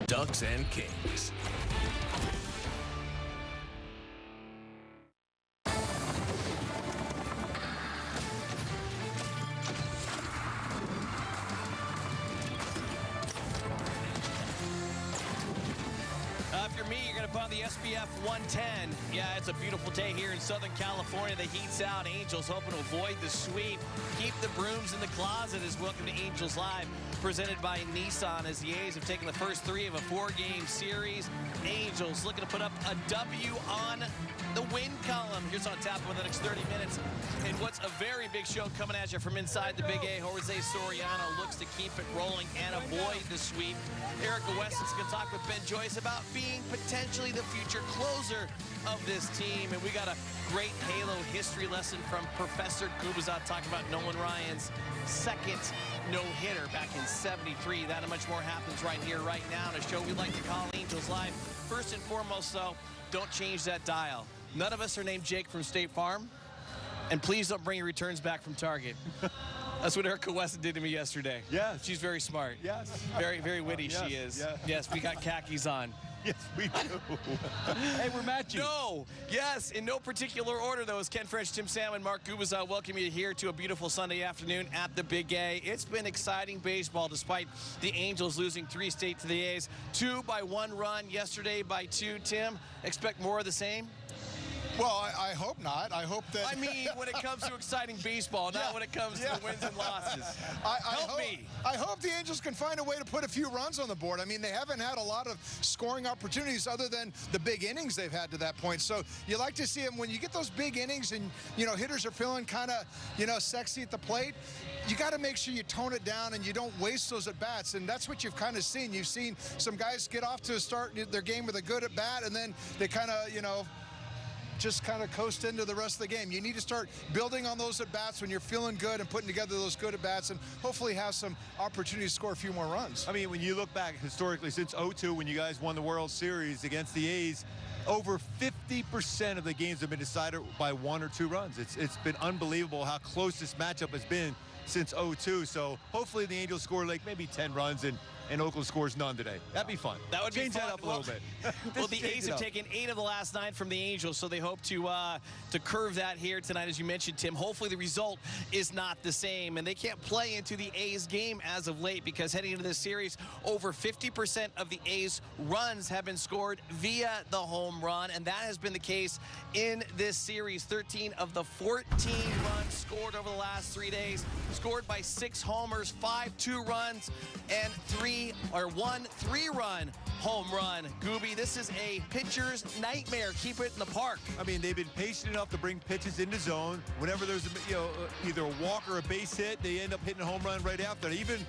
Ducks and Kings. If you're me, you're going to put on the SPF 110. Yeah, it's a beautiful day here in Southern California. The heat's out. Angels hoping to avoid the sweep. Keep the brooms in the closet as welcome to Angels Live, presented by Nissan, as the A's have taken the first 3 of a 4-game series. Angels looking to put up a W on the win column. Here's on tap over the next 30 minutes. And what's a very big show coming at you from inside the Big A. Jose Soriano looks to keep it rolling and avoid the sweep. Erica Weston's going to talk with Ben Joyce about being potentially the future closer of this team. And we got a great Halo history lesson from Professor Gubazat talking about Nolan Ryan's second no-hitter back in '73. That and much more happens right here, right now, on a show we like to call Angels Live. First and foremost, though, don't change that dial. None of us are named Jake from State Farm. And please don't bring your returns back from Target. That's what Erica Weston did to me yesterday. Yes. She's very smart. Yes. Very, very witty, yes, she is. yes. Yes, we got khakis on. Yes, we do. Hey, we're matching. No. Yes, in no particular order, though, as Ken French, Tim Salmon, Mark Gubazat welcome you here to a beautiful Sunday afternoon at the Big A. It's been exciting baseball despite the Angels losing 3 straight to the A's. 2 by 1 run, yesterday by 2. Tim, expect more of the same? Well, I hope not. I hope that... I mean, when it comes to exciting baseball, not when it comes to the wins and losses. Help me. I hope the Angels can find a way to put a few runs on the board. I mean, they haven't had a lot of scoring opportunities other than the big innings they've had to that point. So you like to see them when you get those big innings and, you know, hitters are feeling kind of, you know, sexy at the plate. You got to make sure you tone it down and you don't waste those at-bats, and that's what you've kind of seen. You've seen some guys get off to start their game with a good at-bat, and then they kind of, you know, just kind of coast into the rest of the game. You need to start building on those at-bats when you're feeling good and putting together those good at-bats and hopefully have some opportunity to score a few more runs. I mean, when you look back historically since '02, when you guys won the World Series against the A's, over 50% of the games have been decided by 1 or 2 runs. It's been unbelievable how close this matchup has been since '02. So hopefully the Angels score like maybe 10 runs and Oakland scores none today. That'd be fun. That would change be fun. that up a little bit. Well, the A's have taken 8 of the last 9 from the Angels, so they hope to curve that here tonight, as you mentioned, Tim. Hopefully the result is not the same, and they can't play into the A's game as of late because heading into this series, over 50% of the A's runs have been scored via the home run, and that has been the case in this series. 13 of the 14 runs scored over the last 3 days, scored by 6 homers, 5 2-runs, and 1 3-run home run. Gooby, this is a pitcher's nightmare. Keep it in the park. I mean, they've been patient enough to bring pitches into zone. Whenever there's either a walk or a base hit, they end up hitting a home run right after. Even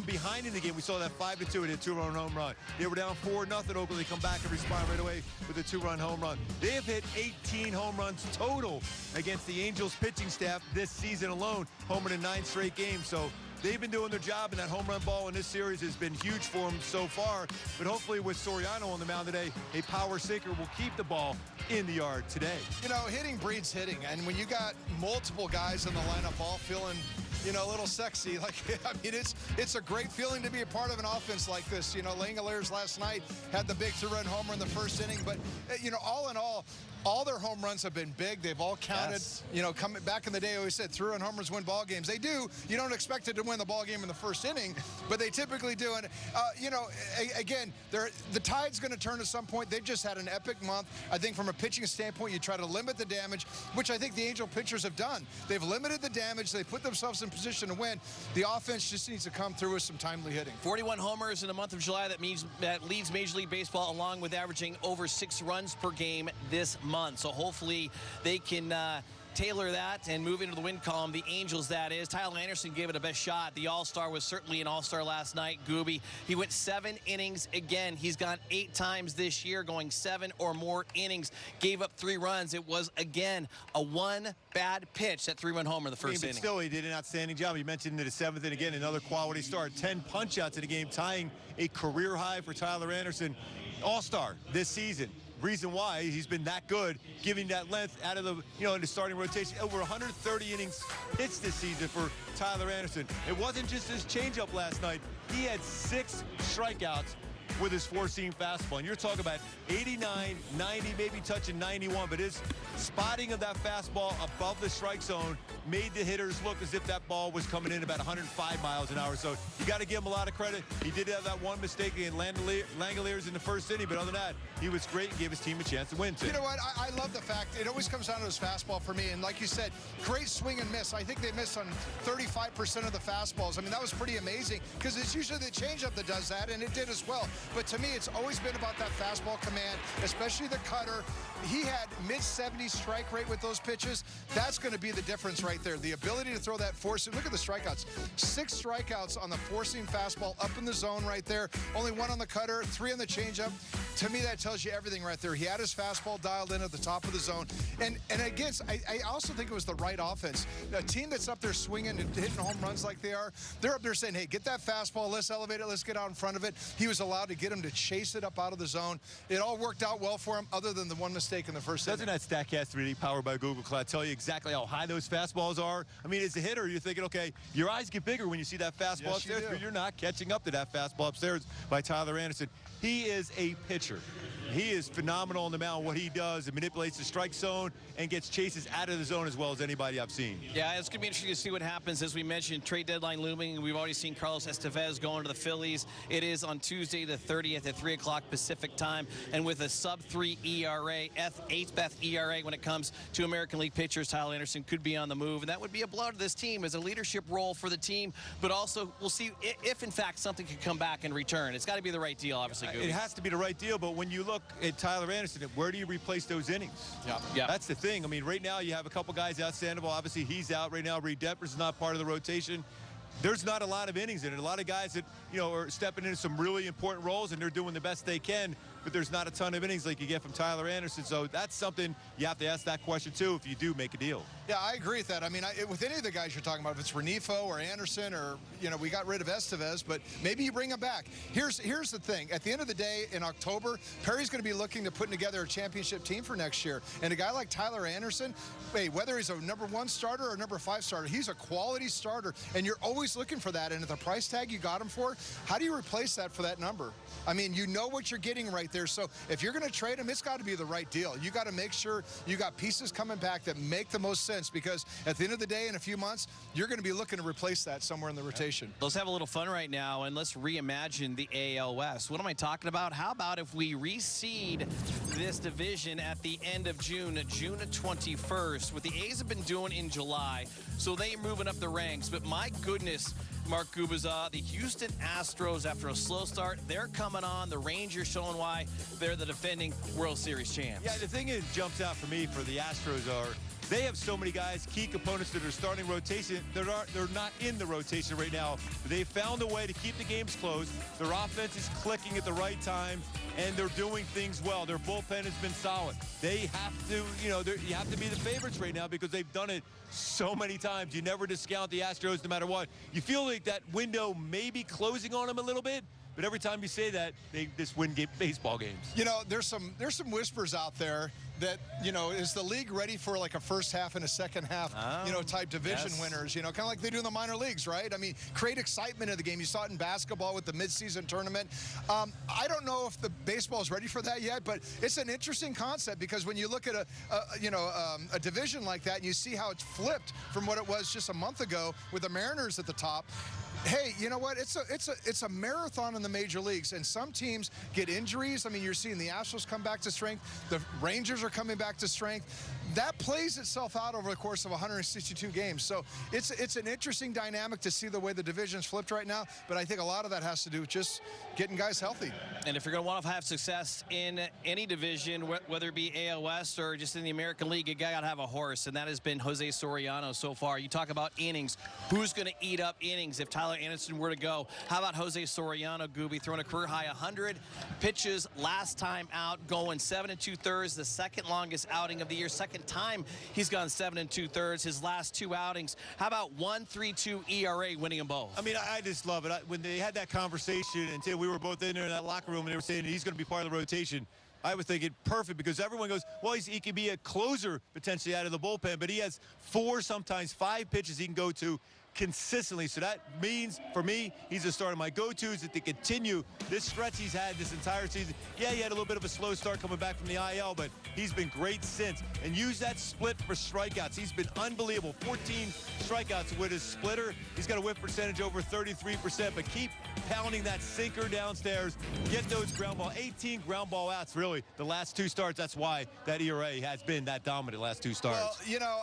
behind in the game, we saw that 5-2 and a 2-run home run. They were down 4-0. Oakland, they come back and respond right away with a 2-run home run. They have hit 18 home runs total against the Angels pitching staff this season alone, homering in 9 straight games. So they've been doing their job, and that home run ball in this series has been huge for them so far. But hopefully with Soriano on the mound today, a power sinker will keep the ball in the yard today. You know, hitting breeds hitting, and when you got multiple guys in the lineup all feeling, you know, a little sexy, like, I mean, it's a great feeling to be a part of an offense like this. You know, Langoliers last night had the big 3-run homer in the first inning, but, you know, all in all their home runs have been big. They've all counted. Yes. You know, coming back in the day, I always said 3-run homers win ball games. They do. You don't expect it to win the ball game in the first inning, but they typically do. And you know, again, the tide's going to turn at some point. They've just had an epic month. I think from a pitching standpoint, you try to limit the damage, which I think the Angel pitchers have done. They've limited the damage. They put themselves in position to win. The offense just needs to come through with some timely hitting. 41 homers in the month of July. That leads Major League Baseball, along with averaging over 6 runs per game this month. So hopefully they can tailor that and move into the win column. The Angels, that is. Tyler Anderson gave it a best shot. The All-Star was certainly an All-Star last night. Gooby, he went 7 innings again. He's gone 8 times this year, going 7 or more innings. Gave up 3 runs. It was, again, a 1 bad pitch, that 3-run homer in the first inning. But still, he did an outstanding job. You mentioned in the 7th, and again, another quality start. 10 punch-outs in the game, tying a career high for Tyler Anderson. All-Star this season. Reason why he's been that good, giving that length out of the, in the starting rotation. Over 130 innings pitched this season for Tyler Anderson. It wasn't just his changeup last night. He had 6 strikeouts with his four-seam fastball. And you're talking about 89, 90, maybe touching 91, but his spotting of that fastball above the strike zone made the hitters look as if that ball was coming in about 105 miles an hour. So you got to give him a lot of credit. He did have that one mistake in Langoliers in the first inning, but other than that, he was great and gave his team a chance to win, too. You know what? I love the fact it always comes down to his fastball for me. And like you said, great swing and miss. I think they missed on 35% of the fastballs. I mean, that was pretty amazing because it's usually the changeup that does that, and it did as well. But to me, it's always been about that fastball command, especially the cutter. He had mid-70s strike rate with those pitches. That's going to be the difference right there. The ability to throw that four-seam. Look at the strikeouts. 6 strikeouts on the four-seam fastball up in the zone right there. Only 1 on the cutter, 3 on the changeup. To me, that tells you everything right there. He had his fastball dialed in at the top of the zone. And against, I also think it was the right offense. A team that's up there swinging and hitting home runs like they are, they're up there saying, hey, get that fastball, let's elevate it, let's get out in front of it. He was allowed to get him to chase it up out of the zone. It all worked out well for him, other than the one mistake in the first inning. Doesn't that StatCast 3D powered by Google Cloud tell you exactly how high those fastballs are? I mean, as a hitter, you're thinking, okay, your eyes get bigger when you see that fastball upstairs, but you're not catching up to that fastball upstairs by Tyler Anderson. He is a pitcher. He is phenomenal on the mound. What he does, it manipulates the strike zone and gets chases out of the zone as well as anybody I've seen. Yeah, it's going to be interesting to see what happens. As we mentioned, trade deadline looming. We've already seen Carlos Estevez going to the Phillies. It is on Tuesday the 30th at 3 o'clock Pacific time. And with a sub-3 ERA, 8th best ERA when it comes to American League pitchers, Tyler Anderson could be on the move. And that would be a blow to this team as a leadership role for the team. But also, we'll see if, in fact, something could come back and return. It's got to be the right deal, obviously. Gooby. It has to be the right deal, but when you look at Tyler Anderson, where do you replace those innings? Yeah. That's the thing. I mean, right now you have a couple guys outstandable. Obviously, he's out right now. Reed Detmers is not part of the rotation. There's not a lot of innings in it. A lot of guys that, you know, are stepping into some really important roles, and they're doing the best they can, but there's not a ton of innings like you get from Tyler Anderson. So that's something you have to ask that question, too, if you do make a deal. Yeah, I agree with that. I mean, with any of the guys you're talking about, if it's Renifo or Anderson or, you know, we got rid of Estevez, but maybe you bring him back. Here's the thing. At the end of the day, in October, Perry's going to be looking to put together a championship team for next year. And a guy like Tyler Anderson, hey, whether he's a #1 starter or #5 starter, he's a quality starter, and you're always looking for that. And at the price tag you got him for, how do you replace that for that number? I mean, you know what you're getting right there. So if you're going to trade him, it's got to be the right deal. You got to make sure you got pieces coming back that make the most sense, because at the end of the day, in a few months, you're going to be looking to replace that somewhere in the rotation. Let's have a little fun right now, and let's reimagine the AL West. What am I talking about? How about if we reseed this division at the end of June 21st? What the A's have been doing in July, so they're moving up the ranks. But my goodness, Mark Gubiza, the Houston Astros, after a slow start, they're coming on. The Rangers showing why they're the defending World Series champs. Yeah, the thing that jumps out for me for the Astros are they have so many guys, key components to their starting rotation. They're not in the rotation right now. They found a way to keep the games close. Their offense is clicking at the right time, and they're doing things well. Their bullpen has been solid. They have to, you know, you have to be the favorites right now because they've done it so many times. You never discount the Astros no matter what. You feel like that window may be closing on them a little bit, but every time you say that, they just win baseball games. You know, there's some whispers out there that, you know, is the league ready for like a first half and a second half, you know, type division winners, you know, kind of like they do in the minor leagues, right? I mean, create excitement in the game. You saw it in basketball with the midseason tournament. I don't know if the baseball is ready for that yet, but it's an interesting concept because when you look at a division like that and you see how it's flipped from what it was just a month ago with the Mariners at the top. Hey, you know what? It's a marathon in the major leagues, and some teams get injuries. I mean, you're seeing the Astros come back to strength. The Rangers are coming back to strength. That plays itself out over the course of 162 games. So it's an interesting dynamic to see the way the division's flipped right now, but I think a lot of that has to do with just getting guys healthy. And if you're going to want to have success in any division, whether it be AL West or just in the American League, you got to have a horse, and that has been Jose Soriano so far. You talk about innings. Who's going to eat up innings if Tyler Anderson were to go? How about Jose Soriano, Gooby, throwing a career-high 100 pitches last time out, going 7 2/3, the second longest outing of the year, second time he's gone 7 2/3 his last 2 outings. How about 1.32 ERA, winning them both? I mean, I just love it. When they had that conversation, and we were both in there in that locker room, and they were saying he's going to be part of the rotation, I was thinking perfect because everyone goes, well, he can be a closer potentially out of the bullpen, but he has 4, sometimes 5 pitches he can go to consistently. So that means, for me, he's a starter. My go-to is to continue this stretch he's had this entire season. Yeah, he had a little bit of a slow start coming back from the IL, but he's been great since. And use that split for strikeouts. He's been unbelievable. 14 strikeouts with his splitter. He's got a whiff percentage over 33%, but keep pounding that sinker downstairs. Get those ground ball. 18 ground ball outs, really, the last 2 starts. That's why that ERA has been that dominant last 2 starts. Well, you know,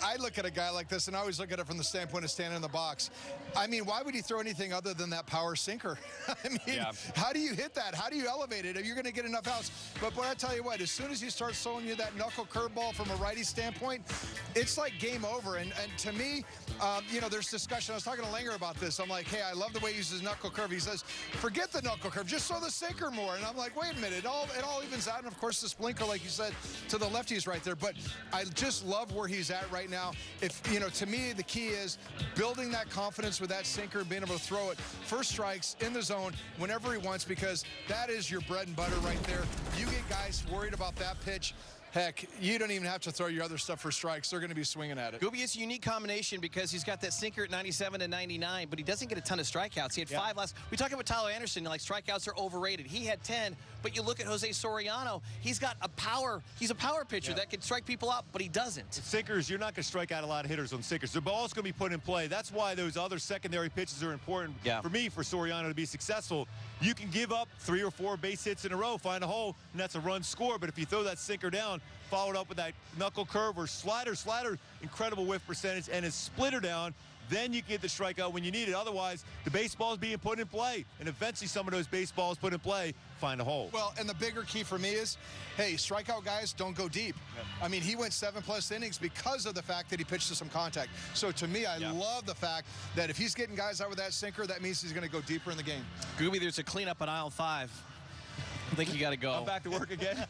I look at a guy like this, and I always look at it from the standpoint of standing in the box. I mean, why would he throw anything other than that power sinker? I mean, how do you hit that? How do you elevate it? Are you going to get enough outs? But I tell you what, as soon as he starts throwing you that knuckle curveball from a righty standpoint, it's like game over. And to me, you know, there's discussion. I was talking to Langer about this. I'm like, hey, I love the way he uses knuckle curve. He says, forget the knuckle curve, just throw the sinker more. And I'm like, wait a minute, it all evens out. And of course, the splinter, like you said, to the lefties right there. But I just love where he's at right now. If, you know, to me, the key is building that confidence with that sinker and being able to throw it first strikes in the zone whenever he wants, because that is your bread and butter right there. You get guys worried about that pitch, heck, you don't even have to throw your other stuff for strikes. They're going to be swinging at it. Gooby is a unique combination because he's got that sinker at 97 and 99, but he doesn't get a ton of strikeouts. He had 5 last. We talk about Tyler Anderson, like strikeouts are overrated. He had 10, but you look at Jose Soriano, he's got a power. He's a power pitcher that can strike people out, but he doesn't. Sinkers, you're not going to strike out a lot of hitters on sinkers. The ball's going to be put in play. That's why those other secondary pitches are important. For me, for Soriano to be successful, you can give up 3 or 4 base hits in a row, find a hole, and that's a run score. But if you throw that sinker down, followed up with that knuckle curve or slider, incredible whiff percentage, and his splitter down, then you get the strikeout when you need it. Otherwise, the baseball's being put in play, and eventually some of those baseballs put in play find a hole. Well, and the bigger key for me is, hey, strikeout guys don't go deep. I mean, he went 7+ innings because of the fact that he pitched to some contact. So to me, I love the fact that if he's getting guys out with that sinker, that means he's going to go deeper in the game. Gooby, there's a cleanup on aisle 5. I think you got to go. I'm back to work again.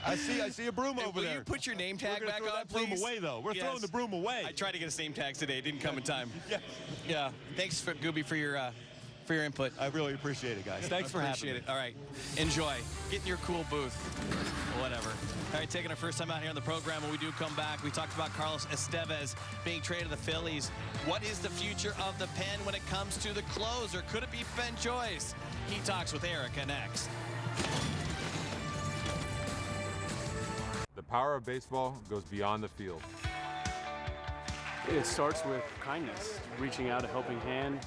I see a broom over there. Will you put your name tag back on, please? Broom away, though. We're throwing the broom away. I tried to get his name tags today. It didn't come in time. Yeah. Thanks, Gooby, for your input. I really appreciate it, guys. Thanks for having me. All right. Enjoy. Get in your cool booth. Whatever. All right, taking our first time out here on the program. When we do come back, we talked about Carlos Estevez being traded to the Phillies. What is the future of the pen when it comes to the closer? Could it be Ben Joyce? He talks with Erica next. The power of baseball goes beyond the field. It starts with kindness, reaching out a helping hand.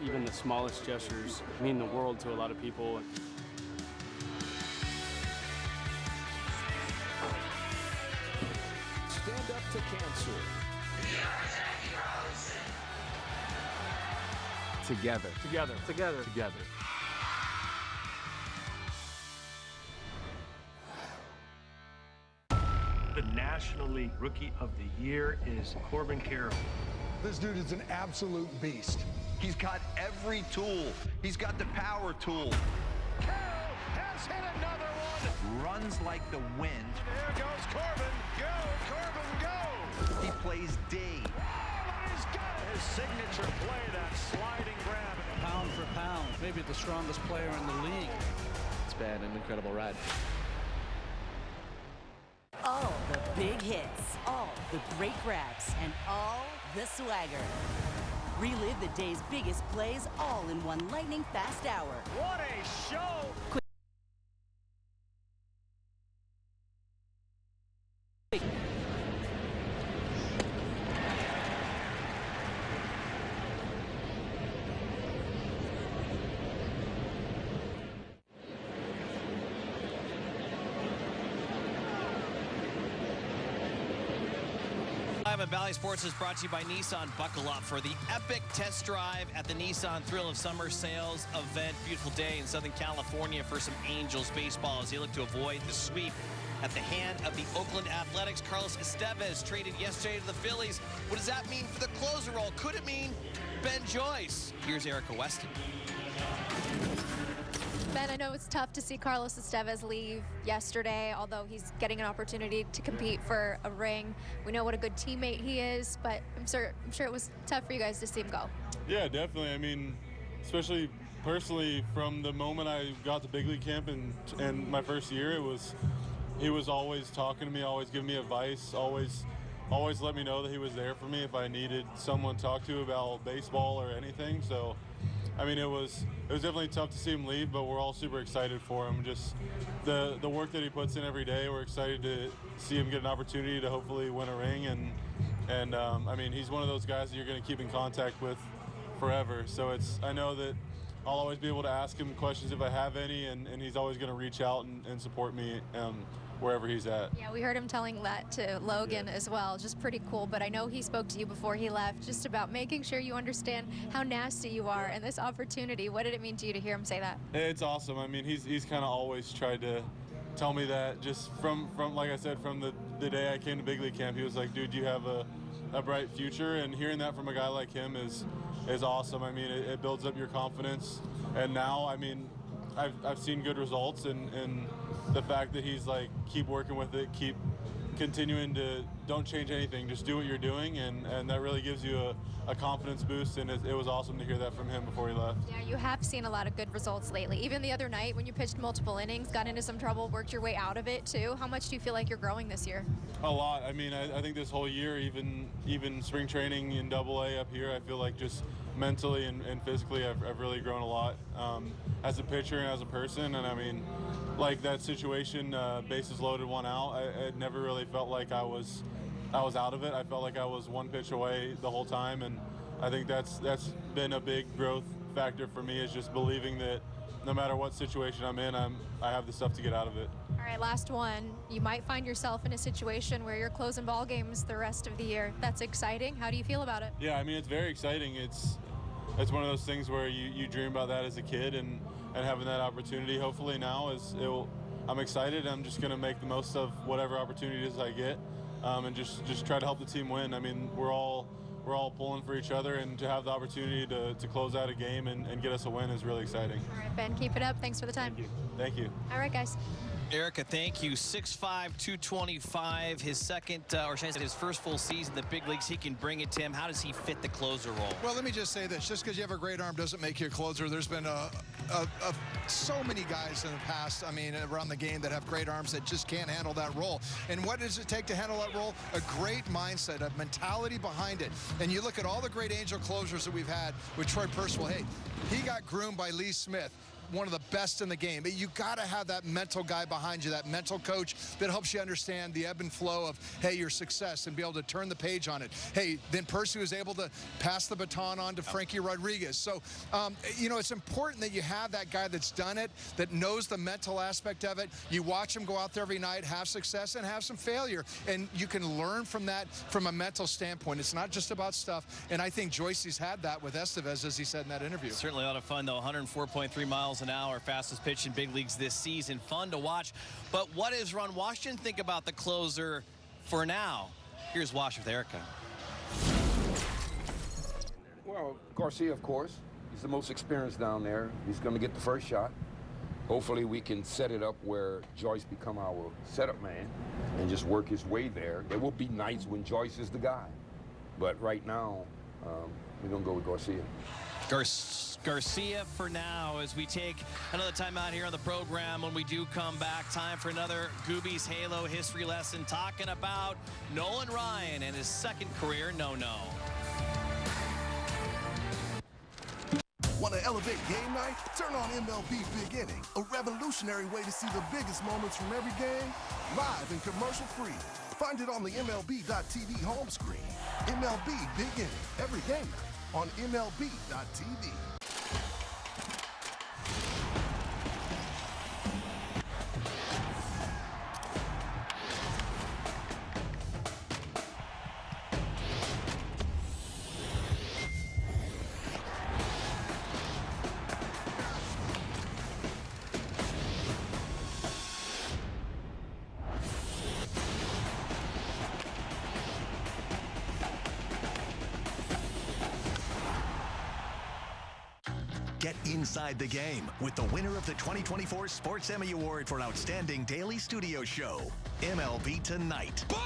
Even the smallest gestures mean the world to a lot of people. Stand up to cancer. Together. Together. Together. Together. The National League Rookie of the Year is Corbin Carroll. This dude is an absolute beast. He's got every tool. He's got the power tool. Carroll has hit another one. Runs like the wind. There goes Corbin. Go, Corbin, go. He plays D. Oh, he's got it. His signature play, that sliding grab. Pound for pound, maybe the strongest player in the league. It's been an incredible ride. All the big hits, all the great grabs, and all the swagger. Relive the day's biggest plays all in one lightning-fast hour. What a show! Live at Valley Sports is brought to you by Nissan. Buckle up for the epic test drive at the Nissan Thrill of Summer Sales event. Beautiful day in Southern California for some Angels baseball as they look to avoid the sweep at the hand of the Oakland Athletics. Carlos Estevez traded yesterday to the Phillies. What does that mean for the closer role? Could it mean Ben Joyce? Here's Erica Weston. Ben, I know it's tough to see Carlos Estevez leave yesterday, although he's getting an opportunity to compete for a ring. We know what a good teammate he is, but I'm sure it was tough for you guys to see him go. Yeah, definitely. I mean, especially personally, from the moment I got to big league camp and my first year, he was always talking to me, always giving me advice, always, always let me know that he was there for me if I needed someone to talk to about baseball or anything. So, I mean, it was definitely tough to see him leave, but we're all super excited for him. Just the work that he puts in every day. We're excited to see him get an opportunity to hopefully win a ring. And I mean, he's one of those guys that you're going to keep in contact with forever. So I know that I'll always be able to ask him questions if I have any, and he's always going to reach out and support me wherever he's at. Yeah, we heard him telling that to Logan as well. Just pretty cool. But I know he spoke to you before he left just about making sure you understand how nasty you are and this opportunity. What did it mean to you to hear him say that? It's awesome. I mean, he's kind of always tried to tell me that just from like I said, from the day I came to big league camp. He was like, dude, you have a bright future, and hearing that from a guy like him is awesome. I mean, it builds up your confidence, and now, I mean, I've seen good results, and the fact that he's like, keep working with it, keep continuing to, don't change anything, just do what you're doing, and that really gives you a confidence boost, and it was awesome to hear that from him before he left. Yeah, you have seen a lot of good results lately. Even the other night when you pitched multiple innings, got into some trouble, worked your way out of it too. How much do you feel like you're growing this year? A lot. I mean, I think this whole year, even spring training in AA up here, I feel like just mentally and physically I've really grown a lot as a pitcher and as a person. And I mean, like that situation, bases loaded, 1 out, I never really felt like I was out of it. I felt like I was 1 pitch away the whole time, and I think that's been a big growth factor for me, is just believing that no matter what situation I'm in, I have the stuff to get out of it. All right, last one. You might find yourself in a situation where you're closing ball games the rest of the year. That's exciting. How do you feel about it? Yeah, I mean, it's very exciting. It's one of those things where you dream about that as a kid, and having that opportunity hopefully now I'm excited. I'm just going to make the most of whatever opportunities I get, and just try to help the team win. I mean, we're all pulling for each other, and to have the opportunity to close out a game and get us a win is really exciting. All right, Ben, keep it up. Thanks for the time. Thank you. All right, guys. Erica, thank you. 6'5", 225, his second, or should I say his first full season in the big leagues. He can bring it to him. How does he fit the closer role? Well, let me just say this. Just because you have a great arm doesn't make you a closer. There's been so many guys in the past, I mean, around the game that have great arms that just can't handle that role. And what does it take to handle that role? A great mindset, a mentality behind it. And you look at all the great Angel closers that we've had with Troy Percival. Hey, he got groomed by Lee Smith, one of the best in the game. You got to have that mental guy behind you, that mental coach that helps you understand the ebb and flow of, hey, your success, and be able to turn the page on it. Hey, then Percy was able to pass the baton on to Frankie Rodriguez. So, you know, it's important that you have that guy that's done it, that knows the mental aspect of it. You watch him go out there every night, have success and have some failure, and you can learn from that from a mental standpoint. It's not just about stuff, and I think Joyce has had that with Estevez, as he said in that interview. Certainly a lot of fun, though. 104.3 miles an hour, fastest pitch in big leagues this season. Fun to watch. But what does Ron Washington think about the closer for now? Here's Wash with Erica. Well, Garcia, of course. He's the most experienced down there. He's going to get the first shot. Hopefully we can set it up where Joyce become our setup man and just work his way there. There will be nights when Joyce is the guy. But right now, we're going to go with Garcia. Garcia for now, as we take another time out here on the program. When we do come back, time for another Gooby's Halo history lesson, talking about Nolan Ryan and his second career no-no. Want to elevate game night? Turn on MLB Big Inning, a revolutionary way to see the biggest moments from every game, live and commercial-free. Find it on the MLB.tv home screen. MLB Big Inning, every game night on MLB.tv. Get inside the game with the winner of the 2024 Sports Emmy Award for Outstanding Daily Studio Show, MLB Tonight. Boom!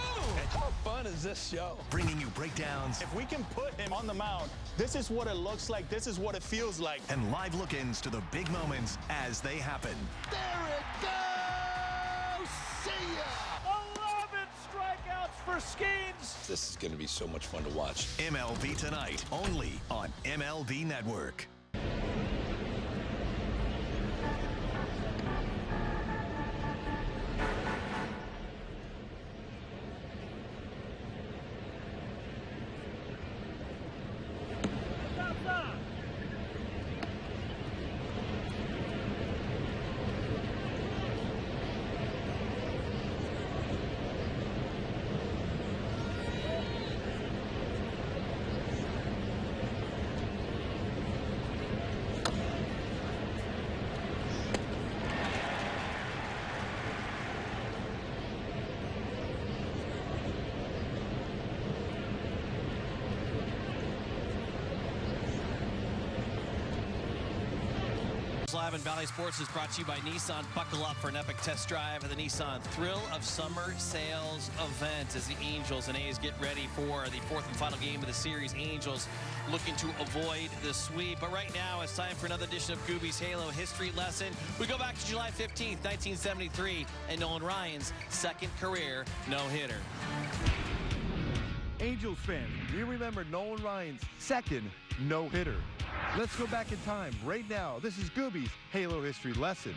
How fun is this show? Bringing you breakdowns. If we can put him on the mound, this is what it looks like. This is what it feels like. And live look-ins to the big moments as they happen. There it goes! See ya! 11 strikeouts for over Skeens. This is going to be so much fun to watch. MLB Tonight, only on MLB Network. Live in Valley Sports is brought to you by Nissan. Buckle up for an epic test drive of the Nissan Thrill of Summer Sales event as the Angels and A's get ready for the fourth and final game of the series. Angels looking to avoid the sweep. But right now, it's time for another edition of Gooby's Halo History Lesson. We go back to July 15th, 1973, and Nolan Ryan's second career no-hitter. Angels fans, do you remember Nolan Ryan's second no-hitter? Let's go back in time right now. This is Gooby's Halo History Lesson.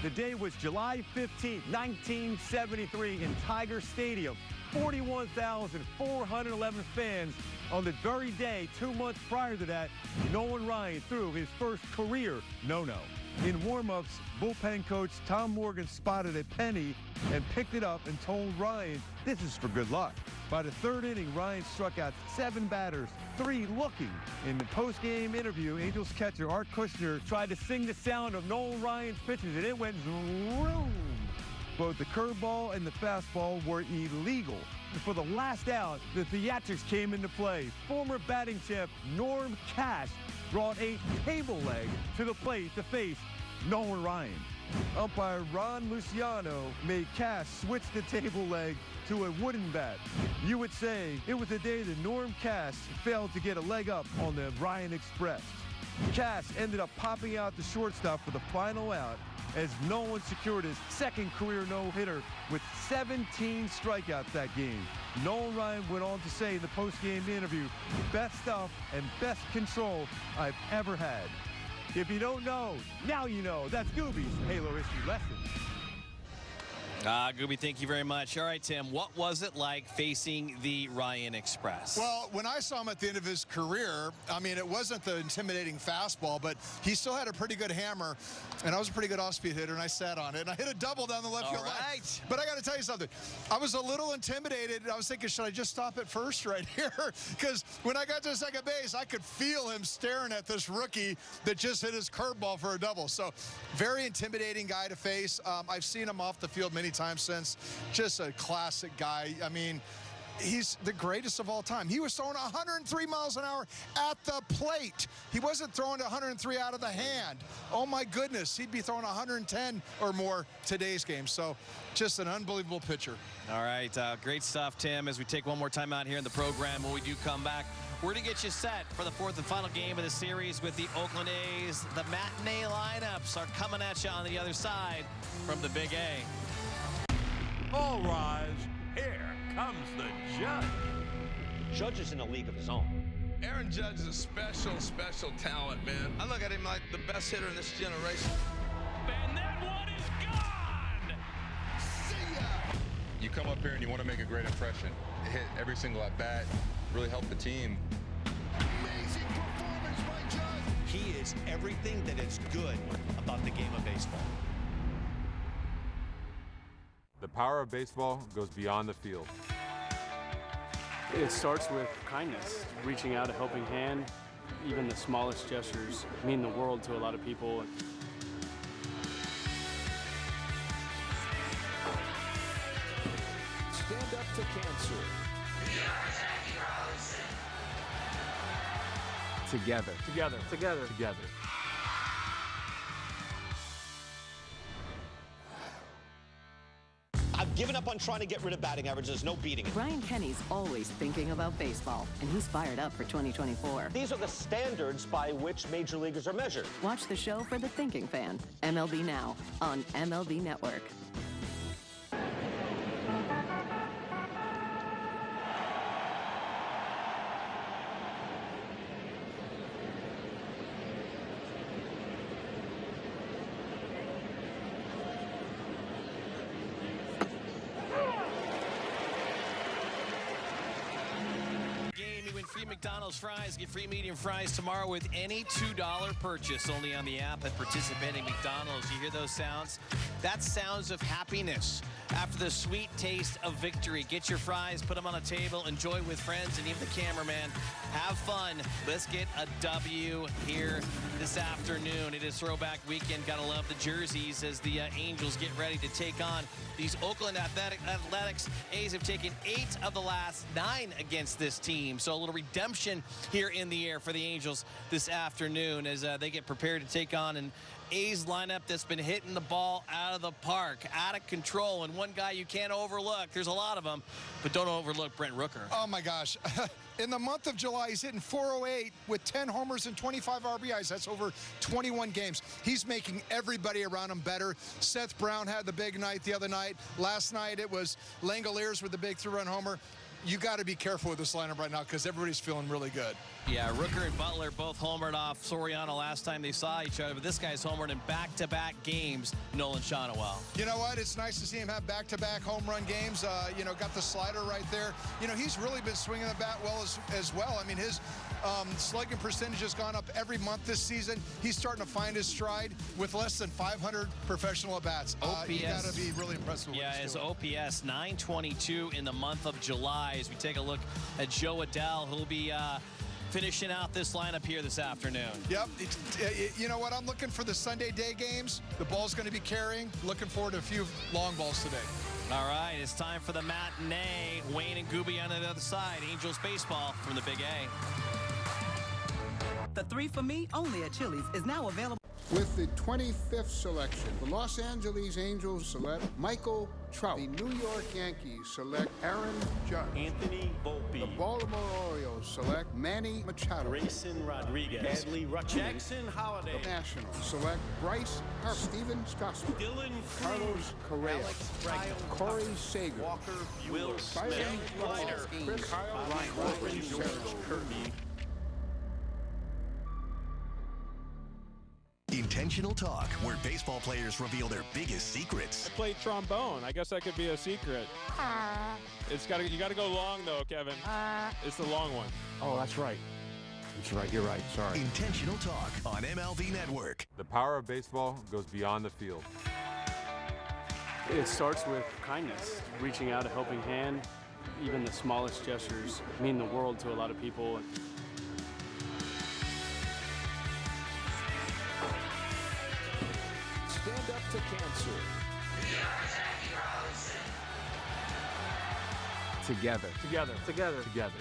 The day was July 15th, 1973 in Tiger Stadium. 41,411 fans. On the very day, 2 months prior to that, Nolan Ryan threw his first career no-no. In warm-ups, bullpen coach Tom Morgan spotted a penny and picked it up and told Ryan, this is for good luck. By the third inning, Ryan struck out 7 batters, 3 looking. In the post-game interview, Angels catcher Art Kushner tried to sing the sound of Nolan Ryan's pitches, and it went zoom. Both the curveball and the fastball were illegal. For the last out, the theatrics came into play. Former batting champ Norm Cash brought a table leg to the plate to face Nolan Ryan. Umpire Ron Luciano made Cash switch the table leg to a wooden bat. You would say it was the day that Norm Cash failed to get a leg up on the Ryan Express. Cash ended up popping out the shortstop for the final out as Nolan secured his second career no-hitter with 17 strikeouts that game. Nolan Ryan went on to say in the post-game interview, best stuff and best control I've ever had. If you don't know, now you know. That's Gooby's Halo History Lesson. Gooby, thank you very much. All right, Tim, what was it like facing the Ryan Express? Well, when I saw him at the end of his career, I mean, it wasn't the intimidating fastball, but he still had a pretty good hammer, and I was a pretty good off-speed hitter, and I sat on it, and I hit a double down the left field line. But I got to tell you something. I was a little intimidated. I was thinking, should I just stop at first right here? Because when I got to second base, I could feel him staring at this rookie that just hit his curveball for a double. So very intimidating guy to face. I've seen him off the field many times since. Just a classic guy. I mean, he's the greatest of all time. He was throwing 103 miles an hour at the plate. He wasn't throwing 103 out of the hand. Oh my goodness, he'd be throwing 110 or more today's game. So just an unbelievable pitcher. All right, great stuff, Tim. As we take one more time out here in the program, when we do come back, we're to get you set for the fourth and final game of the series with the Oakland A's. The matinee lineups are coming at you on the other side from the Big A. All rise. Here comes the judge. Judge is in a league of his own. Aaron Judge is a special, special talent, man. I look at him like the best hitter in this generation. And that one is gone! See ya! You come up here and you want to make a great impression. Hit every single at-bat, really help the team. Amazing performance by Judge. He is everything that is good about the game of baseball. The power of baseball goes beyond the field. It starts with kindness, reaching out a helping hand. Even the smallest gestures mean the world to a lot of people. Stand up to cancer. Together. Together. Together. Together. I've given up on trying to get rid of batting average. There's no beating it. Brian Kenny's always thinking about baseball, and he's fired up for 2024. These are the standards by which major leaguers are measured. Watch the show for the thinking fan, MLB Now, on MLB Network. win free McDonald's fries. Get free medium fries tomorrow with any $2 purchase. Only on the app at participating McDonald's. You hear those sounds? That's sounds of happiness. After the sweet taste of victory, get your fries, put them on a table, enjoy with friends, and even the cameraman. Have fun. Let's get a W here this afternoon. It is throwback weekend. Gotta love the jerseys as the Angels get ready to take on these Oakland Athletics. A's have taken 8 of the last 9 against this team. So a little redemption here in the air for the Angels this afternoon as they get prepared to take on an A's lineup that's been hitting the ball out of the park, out of control, and one guy you can't overlook. There's a lot of them, but don't overlook Brent Rooker. Oh, my gosh. In the month of July, he's hitting .408 with 10 homers and 25 RBIs. That's over 21 games. He's making everybody around him better. Seth Brown had the big night the other night. Last night, it was Langoliers with the big 3-run homer. You got to be careful with this lineup right now because everybody's feeling really good. Yeah, Rooker and Butler both homered off Soriano last time they saw each other, but this guy's homered in back-to-back games, Nolan Shonowell. You know what? It's nice to see him have back-to-back home run games. Got the slider right there. He's really been swinging the bat well as well. I mean, his slugging percentage has gone up every month this season. He's starting to find his stride with less than 500 professional at-bats. You got to be really impressed with what he's doing. OPS 922 in the month of July as we take a look at Joe Adell, who'll be finishing out this lineup here this afternoon. Yep. You know what? I'm looking for the Sunday day games. The ball's going to be carrying. Looking forward to a few long balls today. All right, it's time for the matinee. Wayne and Gooby on the other side. Angels baseball from the Big A. The 3 for Me, only at Chili's, is now available. With the 25th selection, the Los Angeles Angels select Michael Trout. The New York Yankees select Aaron Judge. Anthony Volpe. The Baltimore Orioles select Manny Machado. Grayson Rodriguez. Adley Rutschman. Jackson Holiday. The Nationals select Bryce Harper. Steven Strasburg. Dylan Carlos Correa. Corey Seager. Walker Will Smith. Chris Ryan. Kirby. Intentional Talk, where baseball players reveal their biggest secrets. I played trombone. I guess that could be a secret. You got to go long though, Kevin. It's the long one. Oh, that's right. That's right. You're right. Sorry. Intentional Talk on MLB Network. The power of baseball goes beyond the field. It starts with kindness, reaching out a helping hand. Even the smallest gestures mean the world to a lot of people. Stand up to cancer. Together. Together. Together. Together.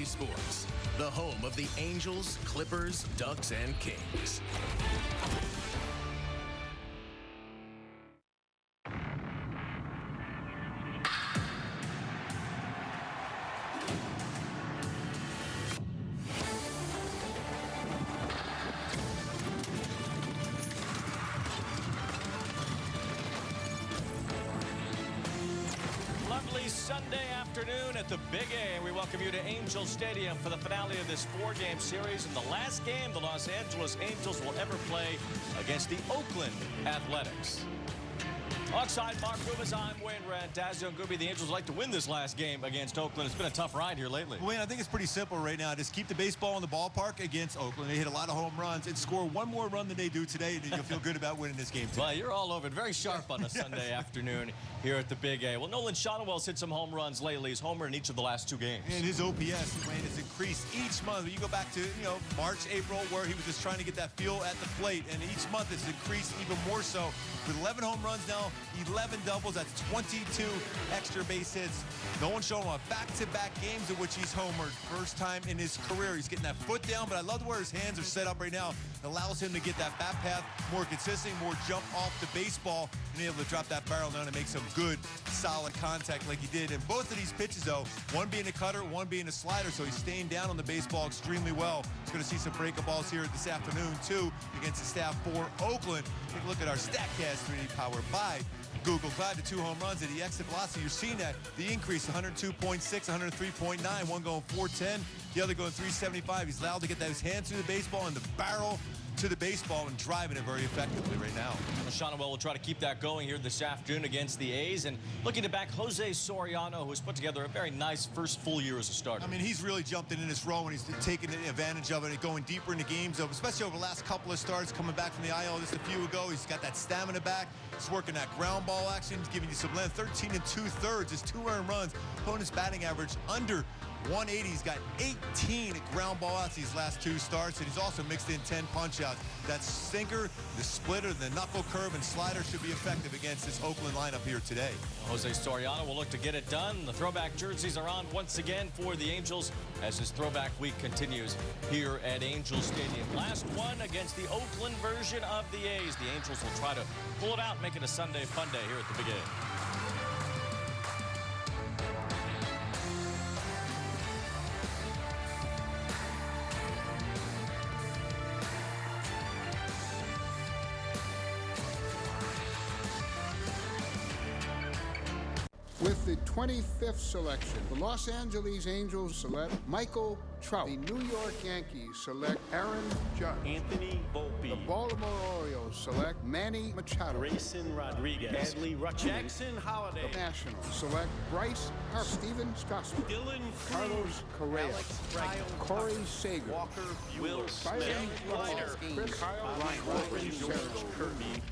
Sports, the home of the Angels, Clippers, Ducks, and Kings. Sunday afternoon at the Big A, and we welcome you to Angel Stadium for the finale of this 4-game series and the last game the Los Angeles Angels will ever play against the Oakland Athletics. Alongside Mark Rubas, I'm Wayne Randazzo and Gooby. The Angels like to win this last game against Oakland. It's been a tough ride here lately. Wayne, I think it's pretty simple right now. Just keep the baseball in the ballpark against Oakland. They hit a lot of home runs and score one more run than they do today, and you'll feel good about winning this game today. Well, you're all over it. Very sharp on a Sunday afternoon here at the Big A. Well, Nolan Shotwell's hit some home runs lately. He's homer in each of the last 2 games. And his OPS, Wayne, has increased each month. You go back to, March, April, where he was just trying to get that feel at the plate, and each month it's increased even more so. With 11 home runs now, 11 doubles, that's 22 extra base hits. No one's showing him back-to-back games in which he's homered. First time in his career. He's getting that foot down, but I love where his hands are set up right now. It allows him to get that bat path more consistent, more jump off the baseball, and be able to drop that barrel down and make some good, solid contact like he did. And both of these pitches, though, one being a cutter, one being a slider, so he's staying down on the baseball extremely well. He's going to see some breaking balls here this afternoon, too, against the staff for Oakland. Take a look at our StatCast 3D powered by Google Cloud. The 2 home runs at the exit velocity. You're seeing that, the increase, 102.6, 103.9, one going 410, the other going 375. He's allowed to get those hands through the baseball and the barrel to the baseball and driving it very effectively right now. Shotwell will try to keep that going here this afternoon against the A's. And looking to back Jose Soriano, who's put together a very nice first full year as a starter. I mean, he's really jumped in this role and he's taken advantage of it and going deeper into games, especially over the last couple of starts, coming back from the IL just a few ago. He's got that stamina back. He's working that ground ball action. He's giving you some length. 13 2/3. His 2 earned runs. Opponent's batting average under 180. He's got 18 ground ball outs these last 2 starts, and he's also mixed in 10 punch outs. That sinker, the splitter, the knuckle curve, and slider should be effective against this Oakland lineup here today. Jose Soriano will look to get it done. The throwback jerseys are on once again for the Angels as this throwback week continues here at Angel Stadium. Last one against the Oakland version of the A's. The Angels will try to pull it out and make it a Sunday fun day here at the Big A. With the 25th selection, the Los Angeles Angels select Michael Trout. The New York Yankees select Aaron Judge. Anthony Volpe. The Baltimore Orioles select Manny Machado. Grayson Rodriguez. Adley Rutschman. Jackson Holiday. The Nationals select Bryce Harper. Steven Strasburg. Dylan Carlos Correa. Alex Bregman. Corey Seager. Walker Will Smith. Ryder. Kyle Ryan. George Kirby.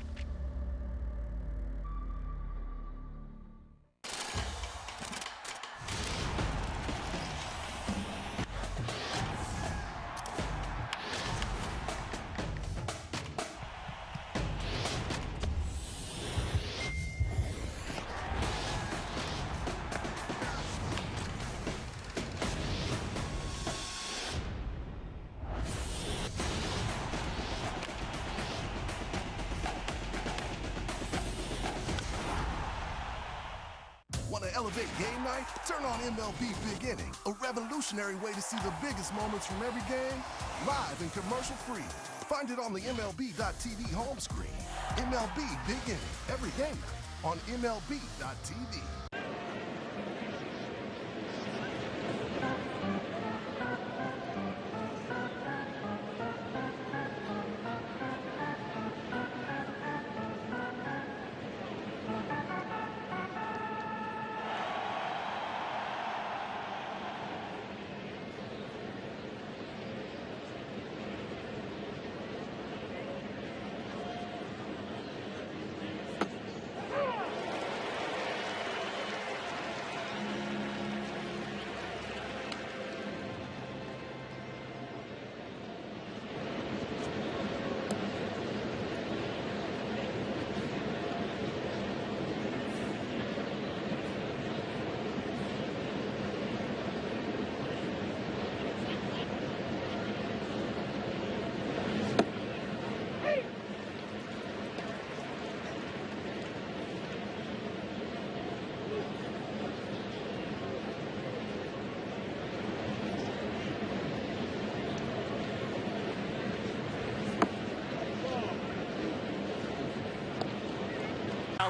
Want to elevate game night? Turn on MLB Big Inning, a revolutionary way to see the biggest moments from every game, live and commercial-free. Find it on the MLB.tv home screen. MLB Big Inning, every game night on MLB.tv.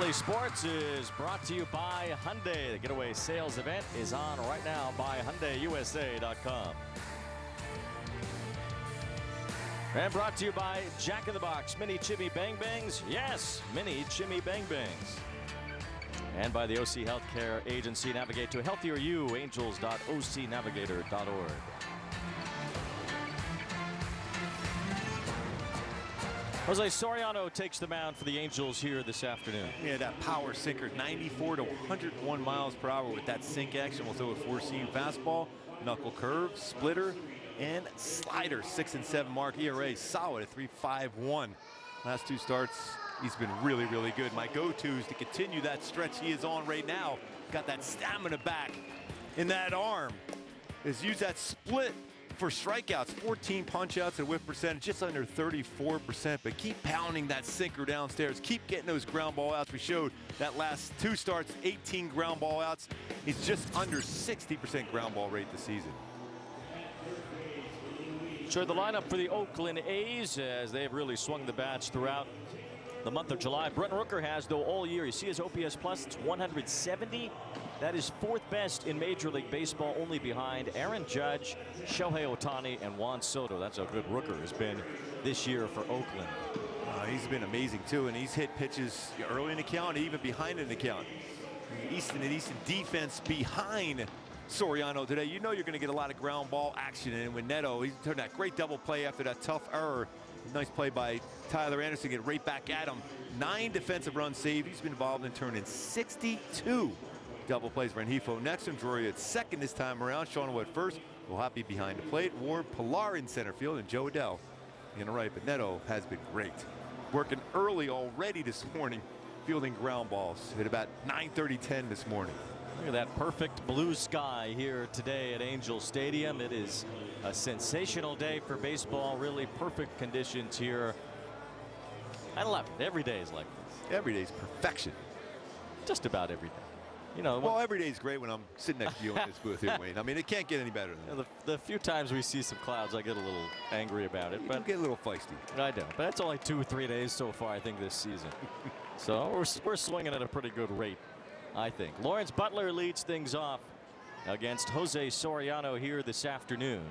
Bally Sports is brought to you by Hyundai. The Getaway Sales event is on right now by HyundaiUSA.com. And brought to you by Jack in the Box Mini Chimmy Bang Bangs. Yes, Mini Chimmy Bang Bangs. And by the OC Healthcare Agency. Navigate to a healthier you. Angels.ocnavigator.org. Jose Soriano takes the mound for the Angels here this afternoon. Yeah, that power sinker, 94 to 101 miles per hour with that sink action. We'll throw a four-seam fastball, knuckle curve, splitter, and slider. 6 and 7 mark. ERA solid at 3.51. Last two starts, he's been really, really good. My go-to is to continue that stretch he is on right now. Got that stamina back in that arm. Is use that split for strikeouts, 14 punch-outs and whiff percentage, just under 34%. But keep pounding that sinker downstairs. Keep getting those ground ball outs. We showed that last two starts, 18 ground ball outs. He's just under 60% ground ball rate this season. Sure, the lineup for the Oakland A's as they've really swung the bats throughout the month of July. Brent Rooker has, though, all year. You see his OPS plus, it's 170. That is fourth best in Major League Baseball, only behind Aaron Judge, Shohei Ohtani, and Juan Soto. That's how good Rooker has been this year for Oakland. He's been amazing, too, and he's hit pitches early in the count, even behind in the count. Easton and Easton defense behind Soriano today. You know you're going to get a lot of ground ball action, and with Neto, he turned that great double play after that tough error. Nice play by Tyler Anderson, get right back at him. 9 defensive runs saved. He's been involved in turning 62 double plays. Rengifo next to him. Drury at second this time around. Sean Wood first. Will behind the plate. Ward Pilar in center field, and Joe Adell in the right. But Neto has been great. Working early already this morning, fielding ground balls at about 9:30-10 this morning. Look at that perfect blue sky here today at Angel Stadium. It is a sensational day for baseball. Really perfect conditions here. I love it. Every day is like this. Every day is perfection. Just about every day. You know, well, every day is great when I'm sitting next to you in this booth here, Wayne. I mean, it can't get any better than that. The few times we see some clouds, I get a little angry about it. But get a little feisty. I do. But it's only 2 or 3 days so far, I think, this season. So we're swinging at a pretty good rate, I think. Lawrence Butler leads things off against Jose Soriano here this afternoon.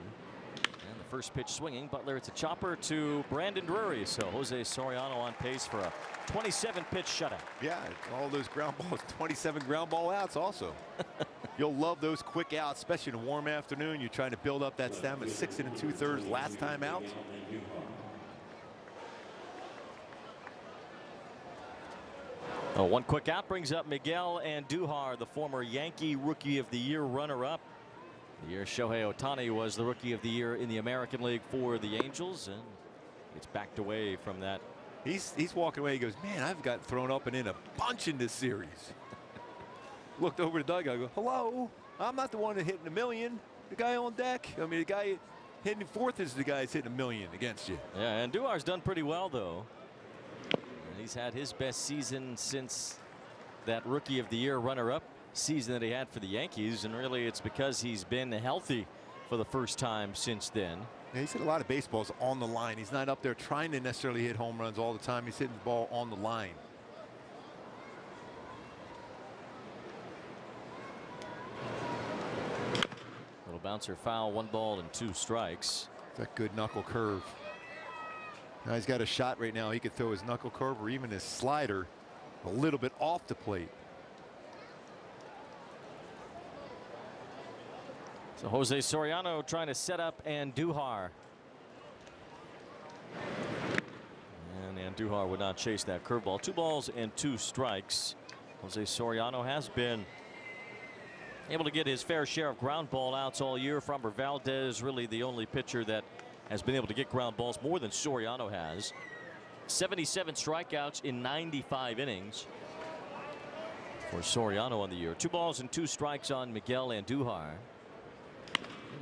And the first pitch swinging. Butler, it's a chopper to Brandon Drury. So Jose Soriano on pace for a 27-pitch shutout. Yeah, all those ground balls, 27 ground ball outs also. You'll love those quick outs, especially in a warm afternoon. You're trying to build up that stamina. 6 2/3 last time out. Oh, one quick out brings up Miguel Andujar, the former Yankee Rookie of the Year runner-up. The year Shohei Ohtani was the Rookie of the Year in the American League for the Angels, and it's backed away from that. He's walking away. He goes, man, I've got thrown up and in a bunch in this series. Looked over the dugout. I go, hello, I'm not the one that hitting a million. The guy on deck. I mean, the guy hitting fourth is the guy that's hitting a million against you. Yeah, and Andujar's done pretty well, though. And he's had his best season since that Rookie of the Year runner-up season that he had for the Yankees, and really it's because he's been healthy for the first time since then. Yeah, he's hit a lot of baseballs on the line. He's not up there trying to necessarily hit home runs all the time. He's hitting the ball on the line. Little bouncer foul, 1 ball and 2 strikes. That good knuckle curve. Now he's got a shot right now. He could throw his knuckle curve or even his slider a little bit off the plate. So Jose Soriano trying to set up Andujar. And Andujar would not chase that curveball. 2 balls and 2 strikes. Jose Soriano has been able to get his fair share of ground ball outs all year. Framber Valdez really the only pitcher that has been able to get ground balls more than Soriano has. 77 strikeouts in 95 innings for Soriano on the year. 2 balls and 2 strikes on Miguel Andujar.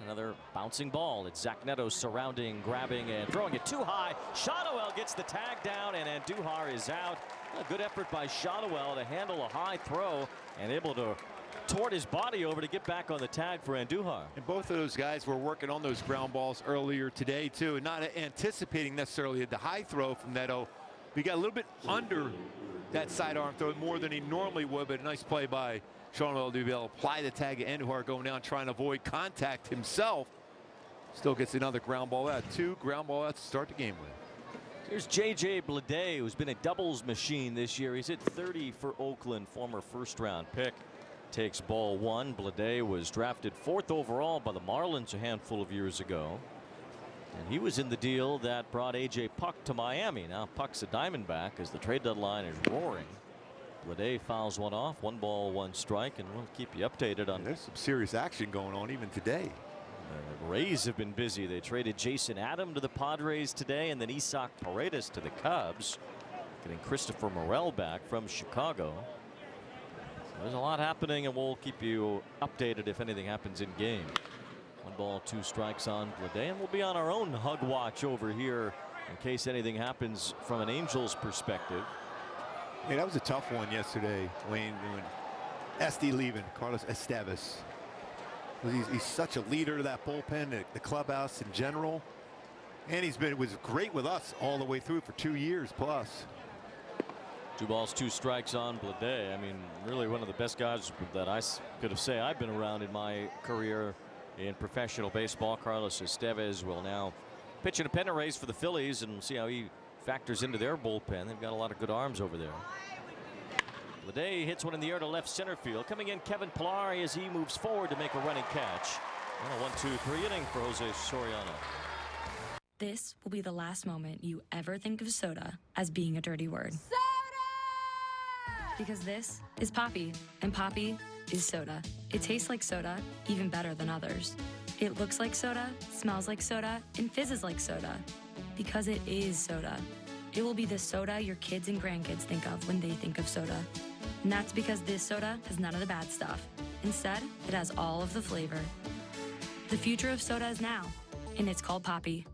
Another bouncing ball. It's Zach Neto surrounding, grabbing, and throwing it too high. Shotwell gets the tag down, and Andujar is out. A good effort by Shotwell to handle a high throw and able to toward his body over to get back on the tag for Andujar. And both of those guys were working on those ground balls earlier today, too, and not anticipating necessarily the high throw from Neto. We got a little bit under that sidearm throw more than he normally would, but a nice play by Soriano to be able to apply the tag. Andujar going down trying to avoid contact himself. Still gets another ground ball out. 2 ground ball outs to start the game with. Here's J.J. Bleday, who's been a doubles machine this year. He's hit 30 for Oakland, former first-round pick. Takes ball 1. Bleday was drafted 4th overall by the Marlins a handful of years ago. And he was in the deal that brought A.J. Puck to Miami. Now Puck's a Diamondback as the trade deadline is roaring. Bleday fouls one off. 1 ball, 1 strike, and we'll keep you updated on. There's some serious action going on even today. The Rays have been busy. They traded Jason Adam to the Padres today, and then Isaac Paredes to the Cubs, getting Christopher Morel back from Chicago. So there's a lot happening, and we'll keep you updated if anything happens in game. 1 ball, 2 strikes on Bleday, and we'll be on our own hug watch over here in case anything happens from an Angels perspective. Yeah, that was a tough one yesterday, Wayne. Esty leaving, Carlos Estevez. He's such a leader to that bullpen, the clubhouse in general, and was great with us all the way through for 2 years plus. 2 balls, 2 strikes on Bleday. I mean, really one of the best guys that I could have said I've been around in my career in professional baseball. Carlos Estevez will now pitch in a pennant race for the Phillies, and we'll see how he factors into their bullpen. They've got a lot of good arms over there. Bleday hits one in the air to left center field. Coming in, Kevin Pillar as he moves forward to make a running catch. And a 1-2-3 inning for Jose Soriano. This will be the last moment you ever think of soda as being a dirty word. Soda! Because this is Poppy, and Poppy is soda. It tastes like soda, even better than others. It looks like soda, smells like soda, and fizzes like soda. Because it is soda. It will be the soda your kids and grandkids think of when they think of soda. And that's because this soda has none of the bad stuff. Instead, it has all of the flavor. The future of soda is now, and it's called Poppy.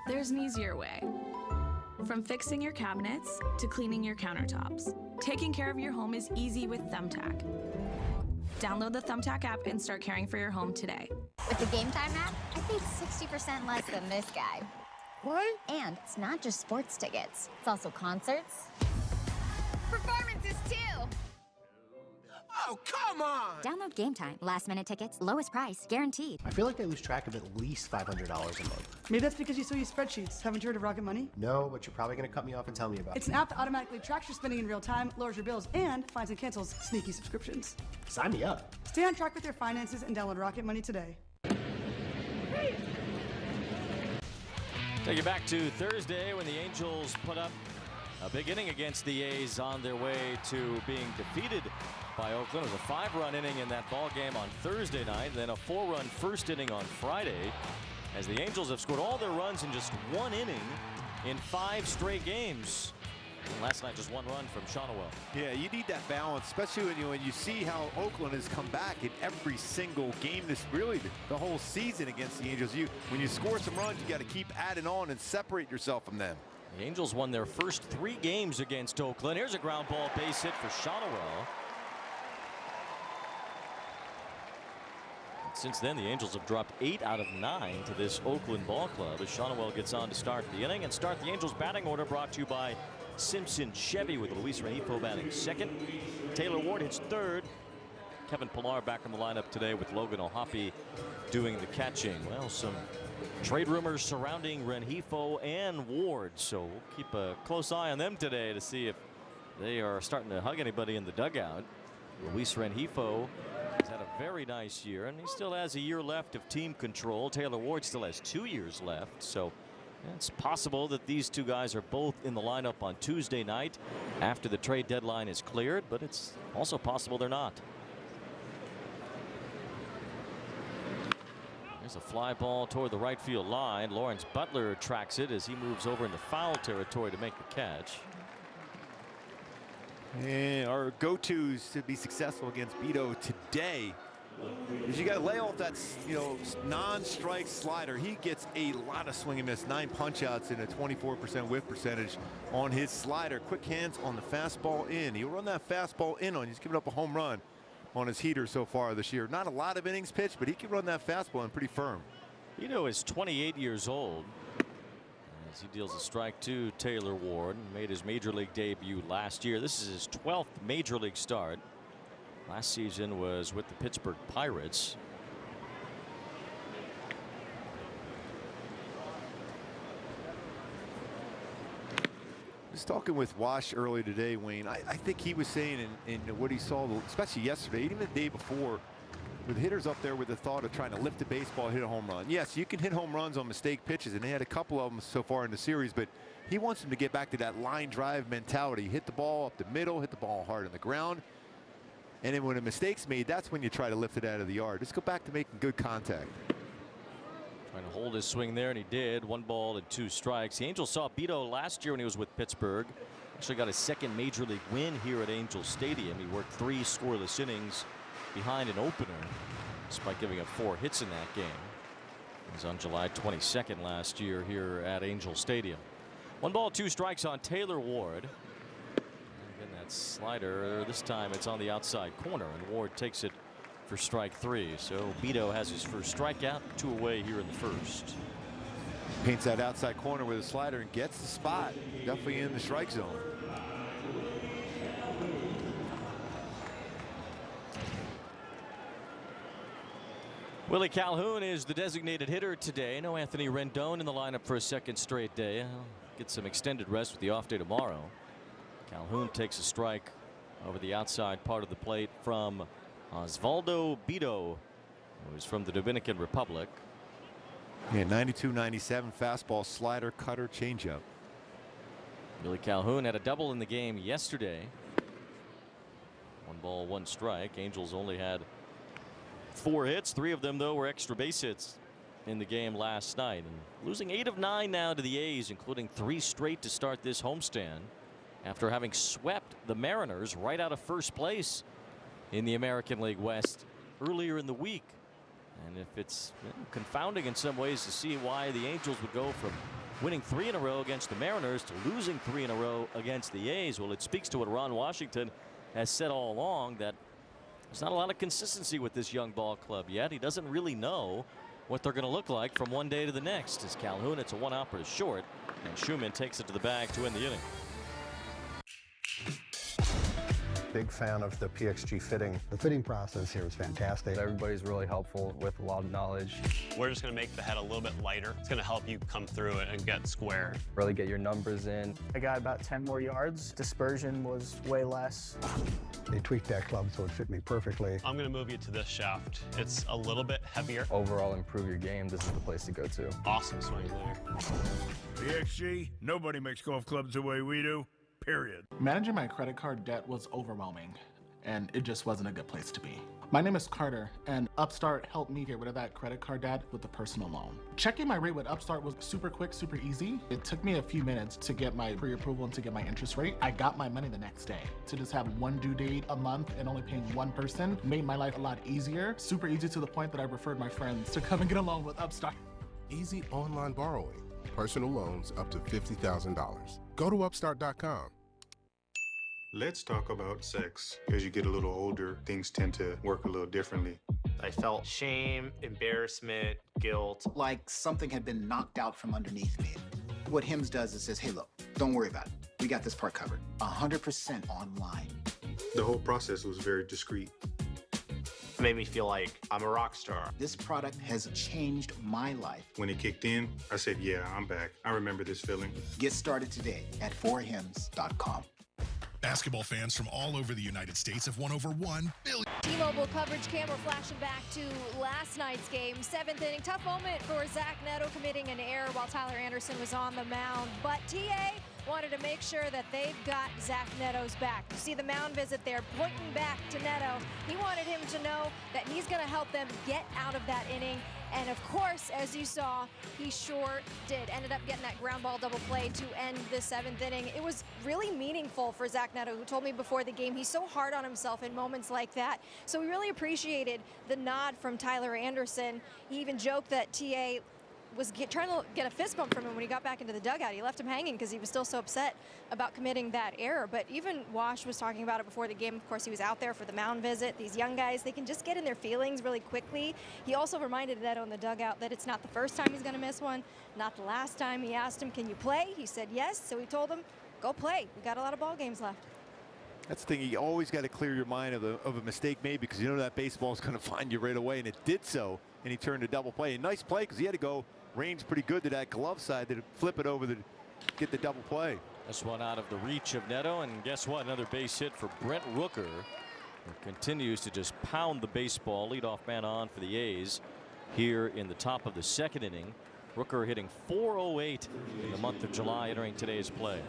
There's an easier way. From fixing your cabinets to cleaning your countertops, taking care of your home is easy with Thumbtack. Download the Thumbtack app and start caring for your home today. With the Game Time app, I paid 60% less than this guy. What? And it's not just sports tickets. It's also concerts. Performances, too! Oh, come on! Download Game Time. Last-minute tickets, lowest price, guaranteed. I feel like I lose track of at least $500 a month. Maybe that's because you still use spreadsheets. Haven't you heard of Rocket Money? No, but you're probably going to cut me off and tell me about it. It's an app that automatically tracks your spending in real time, lowers your bills, and finds and cancels sneaky subscriptions. Sign me up. Stay on track with your finances and download Rocket Money today. Take it back to Thursday when the Angels put up a big inning against the A's on their way to being defeated by Oakland. It was a 5-run inning in that ball game on Thursday night, then a 4-run first inning on Friday, as the Angels have scored all their runs in just 1 inning in 5 straight games. And last night, just 1 run from Shonowell. Yeah, you need that balance, especially when you see how Oakland has come back in every single game this really the whole season against the Angels. When you score some runs, you got to keep adding on and separate yourself from them. The Angels won their first 3 games against Oakland. Here's a ground ball base hit for Shonowell. Since then, the Angels have dropped 8 out of 9 to this Oakland ball club as Shonowell gets on to start the inning and start the Angels batting order, brought to you by Simpson Chevy with Luis Rengifo batting second. Taylor Ward hits third. Kevin Pillar back in the lineup today with Logan O'Hoppe doing the catching. Well, some trade rumors surrounding Rengifo and Ward, so we'll keep a close eye on them today to see if they are starting to hug anybody in the dugout. Luis Rengifo has had a very nice year, and he still has a year left of team control. Taylor Ward still has 2 years left, so it's possible that these 2 guys are both in the lineup on Tuesday night after the trade deadline is cleared, but it's also possible they're not. There's a fly ball toward the right field line. Lawrence Butler tracks it as he moves over into foul territory to make the catch. And our go-tos to be successful against Bido today is you got to lay off that, non-strike slider. He gets a lot of swing and miss, 9 punch-outs and a 24% whiff percentage on his slider. Quick hands on the fastball in. He'll run that fastball in on you. He's given up a home run on his heater so far this year. Not a lot of innings pitched, but he can run that fastball in pretty firm. Bido is 28 years old as he deals a strike to Taylor Ward. Made his major league debut last year. This is his 12th major league start. Last season was with the Pittsburgh Pirates. I was talking with Wash earlier today, Wayne. I think he was saying in what he saw, especially yesterday, even the day before, with hitters up there with the thought of trying to lift the baseball, hit a home run. Yes, you can hit home runs on mistake pitches, and they had a couple of them so far in the series, but he wants them to get back to that line drive mentality. Hit the ball up the middle, hit the ball hard on the ground, and then when a mistake's made, that's when you try to lift it out of the yard. Just go back to making good contact. Trying to hold his swing there, and he did. 1 ball and 2 strikes. The Angels saw Bido last year when he was with Pittsburgh. Actually got his 2nd major league win here at Angels Stadium. He worked 3 scoreless innings behind an opener, despite giving up 4 hits in that game. It was on July 22nd last year here at Angel Stadium. 1 ball, 2 strikes on Taylor Ward. And again, that slider, this time it's on the outside corner, and Ward takes it for strike 3. So Bido has his first strikeout, 2 away here in the first. Paints that outside corner with a slider and gets the spot. Definitely in the strike zone. Willie Calhoun is the designated hitter today. No Anthony Rendon in the lineup for a 2nd straight day. He'll get some extended rest with the off day tomorrow. Calhoun takes a strike over the outside part of the plate from Osvaldo Bido, who's from the Dominican Republic. Yeah, 92-97 fastball, slider, cutter, changeup. Willie Calhoun had a double in the game yesterday. 1 ball, 1 strike. Angels only had 4 hits. 3 of them, though, were extra base hits in the game last night. And losing 8 of 9 now to the A's, including 3 straight to start this homestand after having swept the Mariners right out of first place in the American League West earlier in the week. And if it's confounding in some ways to see why the Angels would go from winning 3 in a row against the Mariners to losing 3 in a row against the A's, well, it speaks to what Ron Washington has said all along, that there's not a lot of consistency with this young ball club yet. He doesn't really know what they're going to look like from one day to the next. As Calhoun, it's a 1-out for a short, and Schumann takes it to the bag to end the inning. Big fan of the PXG fitting. The fitting process here is fantastic. Everybody's really helpful with a lot of knowledge. We're just going to make the head a little bit lighter. It's going to help you come through it and get square. Really get your numbers in. I got about 10 more yards. Dispersion was way less. They tweaked that club so it fit me perfectly. I'm going to move you to this shaft. It's a little bit heavier. Overall, improve your game. This is the place to go to. Awesome swing there. PXG, nobody makes golf clubs the way we do. Period. Managing my credit card debt was overwhelming, and it just wasn't a good place to be. My name is Carter, and Upstart helped me get rid of that credit card debt with a personal loan. Checking my rate with Upstart was super quick, super easy. It took me a few minutes to get my pre-approval and to get my interest rate. I got my money the next day. To just have one due date a month and only paying one person made my life a lot easier. Super easy to the point that I referred my friends to come and get a loan with Upstart. Easy online borrowing. Personal loans up to $50,000. Go to upstart.com. Let's talk about sex. As you get a little older, things tend to work a little differently. I felt shame, embarrassment, guilt. Like something had been knocked out from underneath me. What HIMS does is says, hey, look, don't worry about it. We got this part covered. 100% online. The whole process was very discreet. It made me feel like I'm a rock star. This product has changed my life. When it kicked in, I said, yeah, I'm back. I remember this feeling. Get started today at 4hims.com. Basketball fans from all over the United States have won over 1 billion. T-Mobile coverage camera flashing back to last night's game. 7th inning, tough moment for Zach Neto committing an error while Tyler Anderson was on the mound. But TA wanted to make sure that they've got Zach Neto's back. You see the mound visit there pointing back to Neto. He wanted him to know that he's going to help them get out of that inning And of course, as you saw, he sure did. Ended up getting that ground ball double play to end the 7th inning. It was really meaningful for Zach Neto, who told me before the game he's so hard on himself in moments like that. So we really appreciated the nod from Tyler Anderson. He even joked that TA was trying to get a fist bump from him when he got back into the dugout. He left him hanging because he was still so upset about committing that error. But even Wash was talking about it before the game. Of course, he was out there for the mound visit. These young guys, they can just get in their feelings really quickly. He also reminded Neto in the dugout that it's not the first time he's going to miss one, not the last time. He asked him, can you play? He said yes, so he told him, go play. We got a lot of ball games left. That's the thing. You always got to clear your mind of a mistake made, because you know that baseball is going to find you right away, and it did so. And he turned a double play. A nice play, because he had to go range pretty good to that glove side to flip it over to get the double play. This one out of the reach of Neto, and guess what? Another base hit for Brent Rooker, who continues to just pound the baseball. Leadoff man on for the A's here in the top of the 2nd inning. Rooker hitting .408 in the month of July, entering today's play.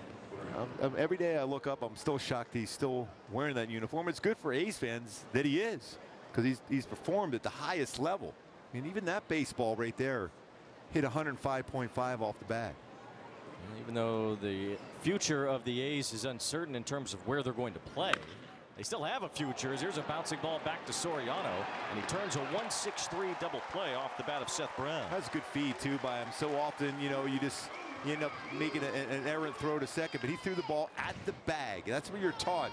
Every day I look up, I'm still shocked he's still wearing that uniform. It's good for A's fans that he is, because he's performed at the highest level. I mean, even that baseball right there hit 105.5 off the bat. Even though the future of the A's is uncertain in terms of where they're going to play, they still have a future. Here's a bouncing ball back to Soriano, and he turns a 1-6-3 double play off the bat of Seth Brown. That's a good feed too by him. So often, you know, you end up making an errant throw to second, but he threw the ball at the bag. That's what you're taught.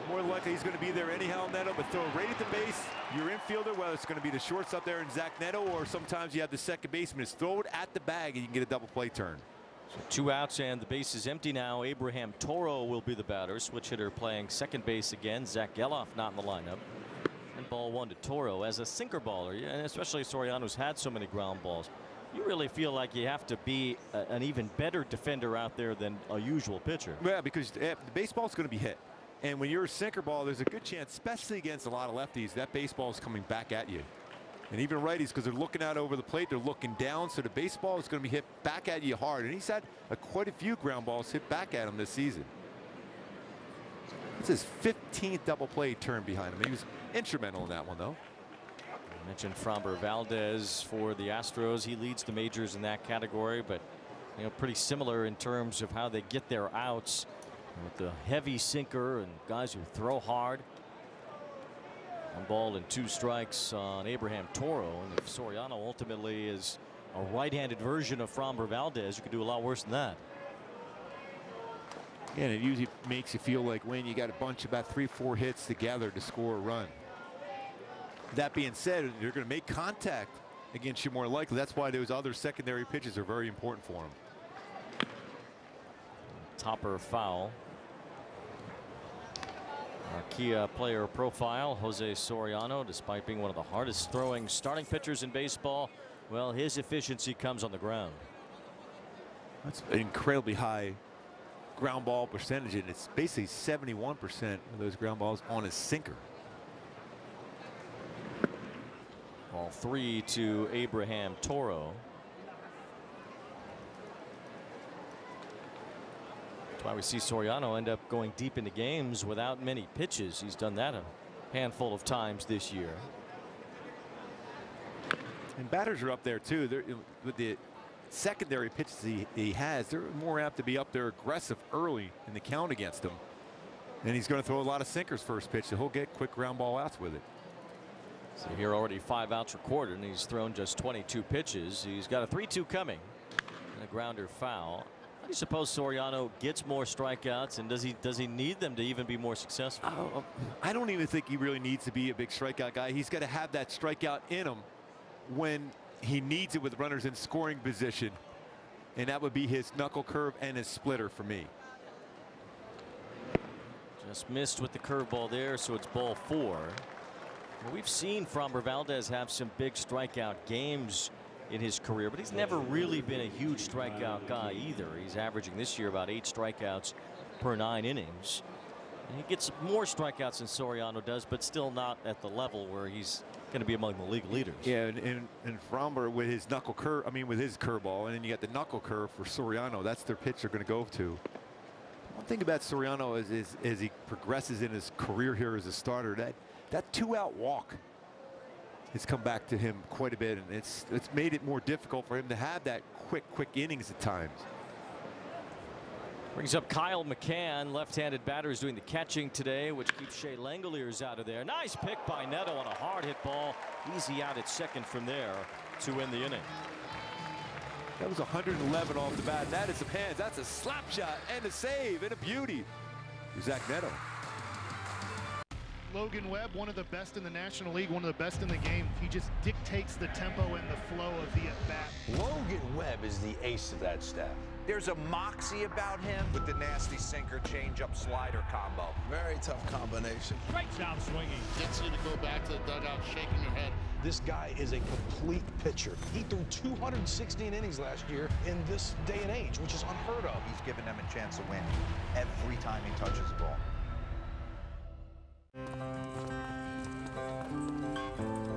More likely he's going to be there anyhow, Neto, but throw it right at the base. Your infielder, whether it's going to be the shortstop there and Zach Neto, or sometimes you have the second baseman, just throw it at the bag and you can get a double play turn. So 2 outs and the base is empty now. Abraham Toro will be the batter. Switch hitter playing second base again. Zach Geloff not in the lineup. And ball 1 to Toro. As a sinker baller, and especially Soriano's had so many ground balls, you really feel like you have to be an even better defender out there than a usual pitcher. Yeah, because the baseball's going to be hit. And when you're a sinker ball, there's a good chance, especially against a lot of lefties, that baseball is coming back at you. And even righties, because they're looking out over the plate, they're looking down, so the baseball is going to be hit back at you hard. And he's had quite a few ground balls hit back at him this season. It's his 15th double play turn behind him. He was instrumental in that one, though. I mentioned Framber Valdez for the Astros. He leads the majors in that category, but pretty similar in terms of how they get their outs, with the heavy sinker and guys who throw hard. 1 ball and 2 strikes on Abraham Toro, and if Soriano ultimately is a right-handed version of Framber Valdez, you could do a lot worse than that. Yeah, and it usually makes you feel like when you got a bunch, about 3-4 hits together to score a run. That being said, you're going to make contact against you more likely. That's why those other secondary pitches are very important for him. Topper foul. Our key player profile, Jose Soriano, despite being one of the hardest throwing starting pitchers in baseball, well, his efficiency comes on the ground. That's an incredibly high ground ball percentage, and it's basically 71% of those ground balls on his sinker. Ball 3 to Abraham Toro. That's why we see Soriano end up going deep into games without many pitches. He's done that a handful of times this year. And batters are up there too. With the secondary pitches he has, they're more apt to be up there aggressive early in the count against him. And he's going to throw a lot of sinkers first pitch, so he'll get quick ground ball outs with it. So here already 5 outs recorded, and he's thrown just 22 pitches. He's got a 3-2 coming and a grounder foul. How do you suppose Soriano gets more strikeouts, and does he need them to even be more successful? I don't even think he really needs to be a big strikeout guy. He's got to have that strikeout in him when he needs it with runners in scoring position, and that would be his knuckle curve and his splitter for me. Just missed with the curveball there, so it's ball 4. Well, we've seen Framber Valdez have some big strikeout games in his career, but he's never really been a huge strikeout guy either. He's averaging this year about 8 strikeouts per 9 innings. And he gets more strikeouts than Soriano does, but still not at the level where he's going to be among the league leaders. Yeah, and Framber with his knuckle curve, with his curveball, and then you got the knuckle curve for Soriano. That's their pitch they're going to go to. One thing about Soriano is as he progresses in his career here as a starter, that 2-out walk it's come back to him quite a bit, and it's made it more difficult for him to have that quick innings at times. Brings up Kyle McCann, left-handed batter, is doing the catching today, which keeps Shea Langoliers out of there. Nice pick by Neto on a hard hit ball. Easy out at second from there to win the inning. That was 111 off the bat. That is some hands. That's a slap shot and a save and a beauty. Zach Neto. Logan Webb, one of the best in the National League, one of the best in the game. He just dictates the tempo and the flow of the at-bat. Logan Webb is the ace of that staff. There's a moxie about him with the nasty sinker, changeup, slider combo. Very tough combination. Straight down swinging. Gets you to go back to the dugout, shaking your head. This guy is a complete pitcher. He threw 216 innings last year in this day and age, which is unheard of. He's given them a chance to win every time he touches the ball.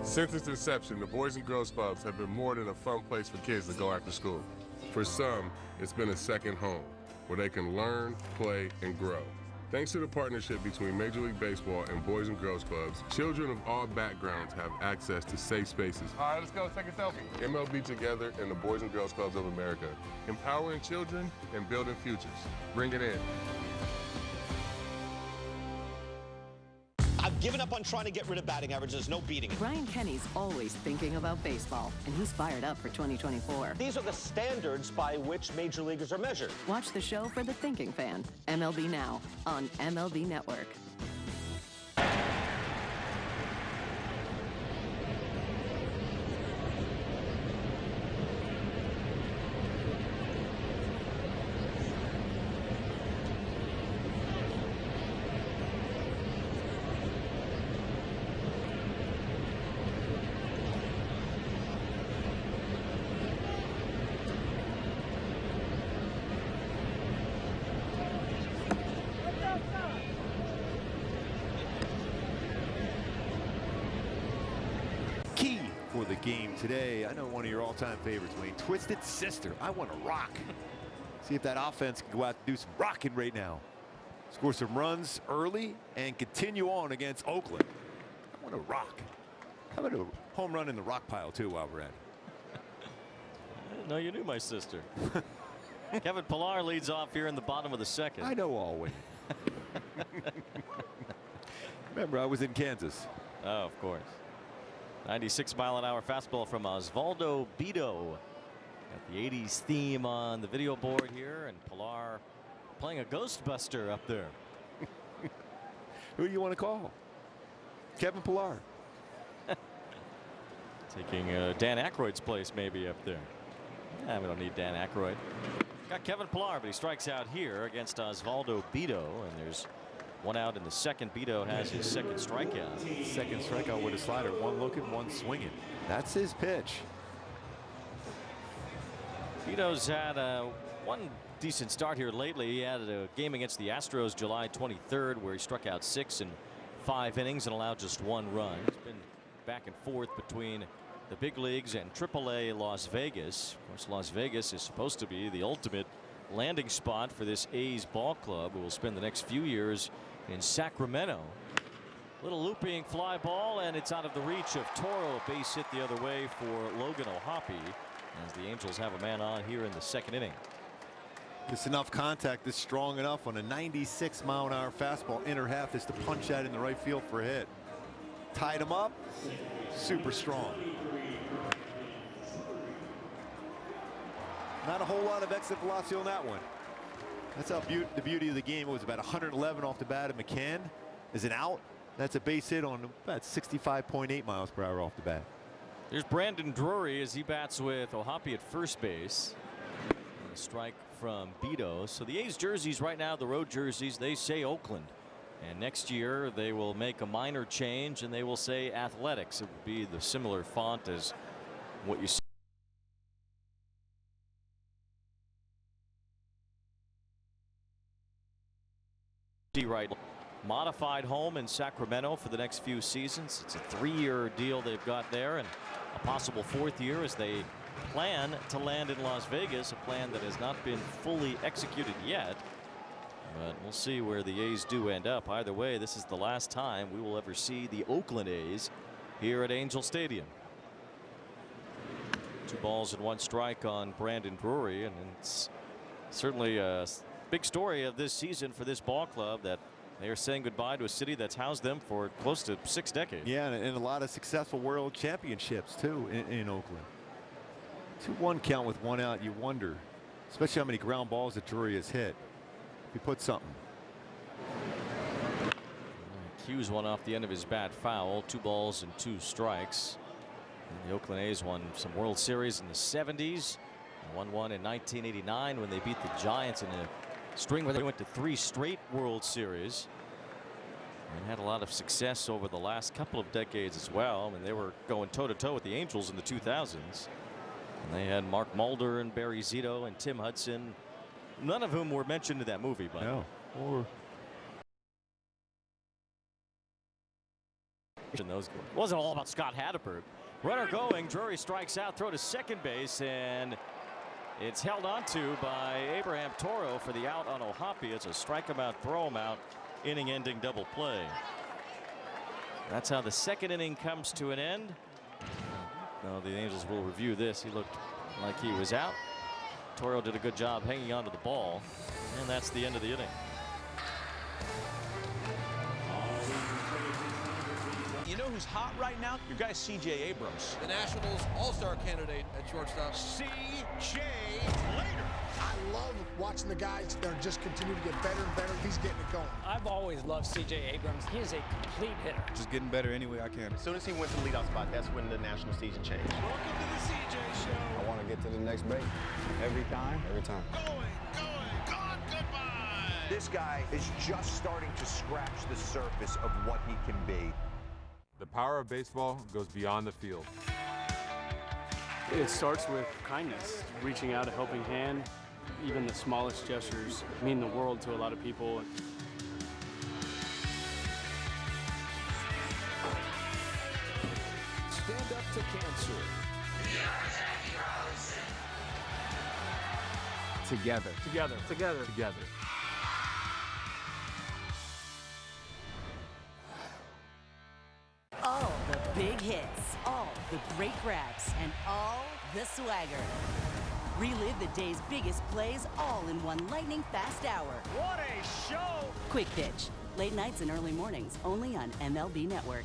Since its inception, the Boys and Girls Clubs have been more than a fun place for kids to go after school. For some, it's been a second home where they can learn, play, and grow. Thanks to the partnership between Major League Baseball and Boys and Girls Clubs, children of all backgrounds have access to safe spaces. All right, let's go take a selfie. MLB Together and the Boys and Girls Clubs of America, empowering children and building futures. Bring it in. I've given up on trying to get rid of batting average. There's no beating it. Brian Kenny's always thinking about baseball, and he's fired up for 2024. These are the standards by which major leaguers are measured. Watch the show for the thinking fan, MLB Now, on MLB Network. For the game today, I know one of your all-time favorites, Wayne. Twisted Sister. I want to rock. See if that offense can go out and do some rocking right now. Score some runs early and continue on against Oakland. I want to rock. How about a home run in the rock pile too while we're at it? I didn't know you knew my sister. Kevin Pillar leads off here in the bottom of the second. I know all, Wayne. Remember, I was in Kansas. Oh, of course. 96-mile-an-hour fastball from Osvaldo Bido. Got the 80s theme on the video board here, and Pillar playing a Ghostbuster up there. Who do you want to call? Kevin Pillar. Taking Dan Aykroyd's place maybe up there. We don't need Dan Aykroyd. Got Kevin Pillar, but he strikes out here against Osvaldo Bido, and there's one out in the second. Bido has his second strikeout. Second strikeout with a slider. One looking, one swinging. That's his pitch. Bido's had one decent start here lately. He had a game against the Astros July 23rd where he struck out 6 in 5 innings and allowed just 1 run. He's been back and forth between the big leagues and AAA Las Vegas. Of course, Las Vegas is supposed to be the ultimate landing spot for this A's ball club, who will spend the next few years in Sacramento. Little looping fly ball, and it's out of the reach of Toro. Base hit the other way for Logan O'Hoppe as the Angels have a man on here in the second inning. It's enough contact. This strong enough on a 96-mile-an-hour fastball. Inner half is to punch that in the right field for a hit. Tied him up. Super strong. Not a whole lot of exit velocity on that one. That's how the beauty of the game. It was about 111 off the bat. And McCann is an out. That's a base hit on about 65.8 miles per hour off the bat. There's Brandon Drury as he bats with O'Hoppe at first base. And a strike from Bido. So the A's jerseys right now, the road jerseys, they say Oakland. And next year they will make a minor change and they will say Athletics. It would be the similar font as what you see. Right, modified home in Sacramento for the next few seasons. It's a 3-year deal they've got there, and a possible 4th year as they plan to land in Las Vegas, a plan that has not been fully executed yet. But we'll see where the A's do end up. Either way, this is the last time we will ever see the Oakland A's here at Angel Stadium. 2 balls and 1 strike on Brandon Drury, and it's certainly a big story of this season for this ball club that they are saying goodbye to a city that's housed them for close to 6 decades. Yeah, and a lot of successful world championships too in Oakland. 2-1 count with 1 out. You wonder, especially how many ground balls that Drury has hit. If he put something. Cues one off the end of his bat foul. 2 balls and 2 strikes. And the Oakland A's won some World Series in the 70s. Won one in 1989 when they beat the Giants in a string where they went to 3 straight World Series. And had a lot of success over the last couple of decades as well. I mean, they were going toe-to-toe with the Angels in the 2000s. And they had Mark Mulder and Barry Zito and Tim Hudson, none of whom were mentioned in that movie. But no. Or those wasn't all about Scott Hatteberg. Runner going, Drury strikes out, throw to second base, and it's held onto by Abraham Toro for the out on Ohapi. It's a strike him out, throw him out, inning-ending double play. That's how the 2nd inning comes to an end. No, the Angels will review this. He looked like he was out. Toro did a good job hanging onto the ball, and that's the end of the inning. You know who's hot right now? Your guy C.J. Abrams. The Nationals all-star candidate at shortstop. C.J. Later. I love watching the guys that are just continue to get better and better. He's getting it going. I've always loved C.J. Abrams. He is a complete hitter. Just getting better any way I can. As soon as he went to the leadoff spot, that's when the national season changed. Welcome to the C.J. Show. I want to get to the next break. Every time. Gone, goodbye. This guy is just starting to scratch the surface of what he can be. The power of baseball goes beyond the field. It starts with kindness, reaching out a helping hand. Even the smallest gestures mean the world to a lot of people. Stand up to cancer. Together. Together. Together. Together. All the big hits, all the great grabs, and all the swagger. Relive the day's biggest plays all in one lightning-fast hour. What a show! Quick Pitch. Late nights and early mornings, only on MLB Network.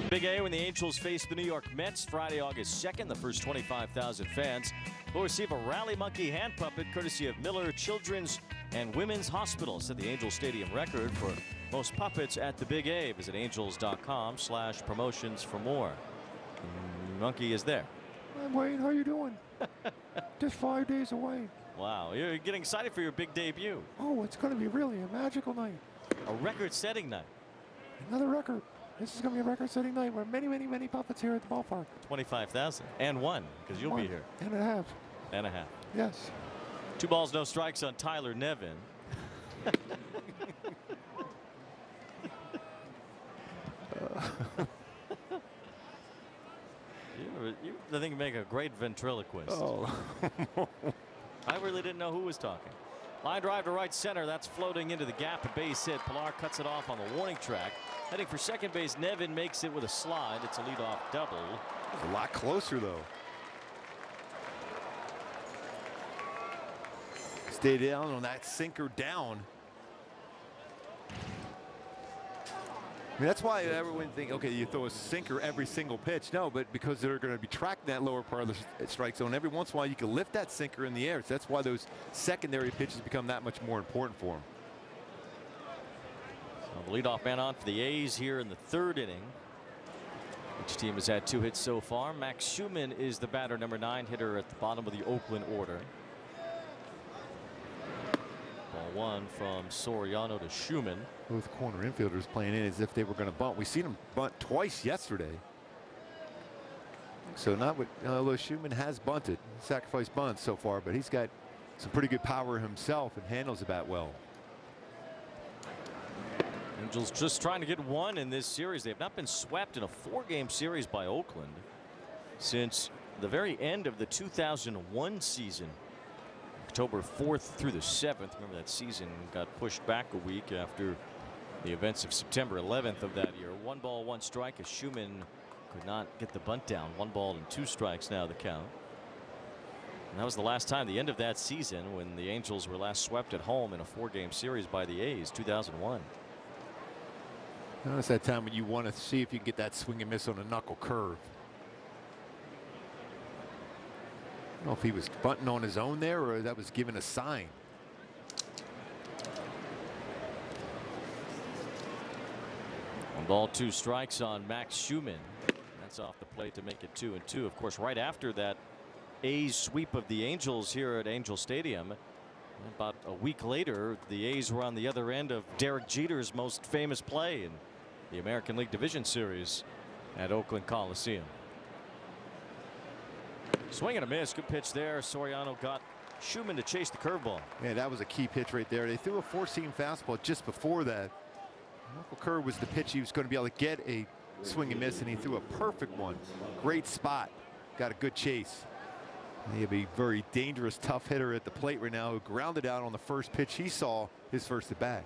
Big A when the Angels face the New York Mets Friday, August 2nd. The first 25,000 fans will receive a Rally Monkey hand puppet courtesy of Miller Children's and Women's Hospital. Set the Angels Stadium record for most puppets at the Big A. Visit angels.com/promotions for more. The monkey is there. Hi, Wayne. How you doing? Just 5 days away. Wow, you're getting excited for your big debut. Oh, it's going to be really a magical night. A record-setting night. Another record. This is going to be a record-setting night. We're many puppets here at the ballpark. 25,000 and 1 because you'll be here. And a half. And a half. Yes. 2 balls, no strikes on Tyler Nevin. You I think make a great ventriloquist. Oh. I really didn't know who was talking. Line drive to right center. That's floating into the gap. A base hit. Pilar cuts it off on the warning track. Heading for second base, Nevin makes it with a slide. It's a leadoff double. It's a lot closer, though. Stay down on that sinker down. I mean, that's why everyone think, okay, you throw a sinker every single pitch. No, but because they're going to be tracking that lower part of the strike zone, every once in a while you can lift that sinker in the air. So that's why those secondary pitches become that much more important for him. So the leadoff man on for the A's here in the 3rd inning. Each team has had 2 hits so far. Max Schumann is the batter, number 9 hitter at the bottom of the Oakland order. Ball one from Soriano to Schumann. Both corner infielders playing in as if they were going to bunt. We seen him bunt twice yesterday. So not with, although Schumann has bunted, sacrifice bunts so far, but he's got some pretty good power himself and handles the bat well. Angels just trying to get one in this series. They have not been swept in a 4-game series by Oakland since the very end of the 2001 season. October 4th through the 7th. Remember that season got pushed back a week after the events of September 11th of that year. 1 ball, 1 strike as Schumann could not get the bunt down. 1 ball and 2 strikes now the count. And that was the last time, the end of that season, when the Angels were last swept at home in a 4-game series by the A's, 2001. That's that time when you want to see if you can get that swing and miss on a knuckle curve. I don't know if he was bunting on his own there or that was given a sign. One ball, 2 strikes on Max Schumann. That's off the plate to make it 2-2. Of course, right after that A's sweep of the Angels here at Angel Stadium, about a week later, the A's were on the other end of Derek Jeter's most famous play in the American League Division Series at Oakland Coliseum. Swing and a miss. Good pitch there. Soriano got Schumann to chase the curveball. Yeah, that was a key pitch right there. They threw a 4-seam fastball just before that. Knuckle curve was the pitch he was going to be able to get a swing and miss, and he threw a perfect one. Great spot. Got a good chase. He'll be a very dangerous, tough hitter at the plate right now, who grounded out on the first pitch he saw his first at bat.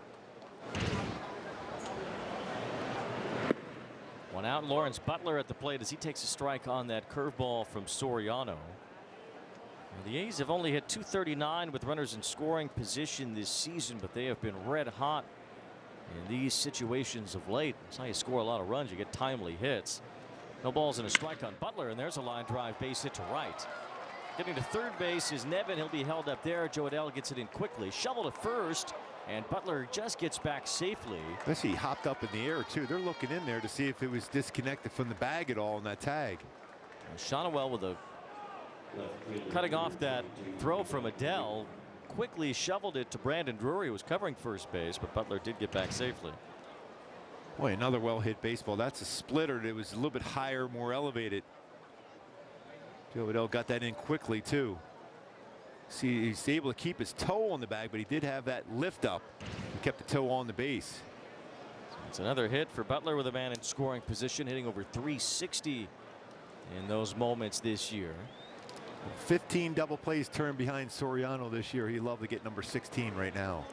1 out. Lawrence Butler at the plate as he takes a strike on that curveball from Soriano. The A's have only hit .239 with runners in scoring position this season, but they have been red hot in these situations of late. That's how you score a lot of runs. You get timely hits. No balls and a strike on Butler, and there's a line drive base hit to right. Getting to third base is Nevin. He'll be held up there. Joe Adell gets it in quickly. Shovel to first, and Butler just gets back safely. I see he hopped up in the air too. They're looking in there to see if it was disconnected from the bag at all in that tag. Shonowell with a cutting off that throw from Adell, quickly shoveled it to Brandon Drury, who was covering first base, but Butler did get back safely. Boy, another well-hit baseball. That's a splitter that was a little bit higher, more elevated. Joe Adell got that in quickly too. See, he's able to keep his toe on the bag, but he did have that lift up. He kept the toe on the base. So it's another hit for Butler with a man in scoring position, hitting over .360 in those moments this year. 15 double plays turned behind Soriano this year. He'd love to get number 16 right now.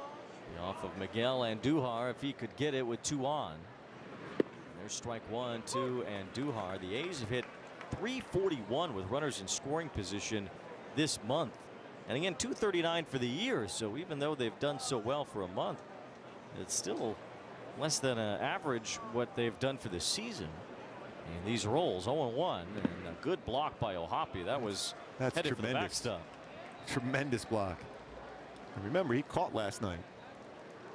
Off of Miguel Andujar if he could get it with 2 on. There's strike 1, 2, and Andujar. The A's have hit .341 with runners in scoring position this month. And again, .239 for the year. So even though they've done so well for a month, it's still less than an average what they've done for the season. And these rolls 0-1, and a good block by Ohapi. That's headed tremendous. For the backstop. Tremendous block. And remember, he caught last night.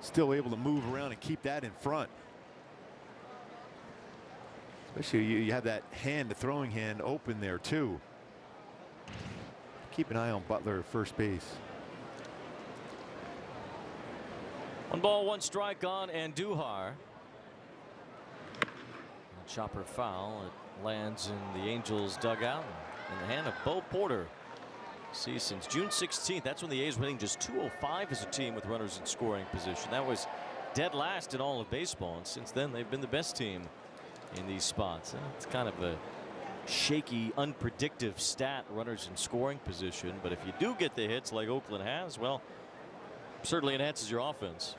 Still able to move around and keep that in front. Especially you have that hand, the throwing hand, open there too. Keep an eye on Butler at first base. 1 ball, 1 strike on Andujar. Chopper foul. It lands in the Angels dugout in the hand of Bo Porter. See, since June 16th, that's when the A's were hitting just .205 as a team with runners in scoring position. That was dead last in all of baseball, and since then they've been the best team in these spots. It's kind of a shaky, unpredictable stat, runners in scoring position, but if you do get the hits like Oakland has, well, certainly enhances your offense.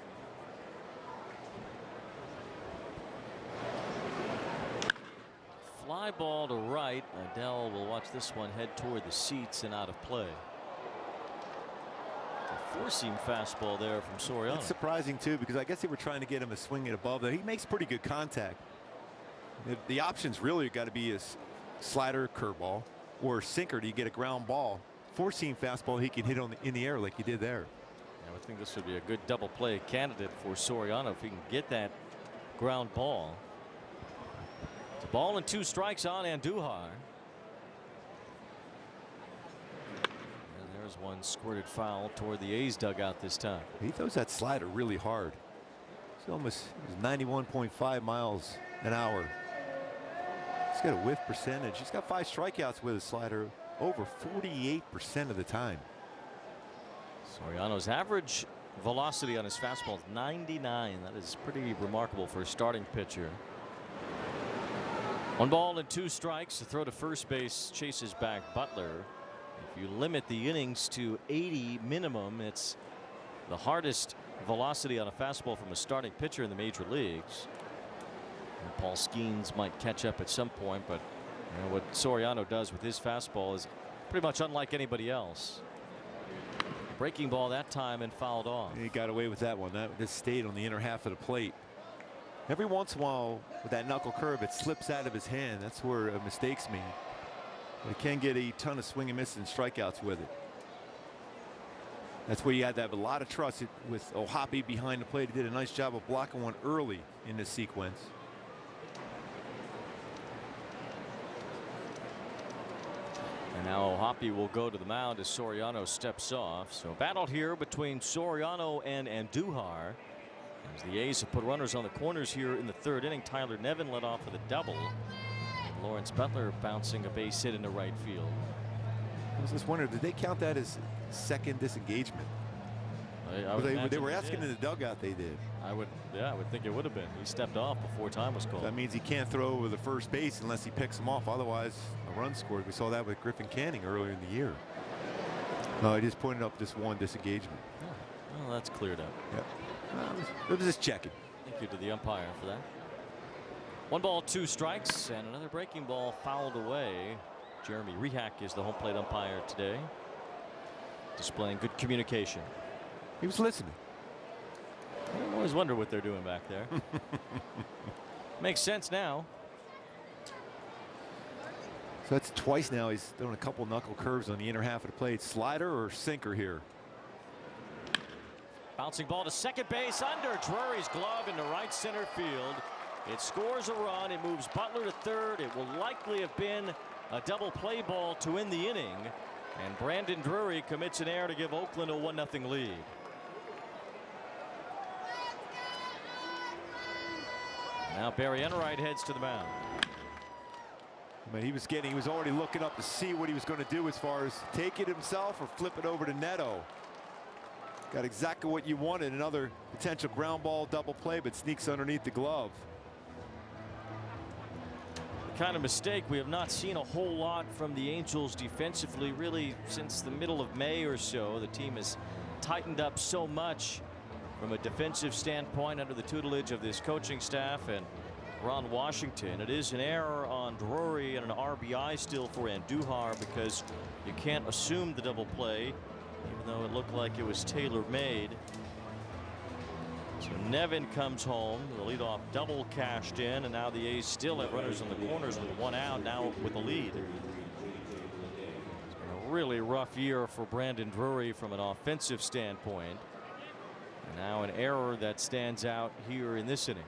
Fly ball to right. Adell will watch this one head toward the seats and out of play. A 4-seam fastball there from Soriano. It's surprising too, because I guess they were trying to get him to swing it above there. He makes pretty good contact. The options really got to be a slider, curveball, or sinker to get a ground ball. 4-seam fastball he can hit in the air like he did there. I would think this would be a good double play candidate for Soriano if he can get that ground ball. It's a ball and 2 strikes on Andujar. And there's one squirted foul toward the A's dugout this time. He throws that slider really hard. It's almost 91.5 miles an hour. He's got a whiff percentage. He's got 5 strikeouts with a slider over 48% of the time. Soriano's average velocity on his fastball is 99. That is pretty remarkable for a starting pitcher. 1 ball and 2 strikes. The throw to first base chases back Butler. If you limit the innings to 80 minimum, it's the hardest velocity on a fastball from a starting pitcher in the major leagues. And Paul Skeens might catch up at some point, but you know, what Soriano does with his fastball is pretty much unlike anybody else. Breaking ball that time and fouled off. He got away with that one. That just stayed on the inner half of the plate. Every once in a while, with that knuckle curve, it slips out of his hand. That's where a mistake's made. But he can get a ton of swing and miss and strikeouts with it. That's where you had to have a lot of trust with O'Hoppe behind the plate. He did a nice job of blocking one early in this sequence. And now O'Hoppe will go to the mound as Soriano steps off. So battle here between Soriano and Andujar. As the A's have put runners on the corners here in the 3rd inning. Tyler Nevin led off with a double. And Lawrence Butler bouncing a base hit into right field. I was just wondering, did they count that as second disengagement? They were asking in the dugout. They did. I would think it would have been. He stepped off before time was called. That means he can't throw over the first base unless he picks him off. Otherwise, a run scored. We saw that with Griffin Canning earlier in the year. No, I just pointed up this one disengagement. Oh, well, that's cleared up. Yep. I was just checking. Thank you to the umpire for that. 1 ball, 2 strikes, and another breaking ball fouled away. Jeremy Rehak is the home plate umpire today, displaying good communication. He was listening. I always wonder what they're doing back there. Makes sense now. So that's twice now he's throwing a couple knuckle curves on the inner half of the plate. Slider or sinker here. Bouncing ball to second base under Drury's glove into right center field. It scores a run. It moves Butler to 3rd. It will likely have been a double play ball to end the inning. And Brandon Drury commits an error to give Oakland a 1-0 lead. Now Barry Enright heads to the mound. I mean, he was already looking up to see what he was going to do as far as take it himself or flip it over to Neto. Got exactly what you wanted. Another potential ground ball double play, but sneaks underneath the glove. The kind of mistake we have not seen a whole lot from the Angels defensively really since the middle of May or so. The team has tightened up so much from a defensive standpoint under the tutelage of this coaching staff and Ron Washington. It is an error on Drury and an RBI still for Andujar because you can't assume the double play, even though it looked like it was tailor-made. So Nevin comes home. The leadoff double cashed in, and now the A's still have runners in the corners with 1 out, now with the lead. It's been a really rough year for Brandon Drury from an offensive standpoint. And now an error that stands out here in this inning.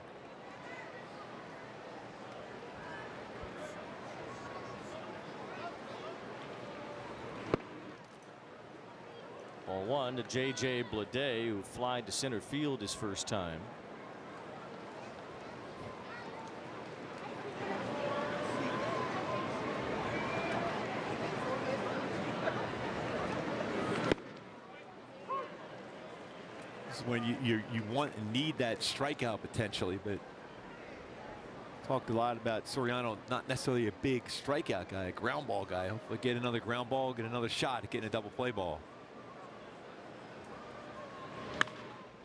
Ball 1 to J.J. Bleday, who flied to center field his first time. This is when you want and need that strikeout potentially, but talked a lot about Soriano, not necessarily a big strikeout guy, a ground ball guy. Hopefully get another ground ball, get another shot at getting a double play ball.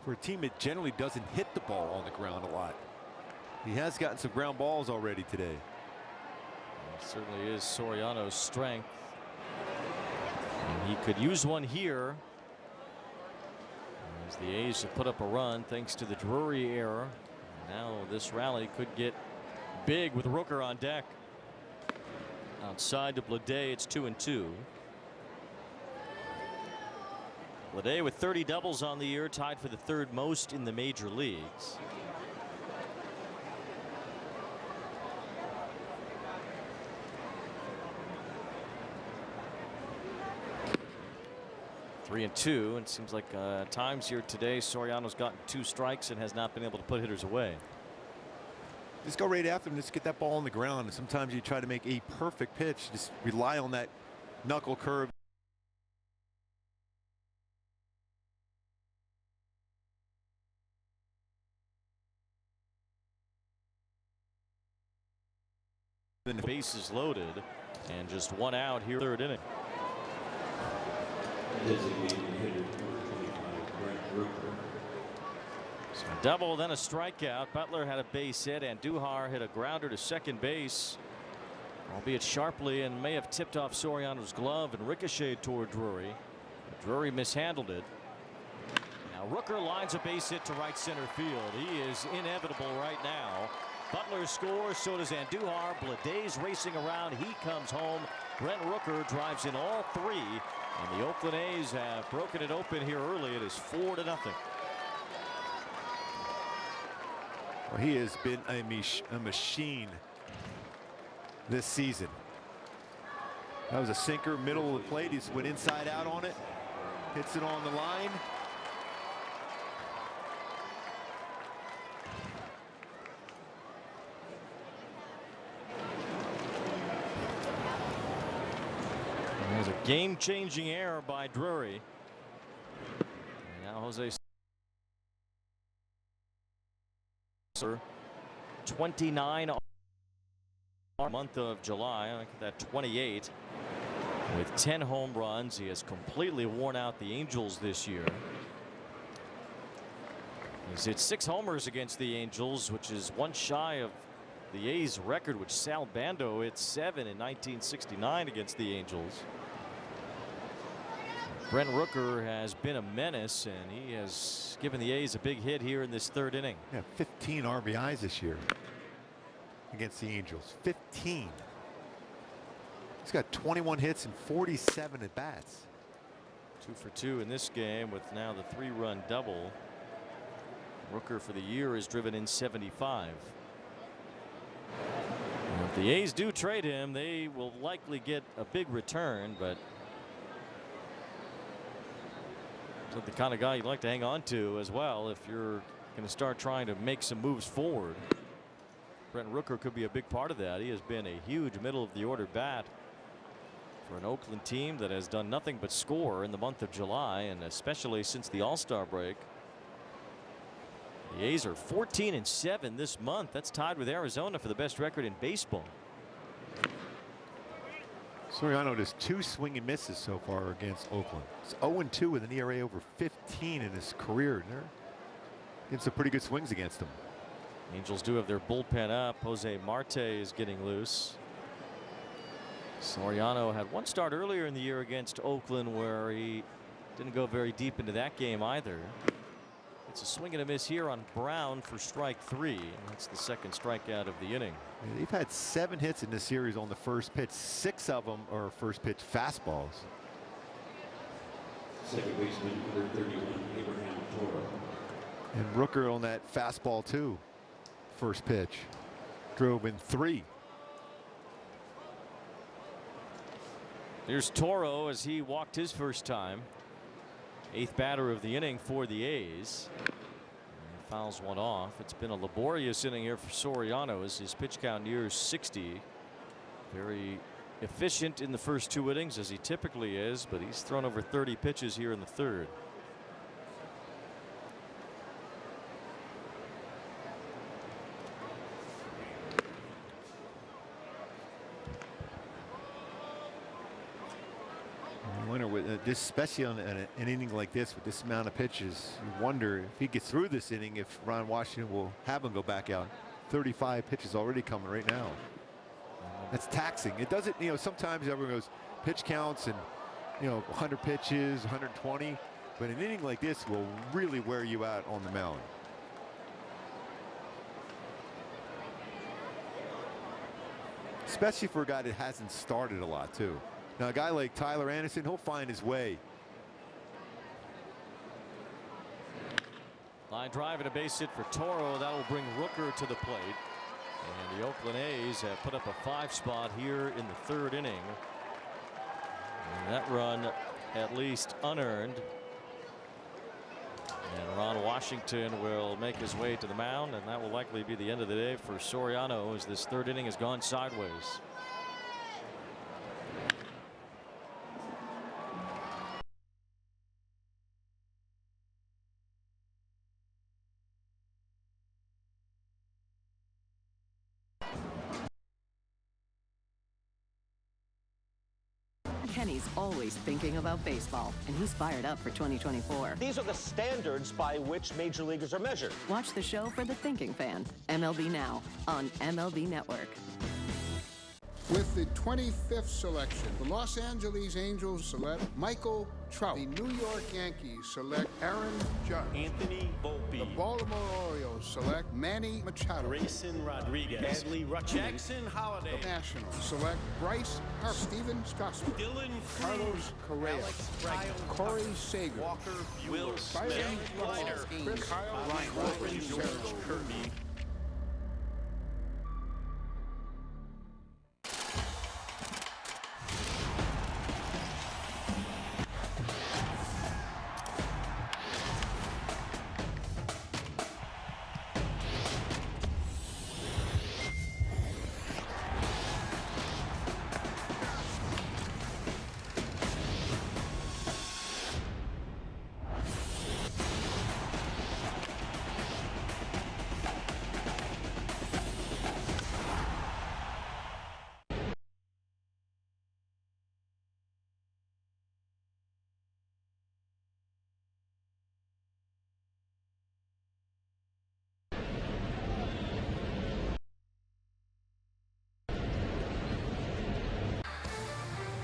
For a team that generally doesn't hit the ball on the ground a lot. He has gotten some ground balls already today. It certainly is Soriano's strength. And he could use one here as the A's have put up a run thanks to the Drury error. Now this rally could get big with Rooker on deck. Outside to Bleday, it's 2-2. Bleday with 30 doubles on the year, tied for the 3rd most in the major leagues. 3-2, and it seems like times here today Soriano's gotten 2 strikes and has not been able to put hitters away. Just go right after him. Just get that ball on the ground. And sometimes you try to make a perfect pitch. Just rely on that knuckle curve. Then the base is loaded, and just 1 out here, 3rd inning. So a double, then a strikeout. Butler had a base hit, and Duhar hit a grounder to second base, albeit sharply, and may have tipped off Soriano's glove and ricocheted toward Drury. Drury mishandled it. Now Rooker lines a base hit to right center field. He is inevitable right now. Butler scores, so does Andujar. Blede's racing around. He comes home. Brent Rooker drives in all 3, and the Oakland A's have broken it open here early. It is 4-0. Well, he has been a machine this season. That was a sinker, middle of the plate. He just went inside out on it, hits it on the line. There's a game-changing error by Drury. And now Jose 29 month of July. Look at that, 28 with 10 home runs. He has completely worn out the Angels this year. He's hit 6 homers against the Angels, which is 1 shy of the A's record, which Sal Bando hit 7 in 1969 against the Angels. Brent Rooker has been a menace, and he has given the A's a big hit here in this 3rd inning. Yeah, 15 RBIs this year against the Angels. 15. He's got 21 hits and 47 at bats. 2 for 2 in this game, with now the 3-run double. Rooker for the year is driven in 75. And if the A's do trade him, they will likely get a big return, but he's the kind of guy you'd like to hang on to as well if you're going to start trying to make some moves forward. Brent Rooker could be a big part of that. He has been a huge middle of the order bat for an Oakland team that has done nothing but score in the month of July, and especially since the All-Star break. The A's are 14-7 this month. That's tied with Arizona for the best record in baseball. Soriano does 2 swing and misses so far against Oakland. It's 0-2 with an ERA over 15 in his career. They're getting some pretty good swings against him. Angels do have their bullpen up. Jose Marte is getting loose. Soriano had 1 start earlier in the year against Oakland where he didn't go very deep into that game either. It's a swing and a miss here on Brown for strike 3. That's the 2nd strikeout of the inning. They've had 7 hits in this series on the first pitch. 6 of them are first pitch fastballs. Second baseman, number 31, Abraham Toro. And Rooker on that fastball too. First pitch. Drove in 3. Here's Toro as he walked his first time. 8th batter of the inning for the A's. And fouls one off. It's been a laborious inning here for Soriano as his pitch count nears 60. Very efficient in the first 2 innings, as he typically is, but he's thrown over 30 pitches here in the 3rd. This, especially on an inning like this with this amount of pitches, you wonder if he gets through this inning if Ron Washington will have him go back out. 35 pitches already coming right now. That's taxing. It doesn't, sometimes everyone goes pitch counts and 100 pitches, 120, but an inning like this will really wear you out on the mound. Especially for a guy that hasn't started a lot too. Now a guy like Tyler Anderson, he'll find his way. Line drive and a base hit for Toro. That will bring Rooker to the plate. And the Oakland A's have put up a 5 spot here in the 3rd inning. And that run at least unearned. And Ron Washington will make his way to the mound, and that will likely be the end of the day for Soriano as this third inning has gone sideways. Kenny's always thinking about baseball, and he's fired up for 2024. These are the standards by which major leaguers are measured. Watch the show for the thinking fan, MLB Now, on MLB Network. With the 25th selection, the Los Angeles Angels select Michael Trout. The New York Yankees select Aaron Judge. Anthony Volpe. The Baltimore Orioles select Manny Machado. Grayson Rodriguez. Adley Rutschman. Jackson Holliday. The Nationals select Bryce Harper. Steven Strasburg. Dylan Carlos Correa. Alex Bregman. Corey Seager. Walker Buehler. Byron Chris Kyle Ryan. George Kirby.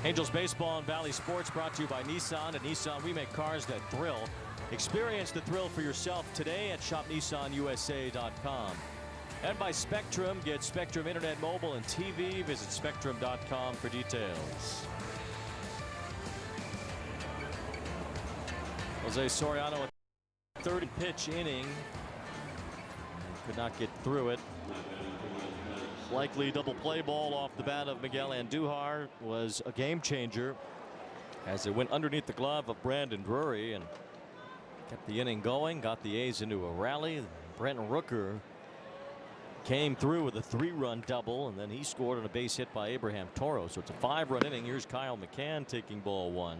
Angels Baseball and Valley Sports brought to you by Nissan. At Nissan, we make cars that thrill. Experience the thrill for yourself today at shopnissanusa.com. And by Spectrum. Get Spectrum Internet, Mobile, and TV. Visit Spectrum.com for details. Jose Soriano, a third pitch inning. Could not get through it. Likely double play ball off the bat of Miguel Andujar was a game changer as it went underneath the glove of Brandon Drury and kept the inning going, got the A's into a rally. Brent Rooker came through with a 3-run double, and then he scored on a base hit by Abraham Toro. So it's a 5-run inning. Here's Kyle McCann taking ball 1.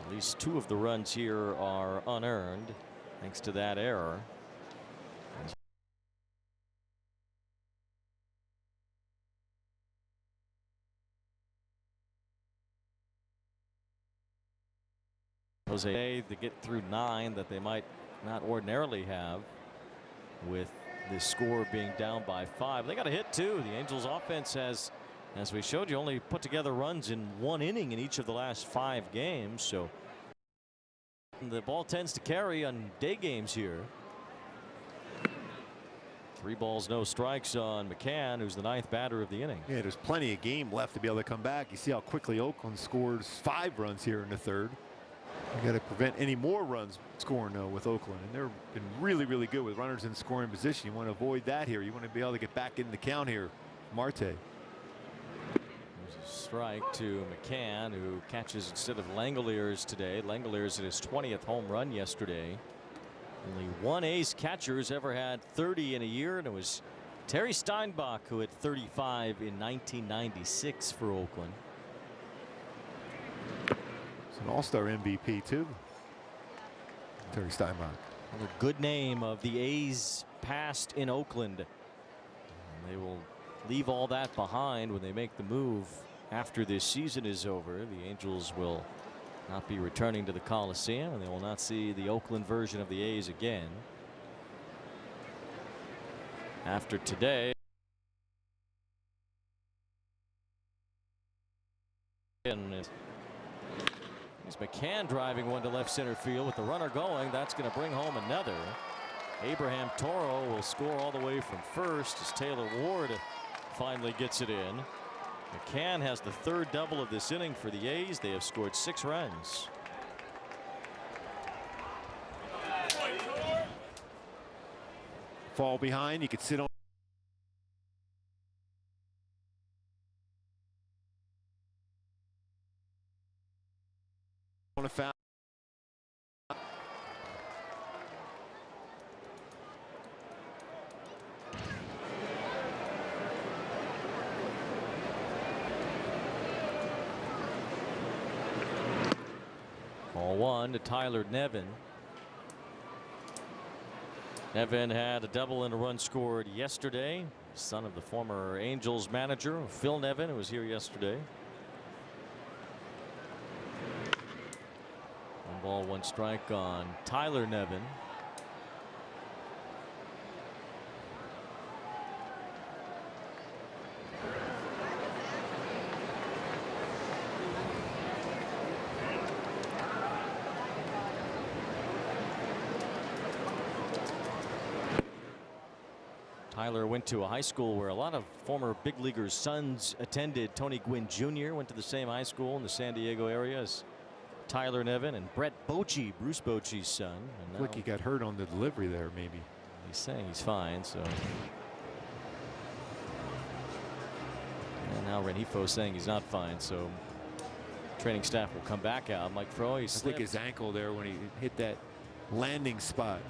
At least 2 of the runs here are unearned thanks to that error. Jose to get through 9 that they might not ordinarily have with the score being down by 5. They got a hit too. The Angels offense has, as we showed you, only put together runs in 1 inning in each of the last 5 games. So the ball tends to carry on day games here. 3 balls, no strikes on McCann, who's the 9th batter of the inning. Yeah, there's plenty of game left to be able to come back. You see how quickly Oakland scores 5 runs here in the 3rd. You got to prevent any more runs scoring with Oakland, and they've been really, really good with runners in scoring position. You want to avoid that here. You want to be able to get back in the count here. Marte. There's a strike to McCann, who catches instead of Langoliers today. Langoliers at his 20th home run yesterday. Only 1 A's catcher has ever had 30 in a year, and it was Terry Steinbach who had 35 in 1996 for Oakland. An all-star MVP too, Terry Steinbach. Another good name of the A's past in Oakland. And they will leave all that behind when they make the move after this season is over. The Angels will not be returning to the Coliseum, and they will not see the Oakland version of the A's again after today. And McCann driving one to left center field with the runner going. That's going to bring home another. Abraham Toro will score all the way from first as Taylor Ward finally gets it in. McCann has the 3rd double of this inning for the A's. They have scored 6 runs. Fall behind, you could sit on On a foul. Ball one to Tyler Nevin. Nevin had a double and a run scored yesterday. Son of the former Angels manager Phil Nevin, who was here yesterday. 1 ball, 1 strike on Tyler Nevin. Tyler went to a high school where a lot of former big leaguers' sons attended. Tony Gwynn Jr. went to the same high school in the San Diego area as Tyler Nevin, and Brett Bochy, Bruce Bochy's son. And Look, he got hurt on the delivery there, maybe. He's saying he's fine, so. And now Rengifo saying he's not fine, so training staff will come back out. Mike Froh, he slipped. I think his ankle there when he hit that landing spot.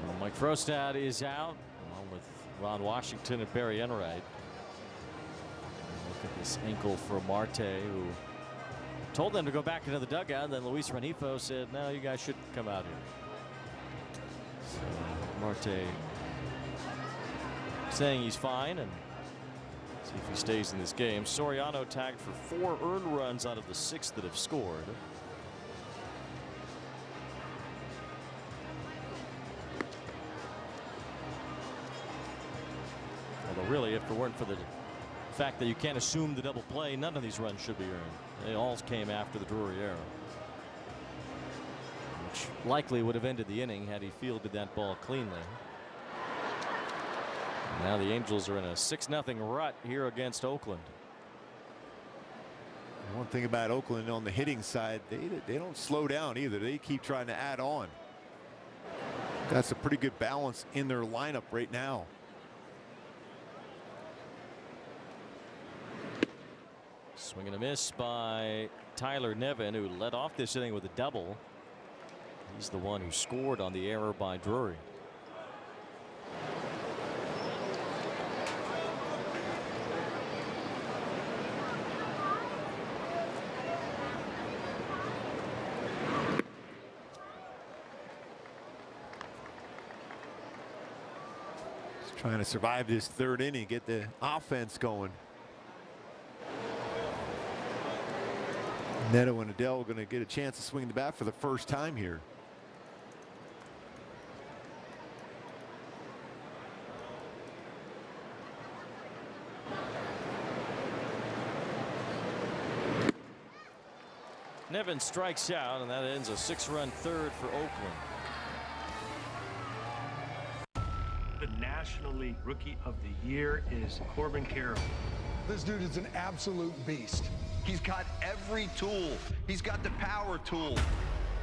Well, Mike Frostad is out, along with Ron Washington and Barry Enright. Look at this ankle for Marte, who told them to go back into the dugout. And then Luis Rengifo said, no, you guys shouldn't come out here. So Marte saying he's fine, and see if he stays in this game. Soriano tagged for 4 earned runs out of the 6 that have scored. Although really, if it weren't for the fact that you can't assume the double play, none of these runs should be earned. They all came after the Drury error, which likely would have ended the inning had he fielded that ball cleanly. Now the Angels are in a 6-0 rut here against Oakland. One thing about Oakland on the hitting side, they don't slow down either. They keep trying to add on. Got some pretty good balance in their lineup right now. Swing and a miss by Tyler Nevin, who led off this inning with a double. He's the one who scored on the error by Drury. Just trying to survive this 3rd inning, get the offense going. Neto and Adele are going to get a chance to swing the bat for the first time here. Nevin strikes out, and that ends a 6-run 3rd for Oakland. The National League Rookie of the Year is Corbin Carroll. This dude is an absolute beast. He's got every tool. He's got the power tool.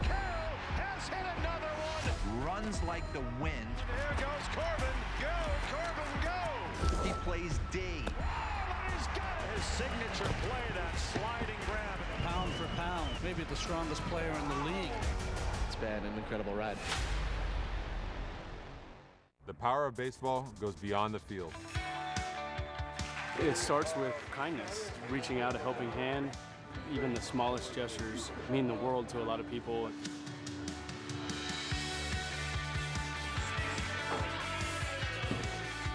Carroll has hit another one. Runs like the wind. There goes Corbin. Go, Corbin, go. He plays D. Oh, he's got it. His signature play, that sliding grab. Pound for pound, maybe the strongest player in the league. It's been an incredible ride. The power of baseball goes beyond the field. It starts with kindness, reaching out a helping hand. Even the smallest gestures mean the world to a lot of people.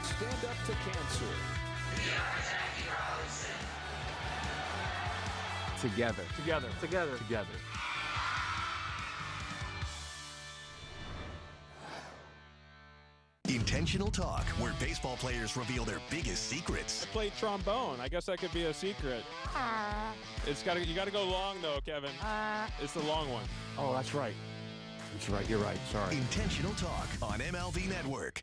Stand up to cancer. Together. Together. Together. Together. Intentional Talk, where baseball players reveal their biggest secrets. I played trombone. I guess that could be a secret. You gotta go long though, Kevin. It's the long one. Oh, that's right. That's right. You're right. Sorry. Intentional Talk on MLB Network.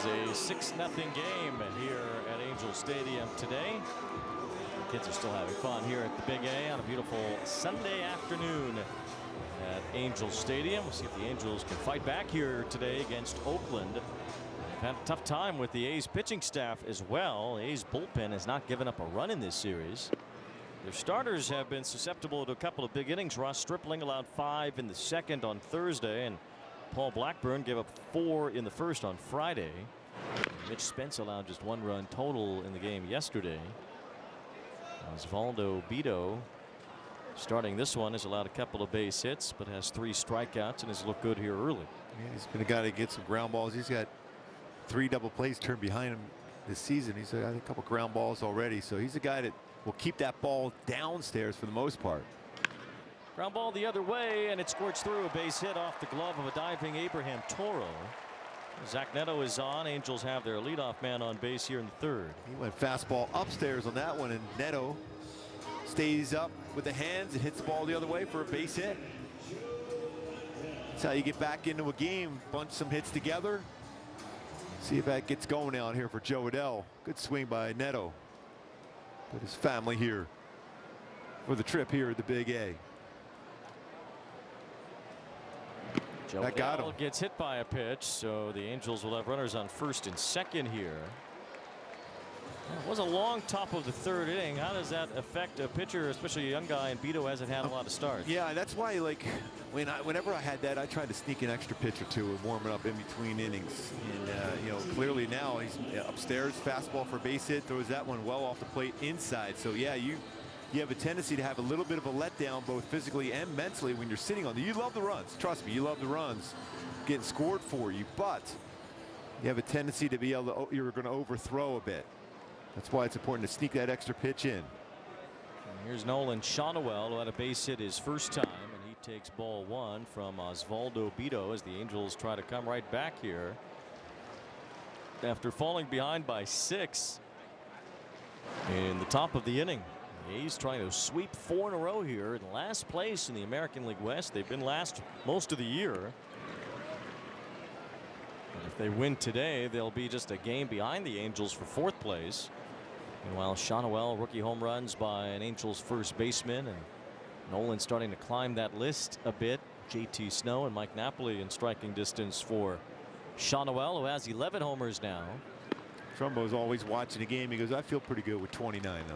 is a 6-0 game here at Angel Stadium today. Kids are still having fun here at the Big A on a beautiful Sunday afternoon at Angel Stadium. We'll see if the Angels can fight back here today against Oakland. They've had a tough time with the A's pitching staff as well. A's bullpen has not given up a run in this series. Their starters have been susceptible to a couple of big innings. Ross Stripling allowed 5 in the second on Thursday, and Paul Blackburn gave up 4 in the first on Friday. Mitch Spence allowed just 1 run total in the game yesterday. Osvaldo Bido, starting this one, has allowed a couple of base hits but has 3 strikeouts and has looked good here early. Yeah, he's been a guy to get some ground balls. He's got 3 double plays turned behind him this season. He's got a couple ground balls already, so he's a guy that will keep that ball downstairs for the most part. Ground ball the other way, and it squirts through. A base hit off the glove of a diving Abraham Toro. Zach Neto is on. Angels have their leadoff man on base here in the third. He went fastball upstairs on that one, and Neto stays up with the hands and hits the ball the other way for a base hit. That's how you get back into a game. Bunch some hits together. See if that gets going out here for Joe Adell. Good swing by Neto. Put his family here for the trip here at the Big A. Joe that got him. Gets hit by a pitch, so the Angels will have runners on first and second here. It was a long top of the third inning. How does that affect a pitcher, especially a young guy, and Bido hasn't had a lot of starts? Yeah, that's why, like, whenever I had that, I tried to sneak an extra pitch or two and warm it up in between innings. And you know, clearly now he's upstairs, fastball for base hit, throws that one well off the plate inside. So yeah, you have a tendency to have a little bit of a letdown both physically and mentally when you're sitting on. You love the runs, trust me, you love the runs getting scored for you, but you have a tendency to be able to, you're going to overthrow a bit. That's why it's important to sneak that extra pitch in. And here's Nolan Shonowell, who had a base hit his first time, and he takes ball 1 from Osvaldo Bido as the Angels try to come right back here after falling behind by 6 in the top of the inning. The A's trying to sweep 4 in a row here in last place in the American League West. They've been last most of the year. And if they win today, they'll be just a game behind the Angels for 4th place. Meanwhile, Shonowell, rookie home runs by an Angels first baseman, and Nolan starting to climb that list a bit. JT Snow and Mike Napoli in striking distance for Shonowell, who has 11 homers now. Trumbo's always watching the game. He goes, I feel pretty good with 29 though.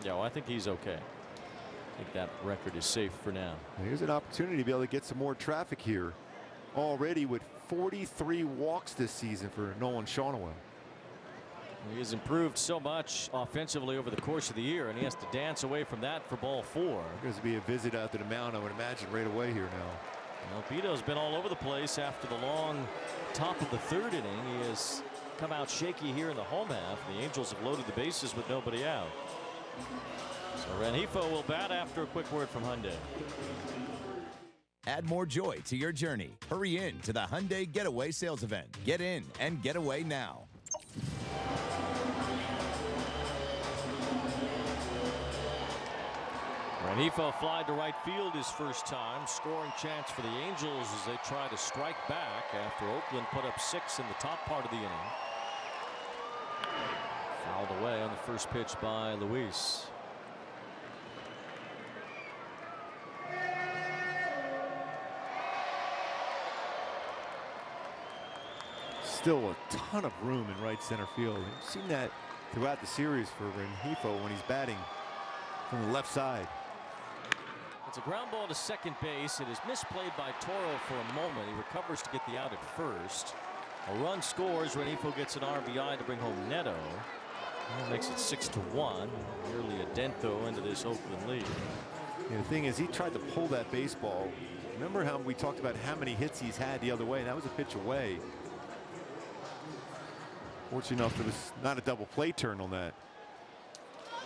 Yeah, well, I think he's okay. I think that record is safe for now. Here's an opportunity to be able to get some more traffic here already with 43 walks this season for Nolan Shonowell. He has improved so much offensively over the course of the year, and he has to dance away from that for ball 4. There's going to be a visit out to the mound, I would imagine, right away here now. Well, Bido's been all over the place after the long top of the third inning. He has come out shaky here in the home half. The Angels have loaded the bases with nobody out. So Rengifo will bat after a quick word from Hyundai. Add more joy to your journey. Hurry in to the Hyundai Getaway Sales Event. Get in and get away now. Rengifo flied to right field his first time. Scoring chance for the Angels as they try to strike back after Oakland put up 6 in the top part of the inning. Fouled away on the first pitch by Luis. Still a ton of room in right center field. You've seen that throughout the series for Rengifo when he's batting from the left side. It's a ground ball to second base. It is misplayed by Toro for a moment. He recovers to get the out at first. A run scores. Rengifo gets an RBI to bring home Neto. That makes it 6-1. Nearly a dent though into this Oakland lead. Yeah, the thing is, he tried to pull that baseball. Remember how we talked about how many hits he's had the other way, and that was a pitch away. Fortunate enough, there was not a double play turn on that.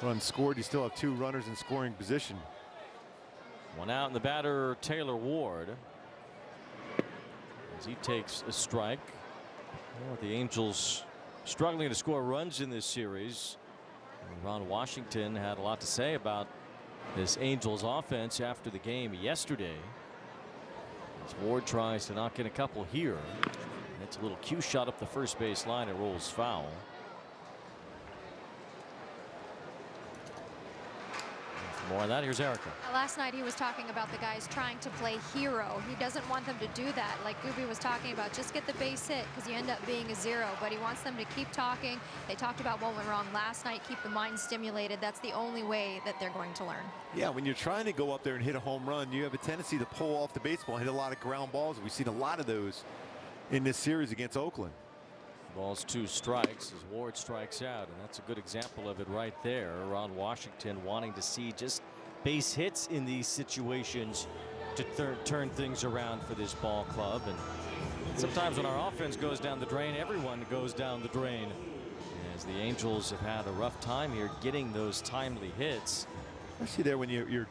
Run scored. You still have 2 runners in scoring position. 1 out, and the batter Taylor Ward as he takes a strike. Well, the Angels struggling to score runs in this series. And Ron Washington had a lot to say about this Angels offense after the game yesterday. As Ward tries to knock in a couple here. It's a little cue shot up the first base line. It rolls foul. For more on that, here's Erica. Last night he was talking about the guys trying to play hero. He doesn't want them to do that. Like Gooby was talking about, just get the base hit because you end up being a zero. But he wants them to keep talking. They talked about what went wrong last night. Keep the mind stimulated. That's the only way that they're going to learn. Yeah, when you're trying to go up there and hit a home run, you have a tendency to pull off the baseball and hit a lot of ground balls. We've seen a lot of those in this series against Oakland. Balls 2 strikes as Ward strikes out, and that's a good example of it right there. Ron Washington wanting to see just base hits in these situations to turn things around for this ball club. And sometimes when our offense goes down the drain, everyone goes down the drain, as the Angels have had a rough time here getting those timely hits. Especially there when you're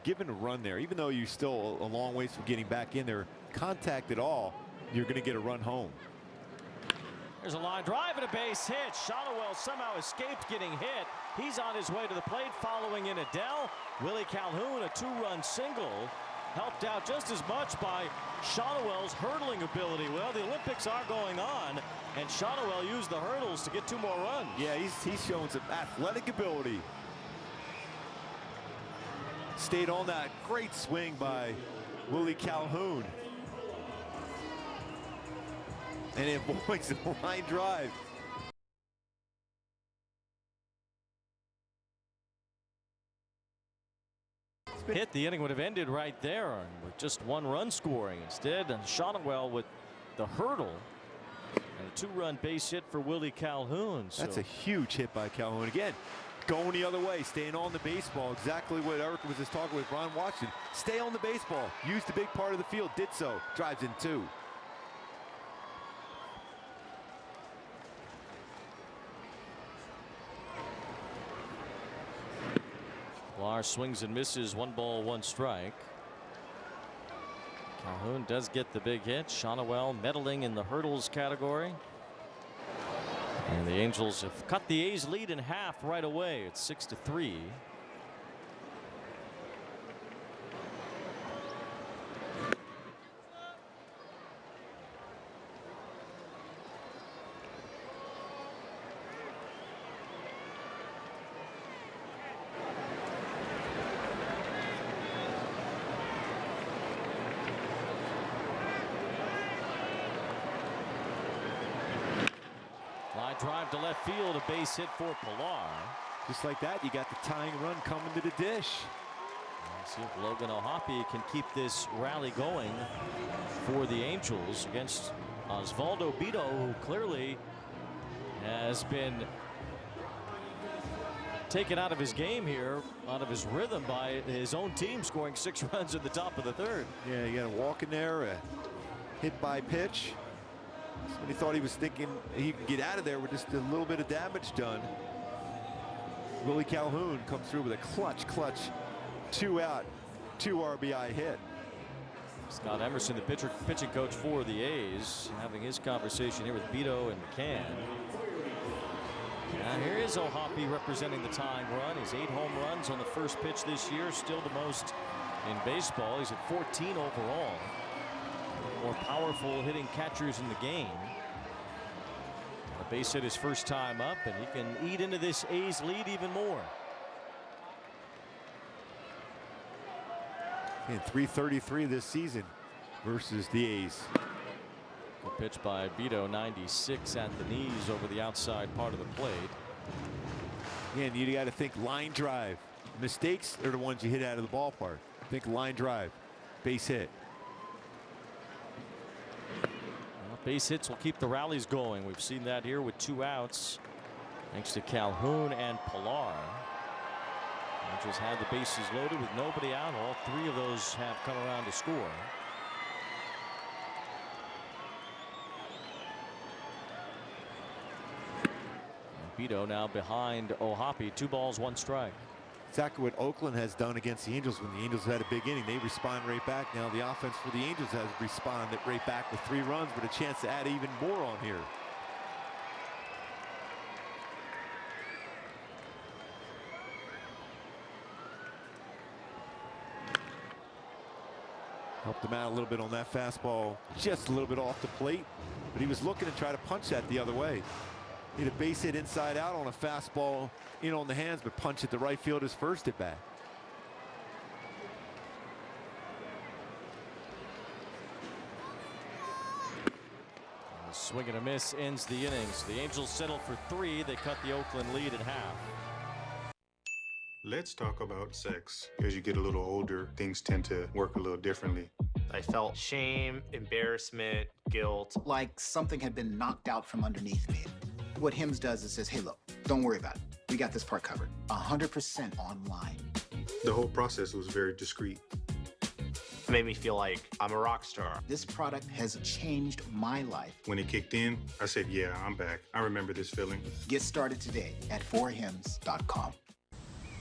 given a run there, even though you're still a long ways from getting back in there, contact at all, you're going to get a run home. There's a line drive and a base hit. Shotwell somehow escaped getting hit. He's on his way to the plate following in Adele. Willie Calhoun, a 2-run single, helped out just as much by Shotwell's hurdling ability. Well, the Olympics are going on, and Shotwell used the hurdles to get 2 more runs. Yeah, he's showing some athletic ability. Stayed on that great swing by Willie Calhoun. And it avoids the line drive. Hit, the inning would have ended right there with just 1 run scoring. Instead, Shotwell with the hurdle and a 2-run base hit for Willie Calhoun. That's a huge hit by Calhoun. Again, going the other way, staying on the baseball. Exactly what Eric was just talking with Ron Washington. Stay on the baseball. Used a big part of the field. Did so. Drives in 2. Lars swings and misses. 1 ball, 1 strike. Calhoun does get the big hit. Shotwell meddling in the hurdles category. And the Angels have cut the A's lead in half right away. It's 6-3. Drive to left field, a base hit for Pilar. Just like that, you got the tying run coming to the dish. Let's see if Logan O'Hoppe can keep this rally going for the Angels against Osvaldo Bido, who clearly has been taken out of his game here, out of his rhythm by his own team scoring 6 runs at the top of the 3rd. Yeah, you got to walk in there, hit by pitch. When he thought he was thinking he could get out of there with just a little bit of damage done. Willie Calhoun comes through with a clutch 2-out, 2 RBI hit. Scott Emerson, the pitching coach for the A's, having his conversation here with Bido and McCann. Now here is O'Hoppe representing the tying run. He's 8 home runs on the first pitch this year, still the most in baseball. He's at 14 overall. More powerful hitting catchers in the game. A base hit his first time up, and he can eat into this A's lead even more. And .333 this season versus the A's. Good pitch by Bido, 96 at the knees over the outside part of the plate. Again, you got to think line drive. Mistakes are the ones you hit out of the ballpark. Think line drive, base hit. Base hits will keep the rallies going. We've seen that here with 2 outs thanks to Calhoun and Pilar. Angels had the bases loaded with nobody out. All 3 of those have come around to score. And Bido now behind O'Hoppe. 2 balls, 1 strike. Exactly what Oakland has done against the Angels. When the Angels had a big inning, they respond right back. Now the offense for the Angels has responded right back with 3 runs, but a chance to add even more on here. Helped him out a little bit on that fastball, just a little bit off the plate, but he was looking to try to punch that the other way. He had a base hit inside out on a fastball in on the hands, but punch at the right fielder's first at bat. A swing and a miss ends the innings. The Angels settled for 3. They cut the Oakland lead at half. Let's talk about sex. As you get a little older, things tend to work a little differently. I felt shame, embarrassment, guilt. Like something had been knocked out from underneath me. What HIMS does is says, hey, look, don't worry about it. We got this part covered. 100% online. The whole process was very discreet. It made me feel like I'm a rock star. This product has changed my life. When it kicked in, I said, yeah, I'm back. I remember this feeling. Get started today at 4hims.com.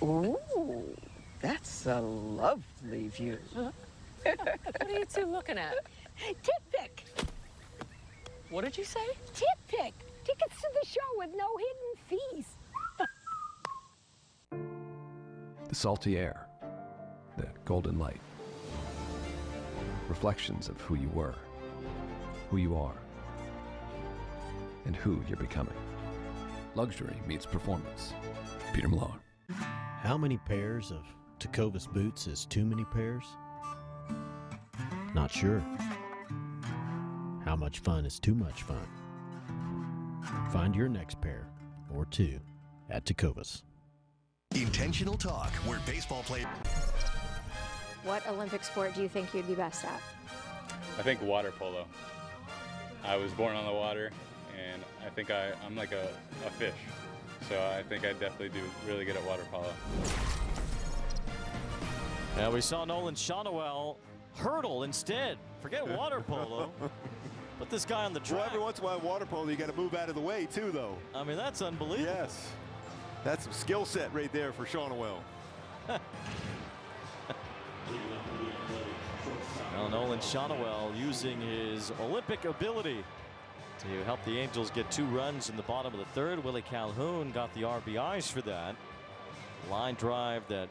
Ooh, that's a lovely view. What are you two looking at? Tip pick. What did you say? Tip pick. Tickets to the show with no hidden fees. The salty air, the golden light. Reflections of who you were, who you are, and who you're becoming. Luxury meets performance. Peter Malone. How many pairs of Tecovas boots is too many pairs? Not sure. How much fun is too much fun? Find your next pair or two at Tecovas. Intentional Talk, where baseball players. What Olympic sport do you think you'd be best at? I think water polo. I was born on the water, and I think I'm like a fish. So I think I definitely do really good at water polo. And we saw Nolan Shonowell hurdle instead. Forget water polo. Put this guy on the track. Well, every once in a while, water polo, you got to move out of the way too, though. I mean, that's unbelievable. Yes, that's some skill set right there for Shonowell. Well, Nolan Shonowell using his Olympic ability to help the Angels get 2 runs in the bottom of the 3rd. Willie Calhoun got the RBIs for that. Line drive that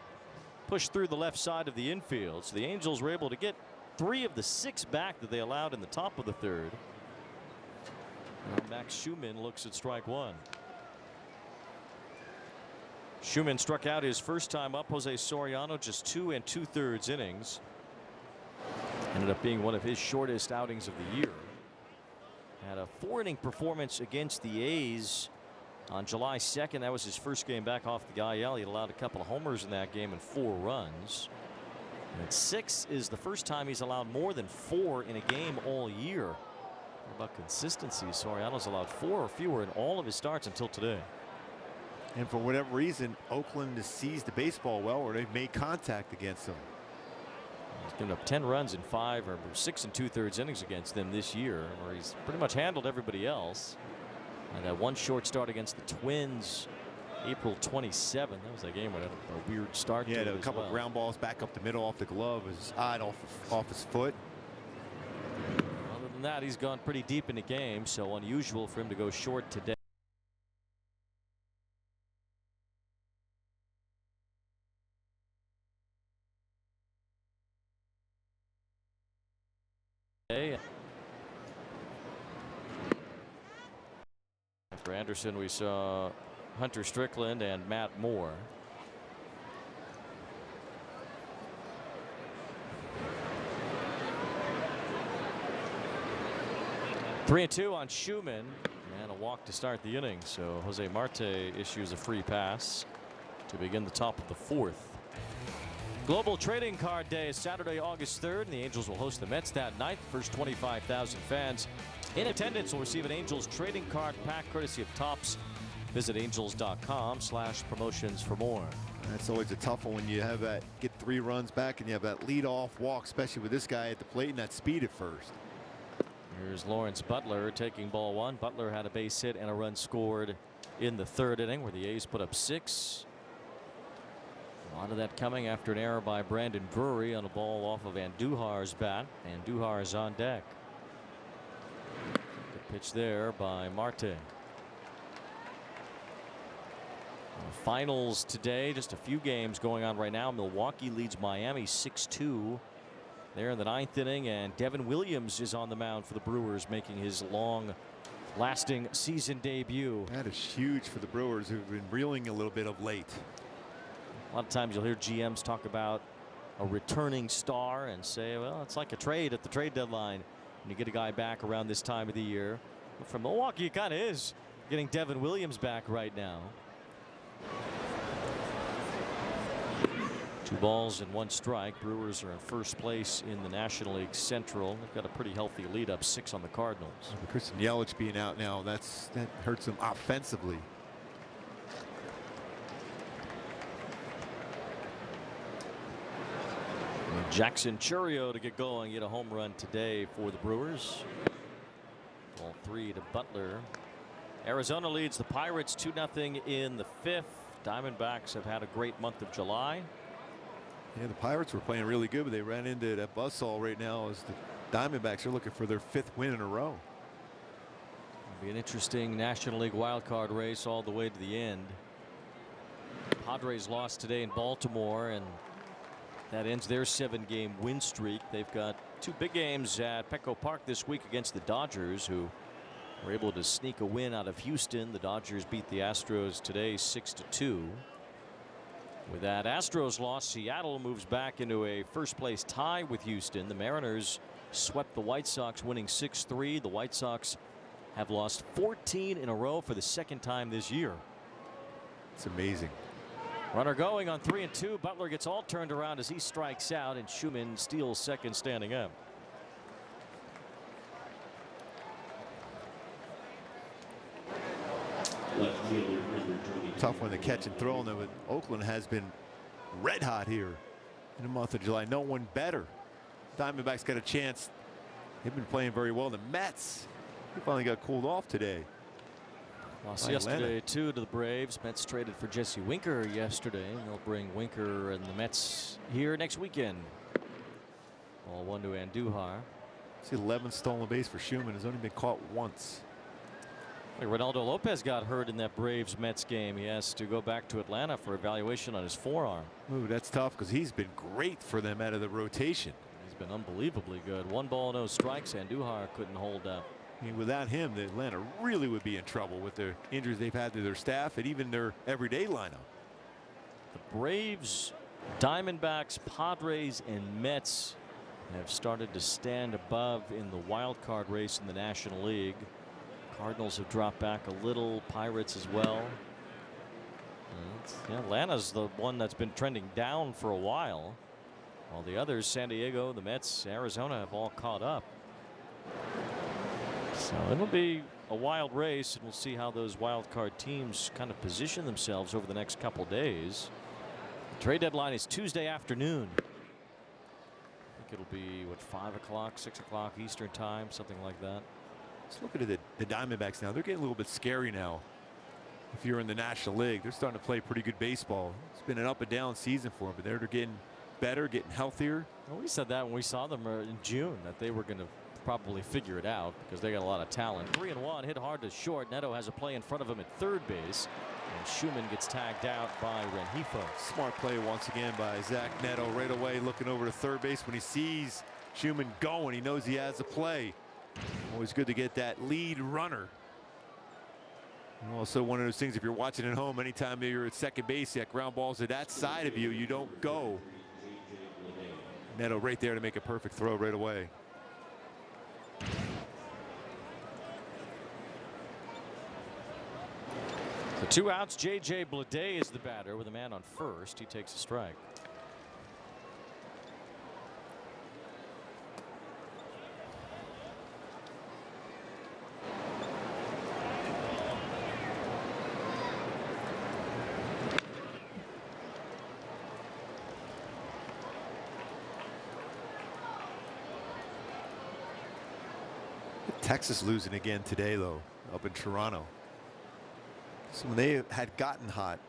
pushed through the left side of the infield. So the Angels were able to get 3 of the 6 back that they allowed in the top of the 3rd. Now Max Schumann looks at strike 1. Schumann struck out his first time up. Jose Soriano just 2 2/3 innings. Ended up being one of his shortest outings of the year. Had a 4-inning performance against the A's on July 2nd. That was his first game back off the IL. He allowed a couple of homers in that game and 4 runs. And 6 is the first time he's allowed more than 4 in a game all year. What about consistency? Soriano's allowed 4 or fewer in all of his starts until today. And for whatever reason, Oakland has seized the baseball well, or they've made contact against them. He's given up 10 runs in 5 or 6 2/3 innings against them this year, where he's pretty much handled everybody else. And that one short start against the Twins, April 27th. That was a game with a weird start. Yeah, to it a couple well. ground balls back up the middle off the glove. His eye off his foot. Other than that, he's gone pretty deep in the game, so unusual for him to go short today. After Anderson, we saw Hunter Strickland and Matt Moore. Three and 2 on Schumann, and a walk to start the inning. So Jose Marte issues a free pass to begin the top of the 4th. Global Trading Card Day is Saturday, August 3rd, and the Angels will host the Mets that night. First 25,000 fans in attendance will receive an Angels trading card pack courtesy of Topps. Visit angels.com/promotions for more. That's always a tough one when you have that get 3 runs back and you have that lead-off walk, especially with this guy at the plate and that speed at first. Here's Lawrence Butler taking ball 1. Butler had a base hit and a run scored in the 3rd inning, where the A's put up 6. A lot of that coming after an error by Brandon Drury on a ball off of Andujar's bat. Andujar is on deck. Good pitch there by Marte. Finals today, just a few games going on right now. Milwaukee leads Miami 6-2 there in the 9th inning, and Devin Williams is on the mound for the Brewers, making his long-lasting season debut. That is huge for the Brewers, who've been reeling a little bit of late. A lot of times you'll hear GMs talk about a returning star and say, well, it's like a trade at the trade deadline when you get a guy back around this time of the year. But for Milwaukee, it kind of is getting Devin Williams back right now. 2 balls and 1 strike. Brewers are in first place in the National League Central. They've got a pretty healthy lead, up 6 on the Cardinals. Christian Yelich being out now, that hurts him offensively. Jackson Chourio to get going, get a home run today for the Brewers. Ball 3 to Butler. Arizona leads the Pirates 2-0 in the 5th. Diamondbacks have had a great month of July. Yeah, the Pirates were playing really good, but they ran into that buzzsaw right now as the Diamondbacks are looking for their 5th win in a row. It'll be an interesting National League wildcard race all the way to the end. Padres lost today in Baltimore, and that ends their 7-game win streak. They've got 2 big games at Petco Park this week against the Dodgers, who were able to sneak a win out of Houston. The Dodgers beat the Astros today 6-2. With that Astros loss, Seattle moves back into a first-place tie with Houston. The Mariners swept the White Sox, winning 6-3. The White Sox have lost 14 in a row for the 2nd time this year. It's amazing. Runner going on 3-2. Butler gets all turned around as he strikes out, and Schumann steals second standing up. Tough one to catch and throw, though. Oakland has been red hot here in the month of July. No one better. Diamondbacks got a chance. They've been playing very well. The Mets, they finally got cooled off today. Lost yesterday too to the Braves. Mets traded for Jesse Winker yesterday, and they'll bring Winker and the Mets here next weekend. Ball 1 to Andujar. See, 11 stolen base for Schumann. Has only been caught once. Ronaldo Lopez got hurt in that Braves Mets game. He has to go back to Atlanta for evaluation on his forearm. Ooh, that's tough because he's been great for them out of the rotation. He's been unbelievably good. 1 ball, no strikes. Andujar couldn't hold up. I mean, without him, the Atlanta really would be in trouble with the injuries they've had to their staff and even their everyday lineup. The Braves, Diamondbacks, Padres, and Mets have started to stand above in the wild card race in the National League. Cardinals have dropped back a little. Pirates as well. Yeah, Atlanta's the one that's been trending down for a while. While the others, San Diego, the Mets, Arizona, have all caught up. So it'll be a wild race, and we'll see how those wild card teams kind of position themselves over the next couple days. The trade deadline is Tuesday afternoon. I think it'll be, what, 5 o'clock, 6 o'clock Eastern time, something like that. Let's look at the Diamondbacks now. They're getting a little bit scary now. If you're in the National League, they're starting to play pretty good baseball. It's been an up and down season for them, but they're getting better, getting healthier. Well, we said that when we saw them in June, that they were going to probably figure it out because they got a lot of talent. 3-1, hit hard to short. Neto has a play in front of him at third base, and Schumann gets tagged out by Rengifo. Smart play once again by Zach Neto, right away looking over to third base. When he sees Schumann going, he knows he has a play. Always good to get that lead runner. And also one of those things, if you're watching at home, anytime you're at second base, that ground balls at that side of you, you don't go. Neto right there to make a perfect throw right away. The 2 outs. J.J. Bleday is the batter with a man on first. He takes a strike. Texas losing again today, though, up in Toronto. So when they had gotten hot,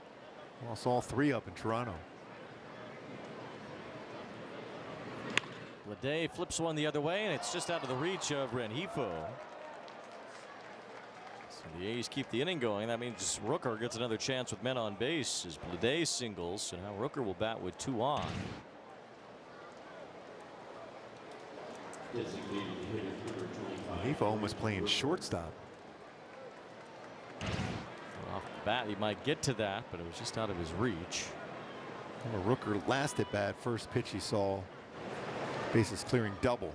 lost all 3 up in Toronto. Bleday flips one the other way, and it's just out of the reach of Rengifo. So the A's keep the inning going. That means Rooker gets another chance with men on base as Bleday singles, and now Rooker will bat with 2 on. Nifa almost playing shortstop. Off the bat, he might get to that, but it was just out of his reach. Rooker last at bat, first pitch he saw. Bases clearing double.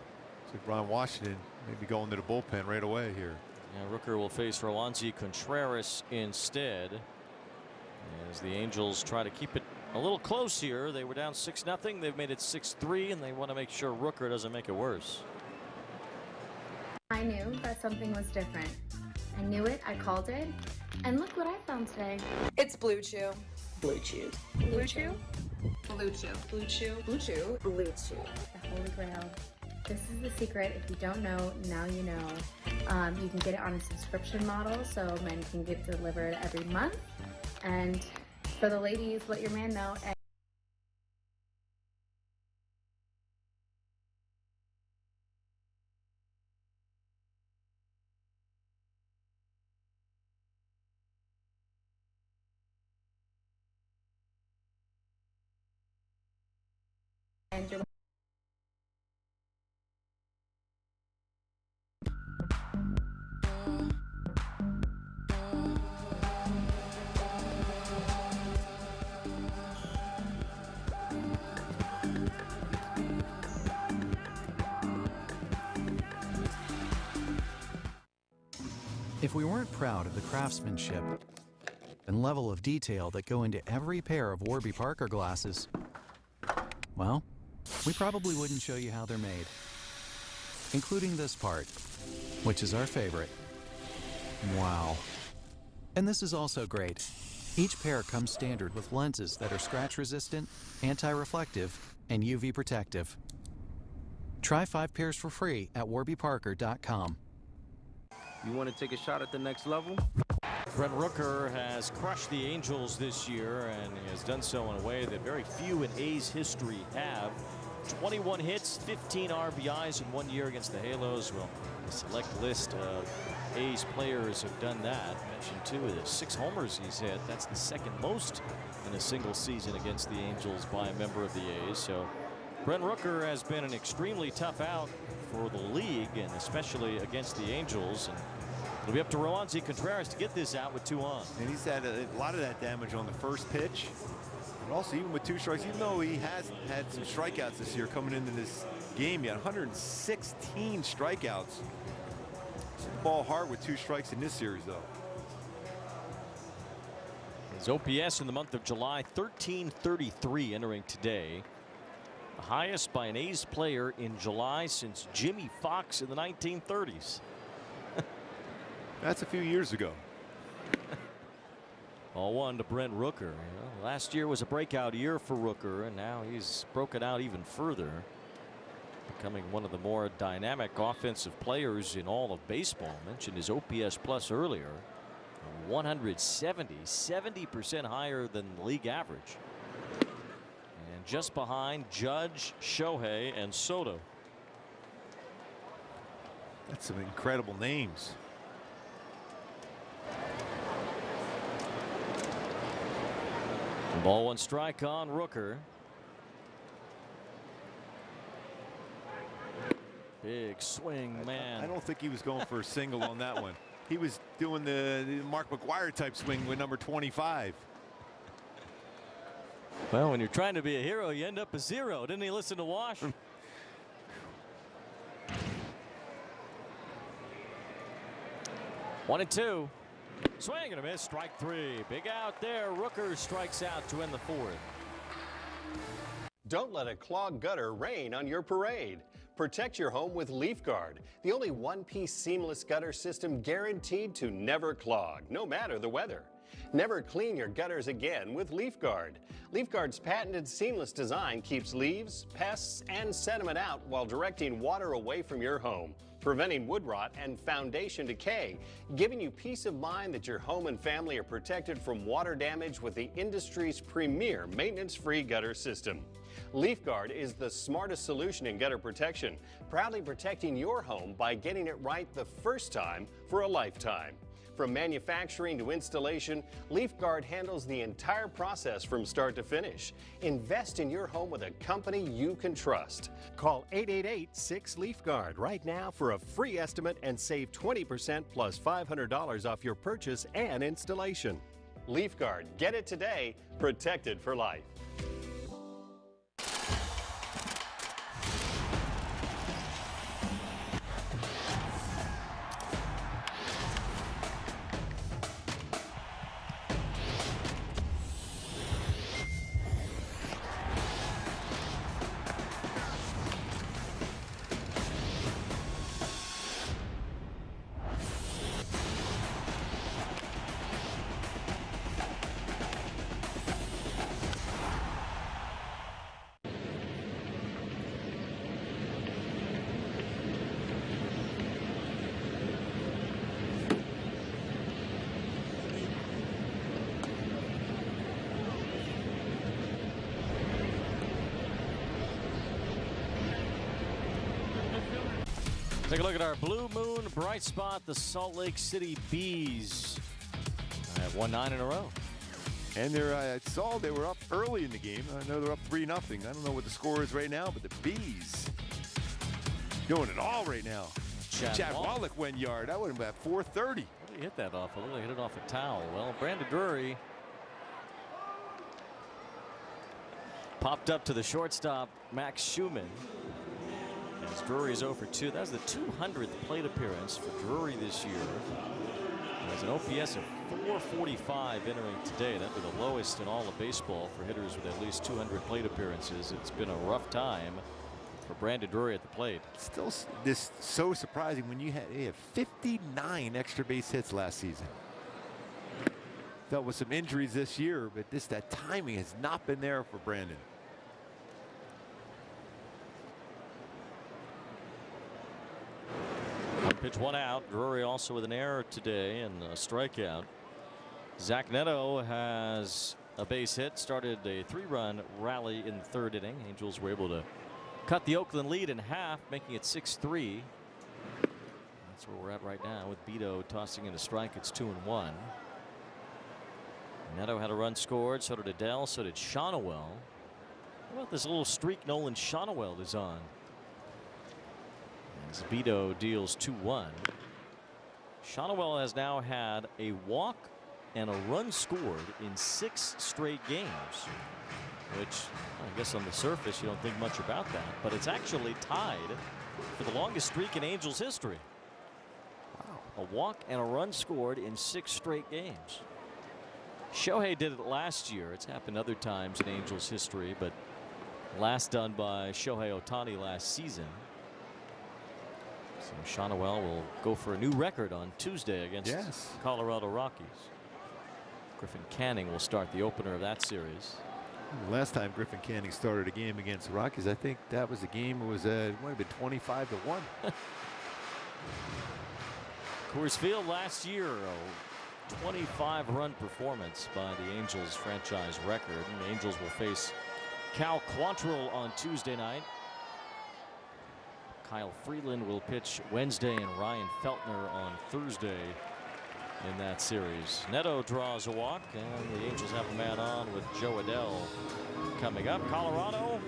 So Ron Washington maybe going to the bullpen right away here. Yeah, Rooker will face Roansy Contreras instead, as the Angels try to keep it a little close here. They were down 6-0. They've made it 6-3, and they want to make sure Rooker doesn't make it worse. I knew that something was different. I knew it, I called it, and look what I found today. It's Blue Chew. Blue Chew. Blue Chew? Blue Chew. Blue Chew. Blue Chew. Blue Chew. The Holy Grail. This is the secret. If you don't know, now you know. You can get it on a subscription model, so men can get delivered every month. And for the ladies, let your man know. And you're If we weren't proud of the craftsmanship and level of detail that go into every pair of Warby Parker glasses, well, we probably wouldn't show you how they're made, including this part, which is our favorite. Wow. And this is also great. Each pair comes standard with lenses that are scratch resistant, anti-reflective, and UV protective. Try 5 pairs for free at warbyparker.com. You want to take a shot at the next level? Brent Rooker has crushed the Angels this year, and he has done so in a way that very few in A's history have. 21 hits, 15 RBIs in 1 year against the Halos. Well, a select list of A's players have done that. I mentioned 2 of the 6 homers he's hit. That's the second most in a single season against the Angels by a member of the A's. So Brent Rooker has been an extremely tough out for the league, and especially against the Angels. And it'll be up to Roansy Contreras to get this out with 2 on. And he's had a lot of that damage on the first pitch. And also, even with 2 strikes, even though he has had some strikeouts this year coming into this game, he had 116 strikeouts. Hit the ball hard with 2 strikes in this series, though. His OPS in the month of July, 1333 entering today. The highest by an A's player in July since Jimmy Fox in the 1930s. That's a few years ago. All 1 to Brent Rooker. You know, last year was a breakout year for Rooker, and now he's broken out even further, becoming one of the more dynamic offensive players in all of baseball. I mentioned his OPS plus earlier. 170, 70% higher than the league average. And just behind Judge, Shohei, and Soto. That's some incredible names. Ball 1 strike on Rooker. Big swing, man. I don't think he was going for a single on that one. He was doing the Mark McGwire type swing with number 25. Well, when you're trying to be a hero, you end up a 0. Didn't he listen to Wash? 1-2. Swing and a miss. Strike 3. Big out there. Rooker strikes out to end the 4th. Don't let a clogged gutter rain on your parade. Protect your home with Leaf Guard, the only one-piece seamless gutter system guaranteed to never clog, no matter the weather. Never clean your gutters again with Leaf Guard. Leaf Guard's patented seamless design keeps leaves, pests, and sediment out while directing water away from your home, preventing wood rot and foundation decay, giving you peace of mind that your home and family are protected from water damage with the industry's premier maintenance-free gutter system. Leaf Guard is the smartest solution in gutter protection, proudly protecting your home by getting it right the first time for a lifetime. From manufacturing to installation, LeafGuard handles the entire process from start to finish. Invest in your home with a company you can trust. Call 888-6LeafGuard right now for a free estimate and save 20% plus $500 off your purchase and installation. LeafGuard, get it today, protected for life. Take a look at our blue moon bright spot, the Salt Lake City Bees. Have won 9 in a row. And I saw they were up early in the game. I know they're up 3-0. I don't know what the score is right now, but the Bees doing it all right now. Chad Wallach went yard. That would have been at 4:30. What did he hit that off? He hit it off a towel. Well, Brandon Drury popped up to the shortstop, Max Schumann. As Drury is 0 for 2. That's the 200th plate appearance for Drury this year. Has an OPS of 445 entering today. That'd be the lowest in all of baseball for hitters with at least 200 plate appearances. It's been a rough time for Brandon Drury at the plate. Still, this so surprising when he had 59 extra base hits last season. Dealt with some injuries this year, but that timing has not been there for Brandon. One pitch, 1 out. Drury also with an error today and a strikeout. Zach Neto has a base hit, started a 3-run rally in the 3rd inning. Angels were able to cut the Oakland lead in half, making it 6-3. That's where we're at right now with Bido tossing in a strike. It's 2-1. Neto had a run scored, so did Adele, so did Shonowell. How about this little streak Nolan Shonowell is on? As Bido deals 2-1. Shonowell has now had a walk and a run scored in 6 straight games, which I guess on the surface you don't think much about that, but it's actually tied for the longest streak in Angels history. Wow. A walk and a run scored in 6 straight games. Shohei did it last year. It's happened other times in Angels history, but last done by Shohei Ohtani last season. So Shonowell will go for a new record on Tuesday against Colorado Rockies. Griffin Canning will start the opener of that series. Last time Griffin Canning started a game against the Rockies, I think that was a game. It was it might have been 25-1. Coors Field last year, a 25-run performance by the Angels franchise record. And the Angels will face Cal Quantrill on Tuesday night. Kyle Freeland will pitch Wednesday and Ryan Feltner on Thursday in that series. Neto draws a walk and the Angels have a man on with Joe Adele coming up. Colorado,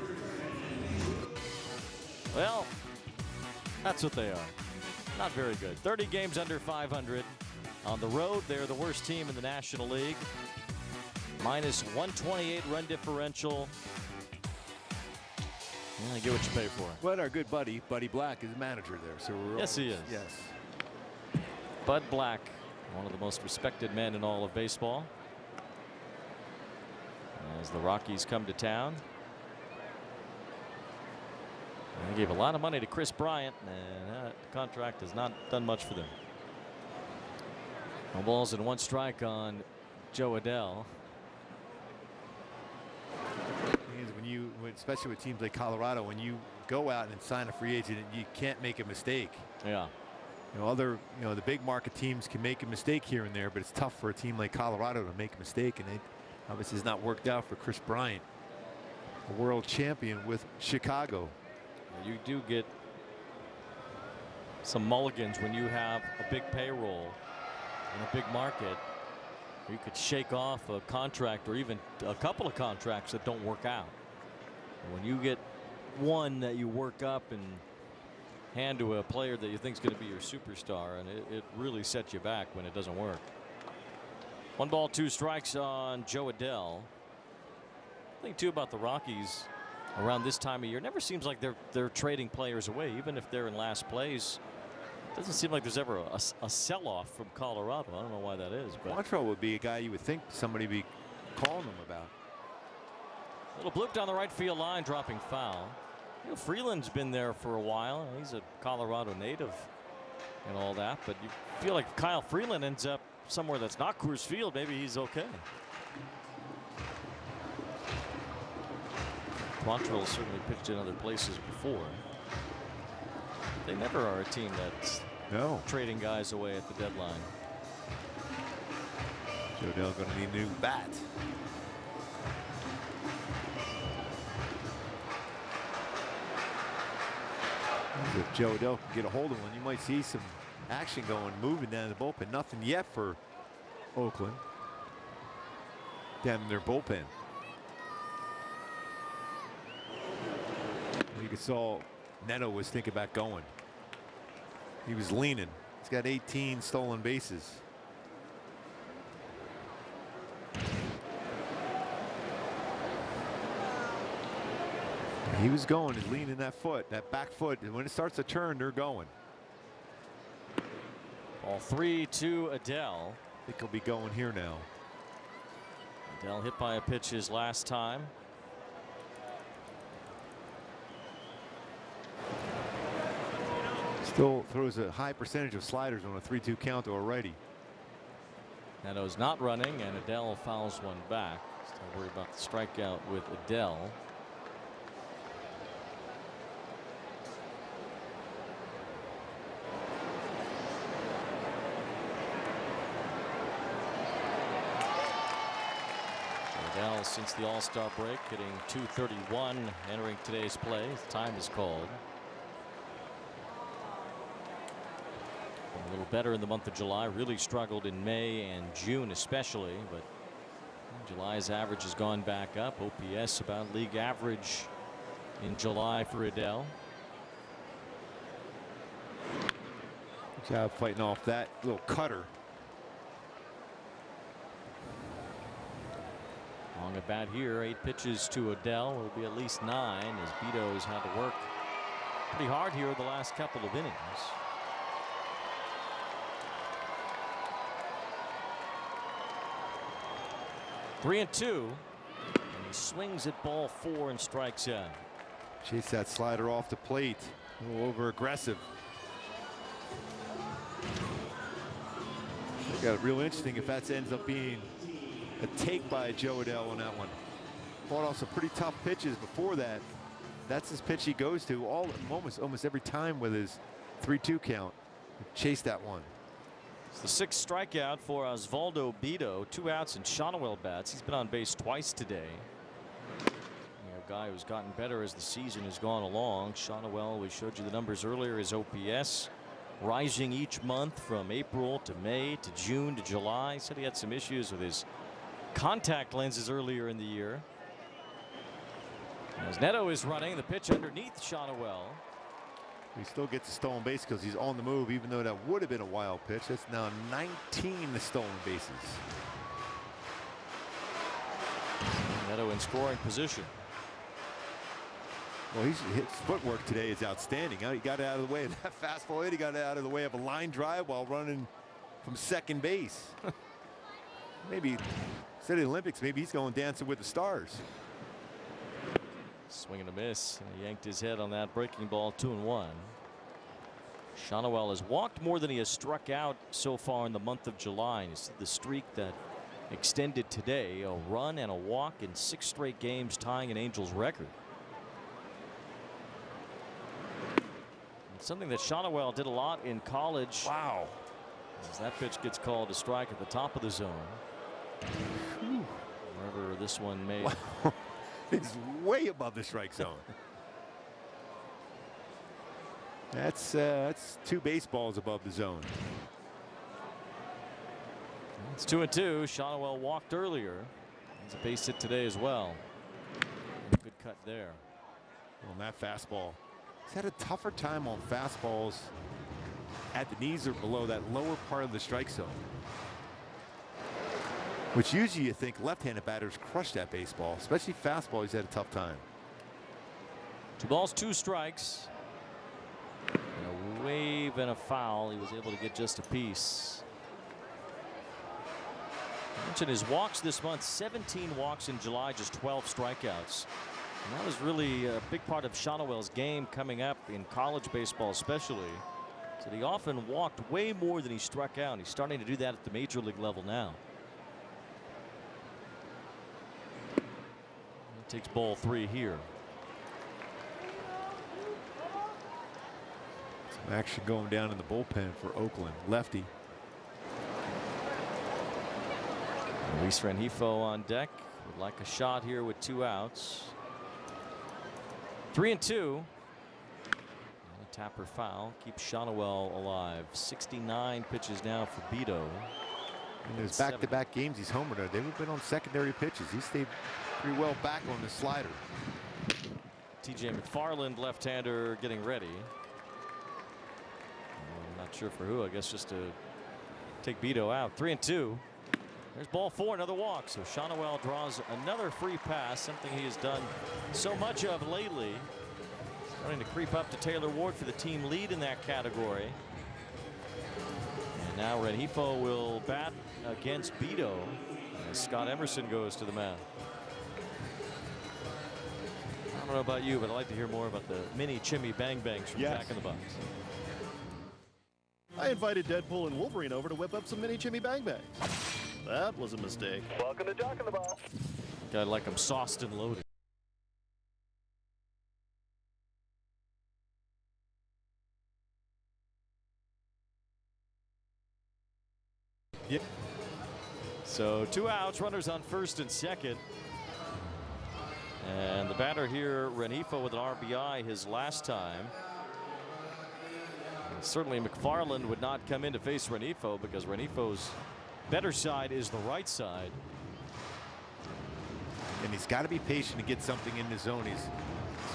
well, that's what they are. Not very good. 30 games under 500. On the road, they're the worst team in the National League. Minus 128 run differential. Yeah, get what you pay for. But our good buddy, Buddy Black, is manager there. So we're yes, he is. Yes. Bud Black, one of the most respected men in all of baseball. As the Rockies come to town. And they gave a lot of money to Chris Bryant, and that contract has not done much for them. No balls and 1 strike on Joe Adele. Especially with teams like Colorado, when you go out and sign a free agent, you can't make a mistake. Yeah. The big market teams can make a mistake here and there, but it's tough for a team like Colorado to make a mistake, and it obviously has not worked out for Chris Bryant, a world champion with Chicago. You do get some mulligans when you have a big payroll in a big market, you could shake off a contract or even a couple of contracts that don't work out. And when you get one that you work up and hand to a player that you think is going to be your superstar, and it really sets you back when it doesn't work. 1 ball, 2 strikes on Joe Adell. The thing too about the Rockies around this time of year, never seems like they're trading players away, even if they're in last place. Doesn't seem like there's ever a sell-off from Colorado. I don't know why that is. But Quantrill would be a guy you would think somebody be calling him about. Little bloop down the right field line, dropping foul. You know, Freeland's been there for a while. He's a Colorado native and all that, but you feel like if Kyle Freeland ends up somewhere that's not Coors Field, maybe he's okay. Quantrill certainly pitched in other places before. They never are a team that's trading guys away at the deadline. Joe Adell going to need a new bat. If Joe Adell can get a hold of one, you might see some action going, moving down the bullpen. Nothing yet for Oakland down in their bullpen. You saw Neto was thinking about going. He was leaning. He's got 18 stolen bases. He was going and leaning that foot, that back foot, and when it starts to turn, they're going. Ball 3 to Adell. I think he'll be going here now. Adell hit by a pitch his last time. Still throws a high percentage of sliders on a 3-2 count to a righty. Neto's not running, and Adell fouls one back. Still worried about the strikeout with Adell. Adell, since the All-Star break, hitting .231 entering today's play. Time is called. A little better in the month of July. Really struggled in May and June especially, but July's average has gone back up. OPS about league average in July for Adell. Good job fighting off that little cutter. Long at bat here. 8 pitches to Adell. It'll be at least 9 as Bido's had to work pretty hard here the last couple of innings. 3-2, and he swings at ball 4 and strikes out. Chase that slider off the plate. A little over aggressive. Got it real interesting if that ends up being a take by Joe Adell on that one. Fought off some pretty tough pitches before that. That's his pitch he goes to almost every time with his 3-2 count. Chase that one. It's the 6th strikeout for Osvaldo Bido. 2 outs and Shonowell bats. He's been on base twice today. A guy who's gotten better as the season has gone along. Shonowell, we showed you the numbers earlier. His OPS rising each month from April to May to June to July. He said he had some issues with his contact lenses earlier in the year. As Neto is running, the pitch underneath Shonowell. He still gets a stolen base because he's on the move, even though that would have been a wild pitch. That's now 19 stolen bases. Neto in scoring position. Well, his footwork today is outstanding. He got it out of the way of that fastball hit. He got it out of the way of a line drive while running from second base. Maybe instead of the Olympics, maybe he's going Dancing with the Stars. Swing and a miss. And he yanked his head on that breaking ball. 2-1. Shonowell has walked more than he has struck out so far in the month of July. And you see the streak that extended today. A run and a walk in 6 straight games, tying an Angels record. And something that Shonowell did a lot in college. Wow. As that pitch gets called a strike at the top of the zone. Wherever this one may. Wow. It's way above the strike zone. That's 2 baseballs above the zone. It's 2-2. Shotwell walked earlier. He's a base hit today as well. Good cut there. On that fastball. He's had a tougher time on fastballs at the knees or below that lower part of the strike zone. Which usually you think left-handed batters crush that baseball, especially fastball. He's had a tough time. 2 balls, 2 strikes. And a wave and a foul. He was able to get just a piece. I mentioned his walks this month, 17 walks in July, just 12 strikeouts. And that was really a big part of Shotwell's game coming up in college baseball especially. So he often walked way more than he struck out. He's starting to do that at the major league level now. He takes ball 3 here. Some action going down in the bullpen for Oakland. Lefty. Luis Rengifo on deck. Would like a shot here with 2 outs. 3-2. A tapper foul keeps Shotwell alive. 69 pitches now for Bido. In his back-to-back games, he's homered. They've been on secondary pitches. He stayed pretty well back on the slider. TJ McFarland, left-hander, getting ready. I'm not sure for who. I guess just to take Bido out. 3-2. There's ball 4, another walk. So Shotwell draws another free pass, something he has done so much of lately. Starting to creep up to Taylor Ward for the team lead in that category. And now Rengifo will bat against Bido as Scott Emerson goes to the mound. I don't know about you, but I'd like to hear more about the mini Chimmy Bang Bangs from Jack in the Box. I invited Deadpool and Wolverine over to whip up some mini Chimmy Bang Bangs. That was a mistake. Welcome to Jack in the Box. I like them sauced and loaded. Yep. So 2 outs, runners on first and second. And the batter here, Rengifo, with an RBI his last time. And certainly McFarland would not come in to face Rengifo because Renifo's better side is the right side. And he's got to be patient to get something in the zone. He's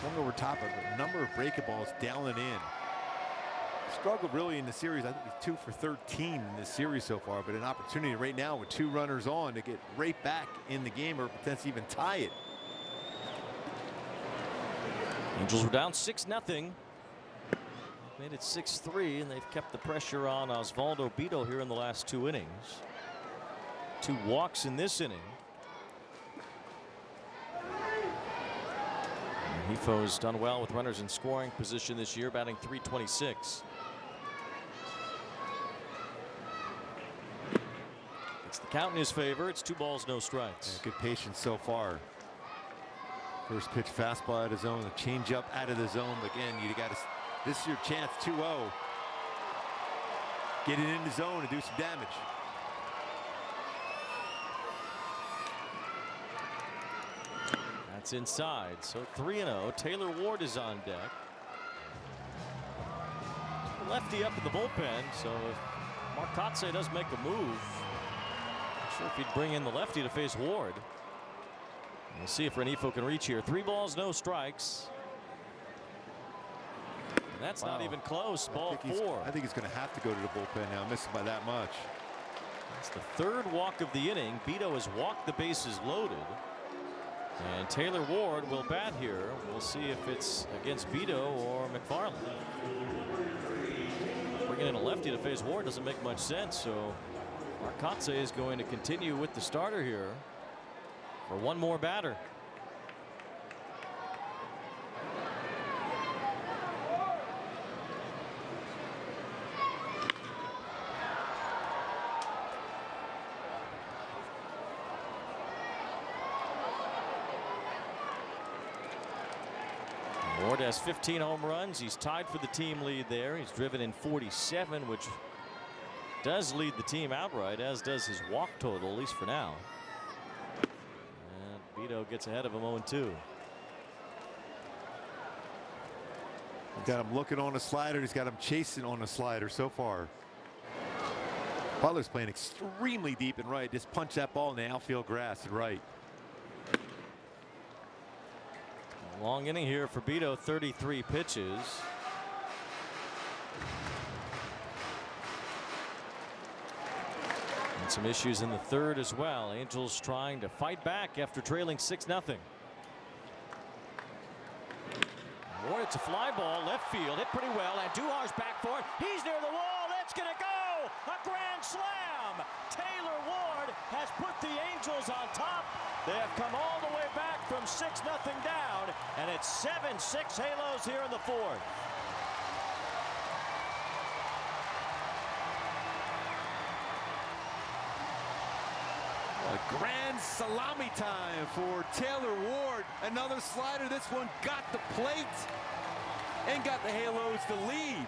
swung over top of a number of breaking balls down and in. Struggled really in the series. I think he's 2 for 13 in this series so far, but an opportunity right now with 2 runners on to get right back in the game or potentially even tie it. Angels were down 6-0. Made it 6-3, and they've kept the pressure on Osvaldo Bido here in the last 2 innings. 2 walks in this inning. Rengifo done well with runners in scoring position this year, batting .326. It's the count in his favor. It's 2 balls, no strikes. Yeah, good patience so far. First pitch fastball out of zone, a changeup out of the zone. Again, you got to. This is your chance. 2-0. Get it in the zone and do some damage. That's inside. So 3-0. Taylor Ward is on deck. Lefty up in the bullpen. So if Marcotte does make a move, not sure if he'd bring in the lefty to face Ward. We'll see if Rengifo can reach here. 3 balls, no strikes. And that's not even close. Ball 4. I think he's going to have to go to the bullpen now. Missing by that much. It's the 3rd walk of the inning. Bido has walked the bases loaded. And Taylor Ward will bat here. We'll see if it's against Bido or McFarland. Bringing in a lefty to face Ward doesn't make much sense. So Marcotte is going to continue with the starter here for 1 more batter. Ward has 15 home runs. He's tied for the team lead there. He's driven in 47, which does lead the team outright, as does his walk total, at least for now. And Bido gets ahead of him 0-2. He's got him looking on a slider. He's got him chasing on a slider so far. Butler's playing extremely deep and right. Just punch that ball in the outfield grass and right. A long inning here for Bido, 33 pitches. And some issues in the third as well. Angels trying to fight back after trailing 6-0. Ward, it's a fly ball, left field, hit pretty well, and Duhar's back for it. He's near the wall, it's gonna go! A grand slam! Taylor Ward has put the Angels on top. They have come all the way back from 6-0 down, and it's 7-6 Halos here in the fourth. A grand salami time for Taylor Ward. Another slider. This one got the plate and got the Halos the lead.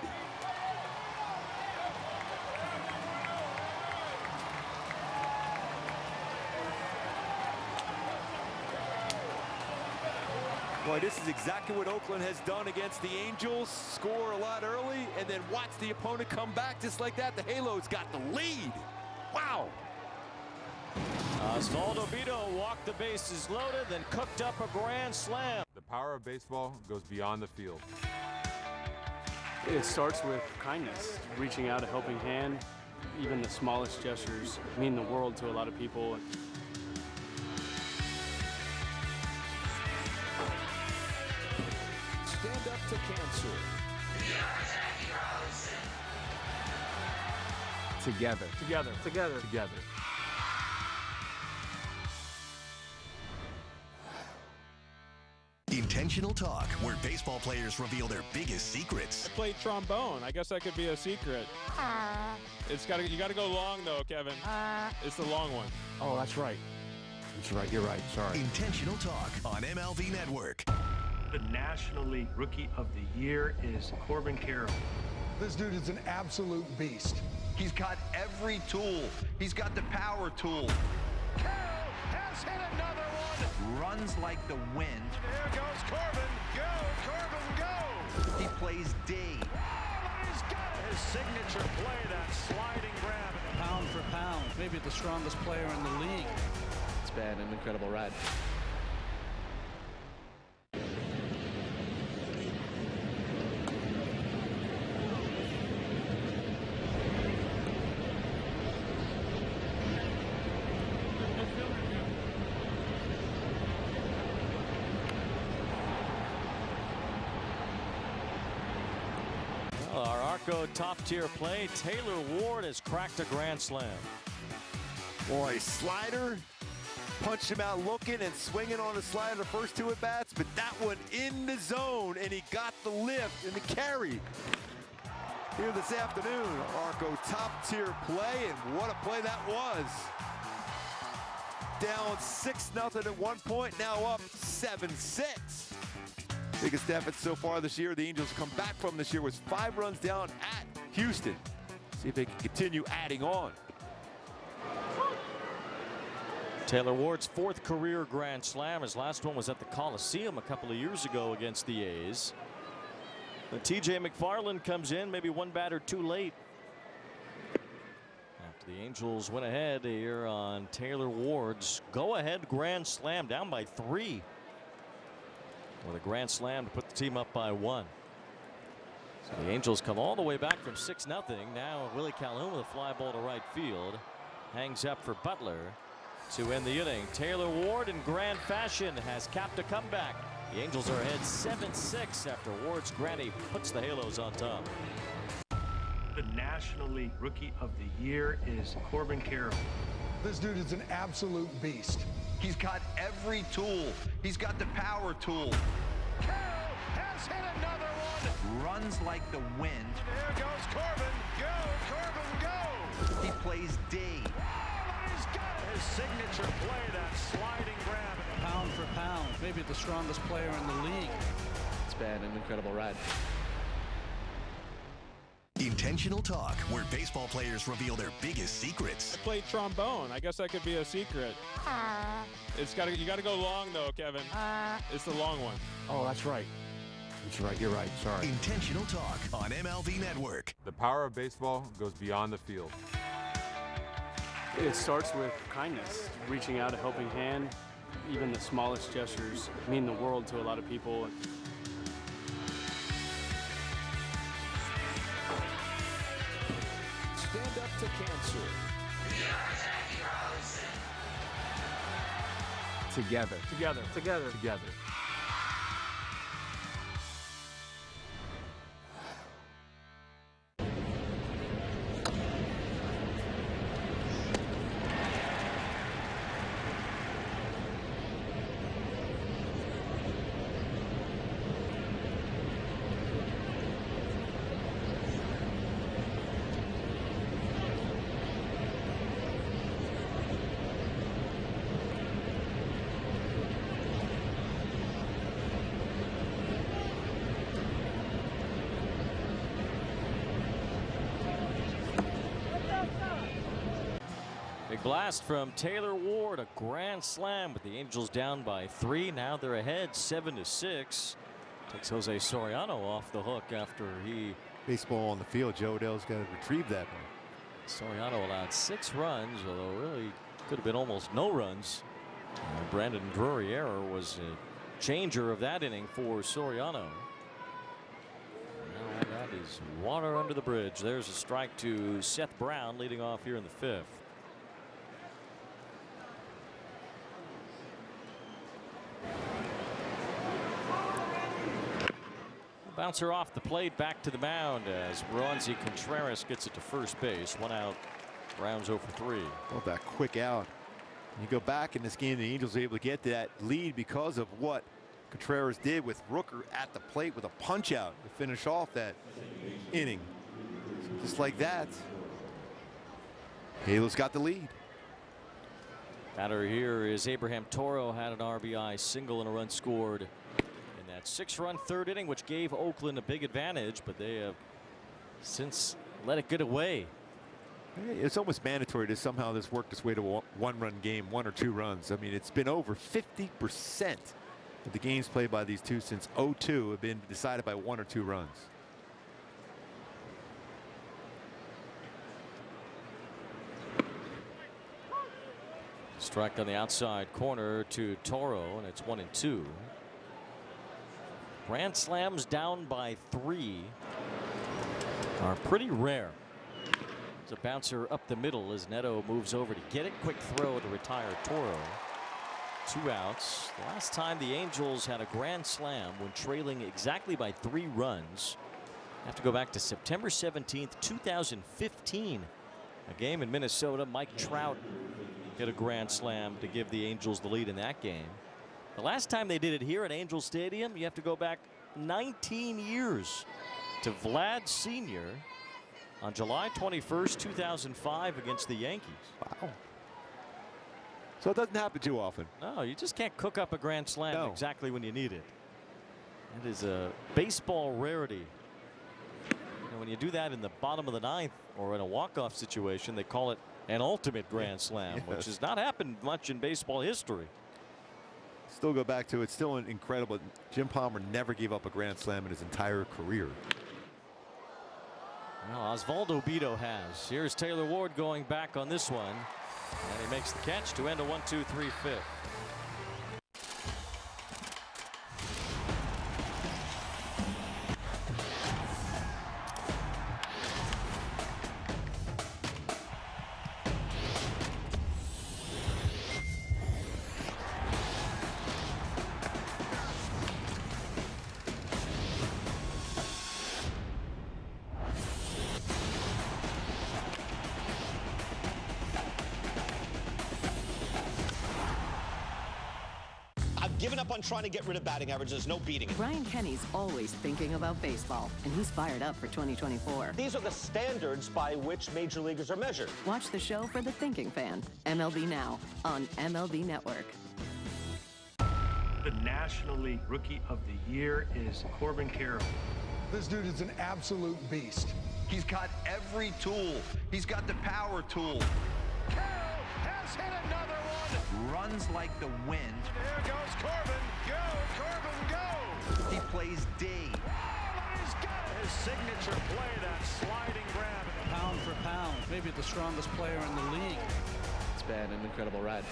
Boy, this is exactly what Oakland has done against the Angels. Score a lot early and then watch the opponent come back just like that. The Halos got the lead. Wow. Osvaldo Bido walked the bases loaded, then cooked up a grand slam. The power of baseball goes beyond the field. It starts with kindness, reaching out a helping hand. Even the smallest gestures mean the world to a lot of people. Stand up to cancer. Together. Together. Together. Together. Intentional Talk, where baseball players reveal their biggest secrets. I played trombone. I guess that could be a secret. You gotta go long though, Kevin. It's the long one. Oh, that's right. That's right. You're right. Sorry. Intentional Talk on MLB Network. The National League Rookie of the Year is Corbin Carroll. This dude is an absolute beast. He's got every tool. He's got the power tool. Carroll has hit another one. Runs like the wind. There goes Corbin. Go, Corbin, go. He plays D. Oh, he's got it. His signature play, that sliding grab. Pound for pound, maybe the strongest player in the league. It's been an incredible ride. Our Arco top-tier play. Taylor Ward has cracked a grand slam. Boy, slider. Punched him out looking and swinging on the slider the first two at-bats, but that one in the zone, and he got the lift and the carry. Here this afternoon, Arco top-tier play, and what a play that was. Down 6-0 at one point, now up 7-6. Biggest effort so far this year the Angels come back from this year was 5 runs down at Houston. See if they can continue adding on. Taylor Ward's 4th career grand slam. His last one was at the Coliseum a couple of years ago against the A's. The TJ McFarland comes in maybe one batter too late. After the Angels went ahead here on Taylor Ward's go-ahead grand slam, down by 3. With a grand slam to put the team up by 1. So the Angels come all the way back from 6-0. Now Willie Calhoun with a fly ball to right field. Hangs up for Butler to end the inning. Taylor Ward in grand fashion has capped a comeback. The Angels are ahead 7-6 after Ward's granny puts the Halos on top. The National League Rookie of the Year is Corbin Carroll. This dude is an absolute beast. He's got every tool. He's got the power tool. Carroll has hit another one. Runs like the wind. There goes Corbin. Go, Corbin, go. He plays D. Oh, he's got it. His signature play, that sliding grab. Pound for pound, maybe the strongest player in the league. It's been an incredible ride. Intentional Talk, where baseball players reveal their biggest secrets. I played trombone. I guess that could be a secret. You gotta go long though, Kevin. It's the long one. Oh, that's right. That's right. You're right. Sorry. Intentional Talk on MLB Network. The power of baseball goes beyond the field. It starts with kindness, reaching out a helping hand. Even the smallest gestures mean the world to a lot of people. Stand up to cancer. Together. Together. Together. Together. Big blast from Taylor Ward, a grand slam with the Angels down by 3. Now they're ahead 7-6. Takes Jose Soriano off the hook after he. Baseball on the field. Joe Adell's got to retrieve that one. Soriano allowed 6 runs, although really could have been almost no runs. Brandon Drury error was a changer of that inning for Soriano. Now all that is water under the bridge. There's a strike to Seth Brown leading off here in the 5th. Bouncer off the plate back to the mound as Roansy Contreras gets it to first base. 1 out. Brown's 0 for 3. Well, that quick out. You go back in this game, the Angels were able to get that lead because of what Contreras did with Rooker at the plate with a punch out to finish off that inning. Just like that, Halos got the lead. Batter here is Abraham Toro, had an RBI single and a run scored in that 6-run 3rd inning, which gave Oakland a big advantage, but they have since let it get away. It's almost mandatory to somehow this work its way to a 1-run game, 1 or 2 runs. I mean, it's been over 50% of the games played by these two since '02 have been decided by 1 or 2 runs. Strike on the outside corner to Toro, and it's 1-2. Grand slams down by 3 are pretty rare. It's a bouncer up the middle as Neto moves over to get it. Quick throw to retire Toro. 2 outs. The last time the Angels had a grand slam when trailing exactly by 3 runs. Have to go back to September 17th, 2015. A game in Minnesota. Mike Trout hit a grand slam to give the Angels the lead in that game. The last time they did it here at Angel Stadium, you have to go back 19 years to Vlad Sr. on July 21st, 2005 against the Yankees. Wow. So it doesn't happen too often. No, you just can't cook up a grand slam exactly when you need it. It is a baseball rarity. And when you do that in the bottom of the 9th or in a walk-off situation, they call it an ultimate grand slam, which has not happened much in baseball history. Still go back to it's still incredible. Jim Palmer never gave up a grand slam in his entire career. Well, Osvaldo Bido has. Here's Taylor Ward going back on this one, and he makes the catch to end a 1-2-3 5th. Given up on trying to get rid of batting averages, no beating it. Brian Kenny's always thinking about baseball, and he's fired up for 2024. These are the standards by which major leaguers are measured. Watch the show for the thinking fan, MLB Now, on MLB Network. The National League Rookie of the Year is Corbin Carroll. This dude is an absolute beast. He's got every tool. He's got the power tool. Carroll has hit another one. Runs like the wind. There goes Corbin. Go, Corbin, go. He plays D. Oh, he's got it. His signature play, that sliding grab. Pound for pound, maybe the strongest player in the league. been an incredible ride.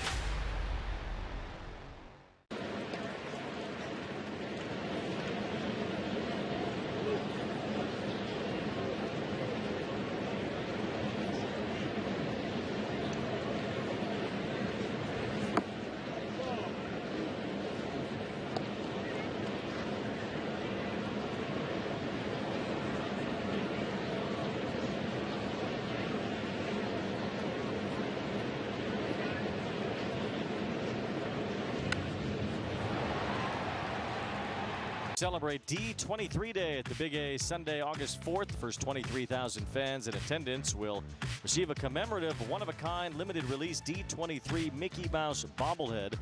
Celebrate D23 Day at the Big A Sunday, August 4th. First 23,000 fans in attendance will receive a commemorative, one-of-a-kind, limited-release D23 Mickey Mouse bobblehead.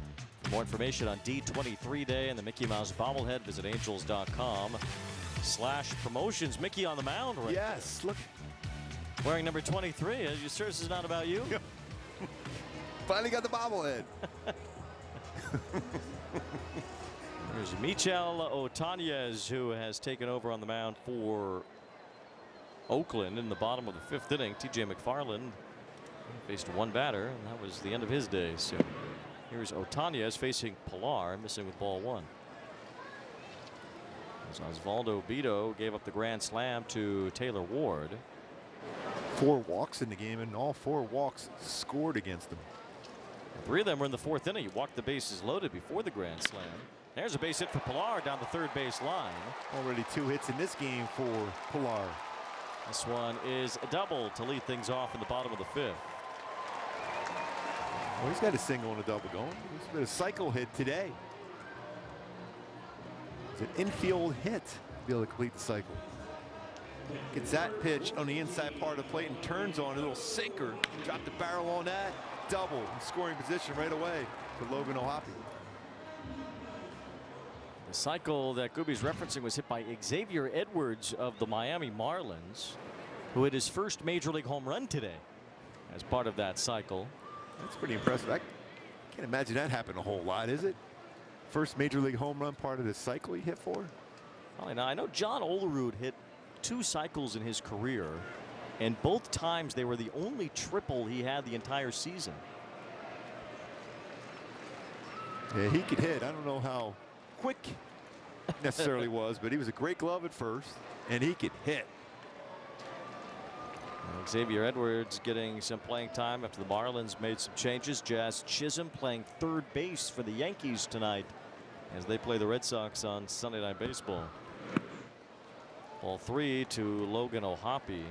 For more information on D23 Day and the Mickey Mouse bobblehead, visit angels.com/promotions. Mickey on the mound right Yes, look. Wearing number 23. Are you sure this is not about you? Finally got the bobblehead. There's Michel Otanez, who has taken over on the mound for Oakland in the bottom of the 5th inning. TJ McFarland faced one batter, and that was the end of his day. So here's Otanez facing Pilar, missing with ball 1. As Osvaldo Bido gave up the grand slam to Taylor Ward. 4 walks in the game, and all 4 walks scored against them. 3 of them were in the 4th inning. He walked the bases loaded before the grand slam. There's a base hit for Pilar down the 3rd base line. Already 2 hits in this game for Pilar. This one is a double to lead things off in the bottom of the 5th. Well, he's got a single and a double going. He's been a cycle hit today. It's an infield hit to be able to complete the cycle. Gets that pitch on the inside part of the plate and turns on a little sinker. Drop the barrel on that. Double in scoring position right away for Logan O'Hoppe. The cycle that Gooby's referencing was hit by Xavier Edwards of the Miami Marlins, who hit his first major league home run today as part of that cycle. That's pretty impressive. I can't imagine that happened a whole lot, is it? First major league home run part of the cycle he hit for? Probably not. I know John Olerud hit 2 cycles in his career, and both times they were the only triple he had the entire season. Yeah, he could hit. I don't know how quick necessarily was, but he was a great glove at first, and he could hit. Xavier Edwards getting some playing time after the Marlins made some changes. Jazz Chisholm playing 3rd base for the Yankees tonight as they play the Red Sox on Sunday Night Baseball. Ball 3 to Logan O'Hoppe.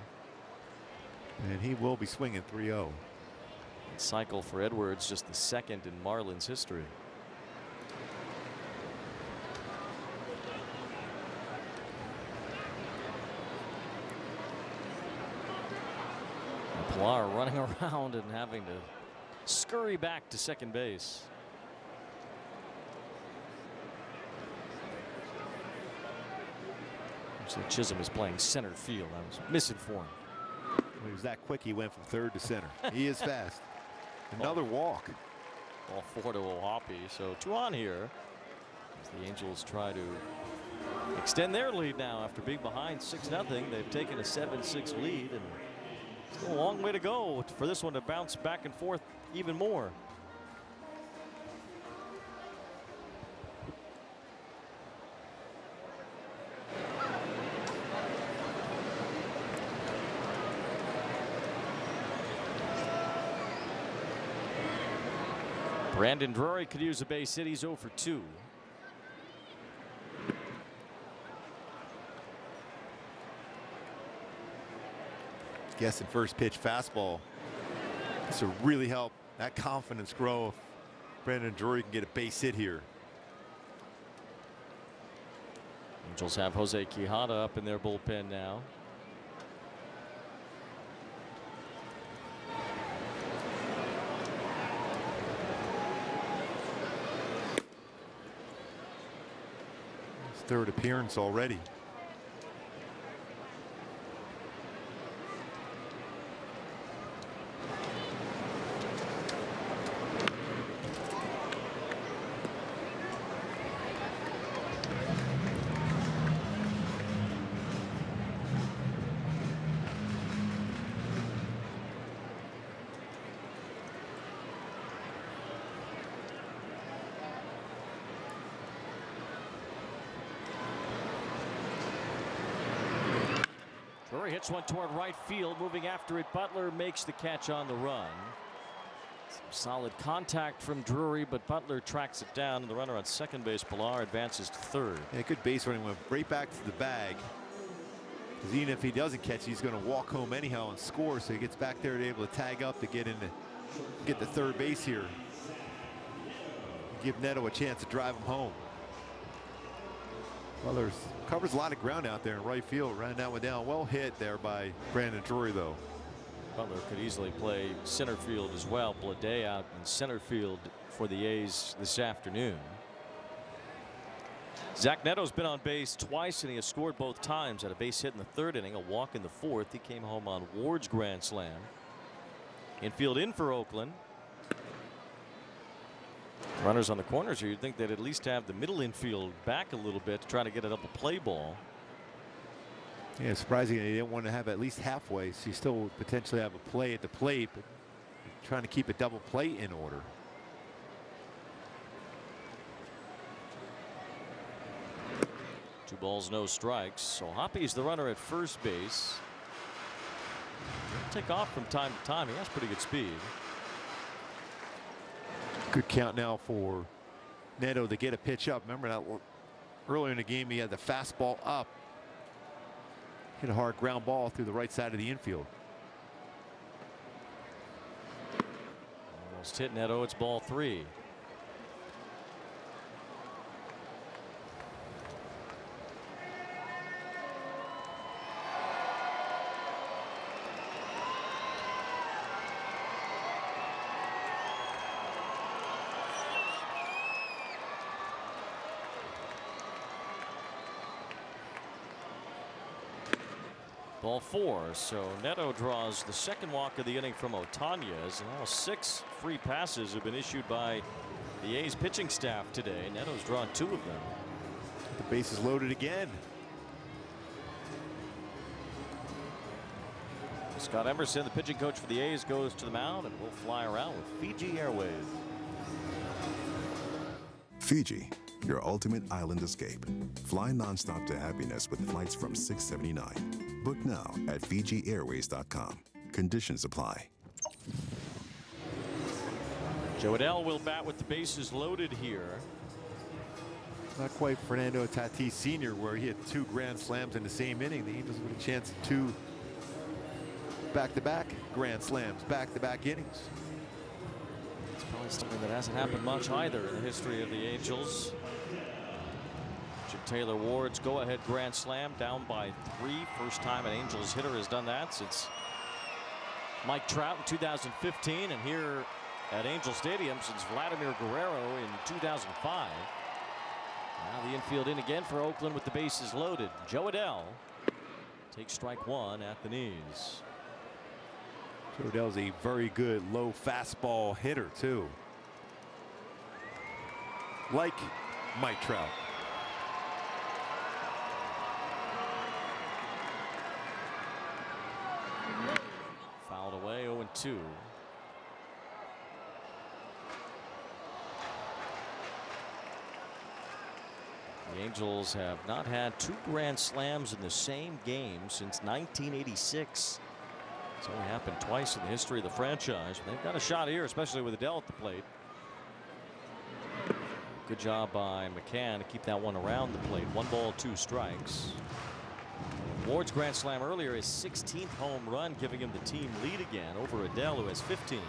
And he will be swinging 3-0. Cycle for Edwards, just the 2nd in Marlins history. Pilar running around and having to scurry back to second base. So Chisholm is playing center field. I was misinformed. When he was that quick, he went from 3rd to center. He is fast. Another walk. Ball 4 to O'Hoppe. So 2 on here as the Angels try to extend their lead now after being behind 6-0. They've taken a 7-6 lead, and still a long way to go for this one to bounce back and forth even more. Brandon Drury could use a base hit. He's 0 for 2. Guessing first pitch fastball. This will really help that confidence grow if Brandon Drury can get a base hit here. Angels have Jose Quijada up in their bullpen now. His 3rd appearance already. Drury hits one toward right field. Moving after it, Butler makes the catch on the run. Some solid contact from Drury, but Butler tracks it down, and the runner on second base, Pilar, advances to third. Yeah, good base running, went right back to the bag. Because even if he doesn't catch, he's going to walk home anyhow and score. So he gets back there to be able to tag up to get the third base here. Give Neto a chance to drive him home. Butler covers a lot of ground out there in right field. Ran that one down. Well hit there by Brandon Drury, though. Butler could easily play center field as well. Blade out in center field for the A's this afternoon. Zach Neto's been on base twice, and he has scored both times. Had a base hit in the third inning, a walk in the fourth. He came home on Ward's grand slam. Infield in for Oakland. Runners on the corners here. You'd think they'd at least have the middle infield back a little bit to try to get a double play ball. Yeah, surprisingly, they didn't want to have at least halfway, so you still would potentially have a play at the plate, but trying to keep a double play in order. Two balls, no strikes. So Hoppy's the runner at first base. He'll take off from time to time. He has pretty good speed. Good count now for Neto to get a pitch up. Remember that earlier in the game, he had the fastball up. Hit a hard ground ball through the right side of the infield. Almost hit Neto. It's ball 3. Ball 4. So Neto draws the second walk of the inning from Otanez. Now 6 free passes have been issued by the A's pitching staff today. Neto's drawn 2 of them. The base is loaded again. Scott Emerson, the pitching coach for the A's, goes to the mound and will fly around with Fiji Airways. Fiji, your ultimate island escape. Fly nonstop to happiness with flights from $679. Book now at FijiAirways.com. Conditions apply. Joe Adell will bat with the bases loaded here. Not quite Fernando Tatis Sr., where he had 2 grand slams in the same inning. The Angels with a chance at 2 back-to-back grand slams, back-to-back innings. It's probably something that hasn't happened much either in the history of the Angels. Taylor Ward's go-ahead grand slam, down by 3. First time an Angels hitter has done that since Mike Trout in 2015, and here at Angel Stadium since Vladimir Guerrero in 2005. Now the infield in again for Oakland with the bases loaded. Joe Adell takes strike 1 at the knees. Joe Adell's a very good low fastball hitter too, like Mike Trout. Fouled away, 0-2. The Angels have not had 2 grand slams in the same game since 1986. It's only happened twice in the history of the franchise. They've got a shot here, especially with Adell at the plate. Good job by McCann to keep that one around the plate. 1 ball, 2 strikes. Ward's grand slam earlier, his 16th home run, giving him the team lead again over Adell, who has 15.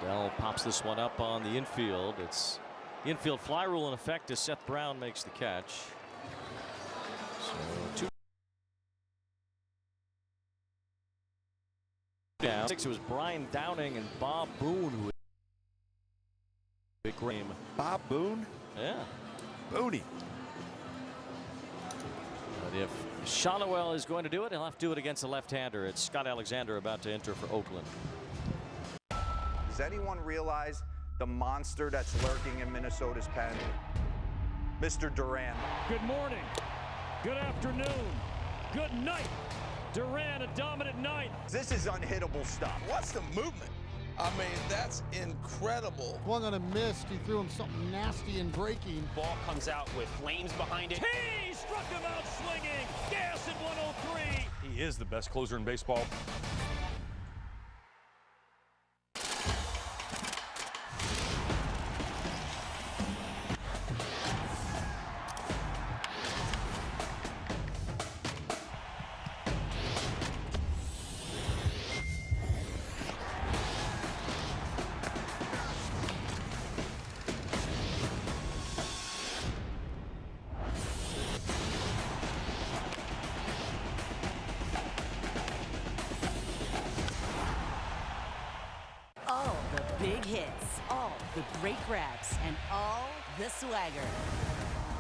Adell pops this one up on the infield. It's the infield fly rule in effect as Seth Brown makes the catch. So 2 down. 6, it was Brian Downing and Bob Boone who big game. Bob Boone? Yeah. Booney. But if Shonowell is going to do it, he'll have to do it against a left-hander. It's Scott Alexander about to enter for Oakland. Does anyone realize the monster that's lurking in Minnesota's pen? Mr. Duran. Good morning. Good afternoon. Good night. Duran, a dominant ninth. This is unhittable stuff. What's the movement? I mean, that's incredible. Swung on a miss. He threw him something nasty and breaking. Ball comes out with flames behind it. He struck him out swinging. Gas at 103. He is the best closer in baseball. Big hits, all the great grabs, and all the swagger.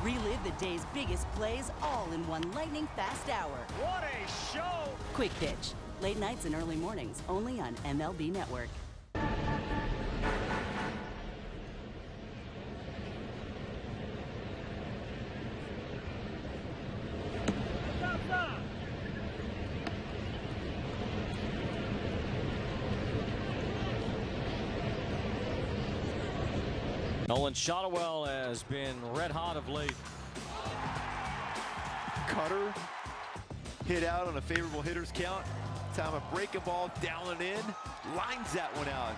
Relive the day's biggest plays all in one lightning-fast hour. What a show! Quick Pitch, late nights and early mornings, only on MLB Network. Nolan Shotwell has been red hot of late. Cutter hit out on a favorable hitter's count. Time a breaking ball down and in. Lines that one out.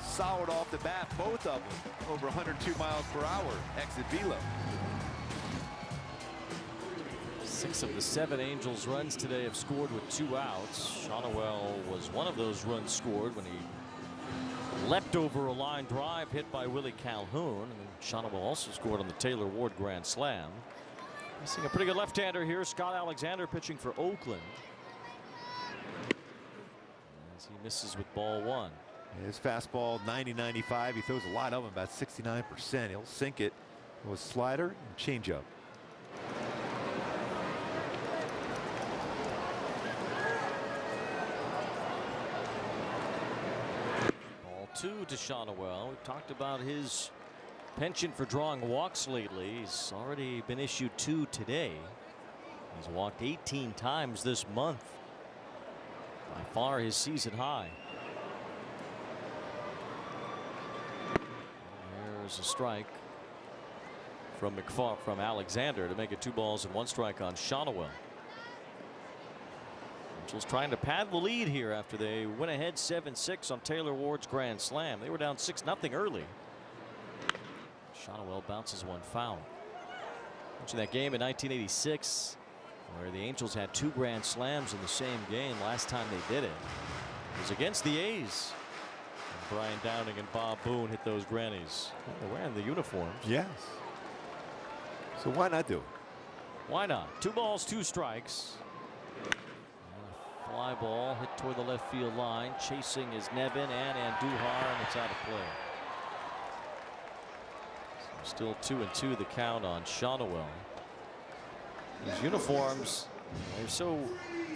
Solid off the bat, both of them. Over 102 miles per hour. Exit velo. 6 of the 7 Angels runs today have scored with 2 outs. Shotwell was one of those runs scored when he leapt over a line drive hit by Willie Calhoun. And Shotwell also scored on the Taylor Ward grand slam. Missing a pretty good left-hander here. Scott Alexander pitching for Oakland. As he misses with ball 1. His fastball 90-95. He throws a lot of them, about 69%. He'll sink it with slider and changeup. Ball 2 to Shotwell. We've talked about his penchant for drawing walks lately. He's already been issued 2 today. He's walked 18 times this month. By far his season high. There's a strike from Alexander to make it 2 balls and 1 strike on Shotwell. Angels trying to pad the lead here after they went ahead 7-6 on Taylor Ward's grand slam. They were down 6-0 early. Shotwell bounces one foul. Watching that game in 1986 where the Angels had 2 grand slams in the same game. Last time they did it was against the A's. And Brian Downing and Bob Boone hit those grannies. They're wearing the uniforms. Yes. So why not do it? Why not? 2 balls, 2 strikes. Fly ball hit toward the left field line. Chasing is Nevin and Andujar, and it's out of play. So still 2-2 the count on Shotwell. These uniforms, they're so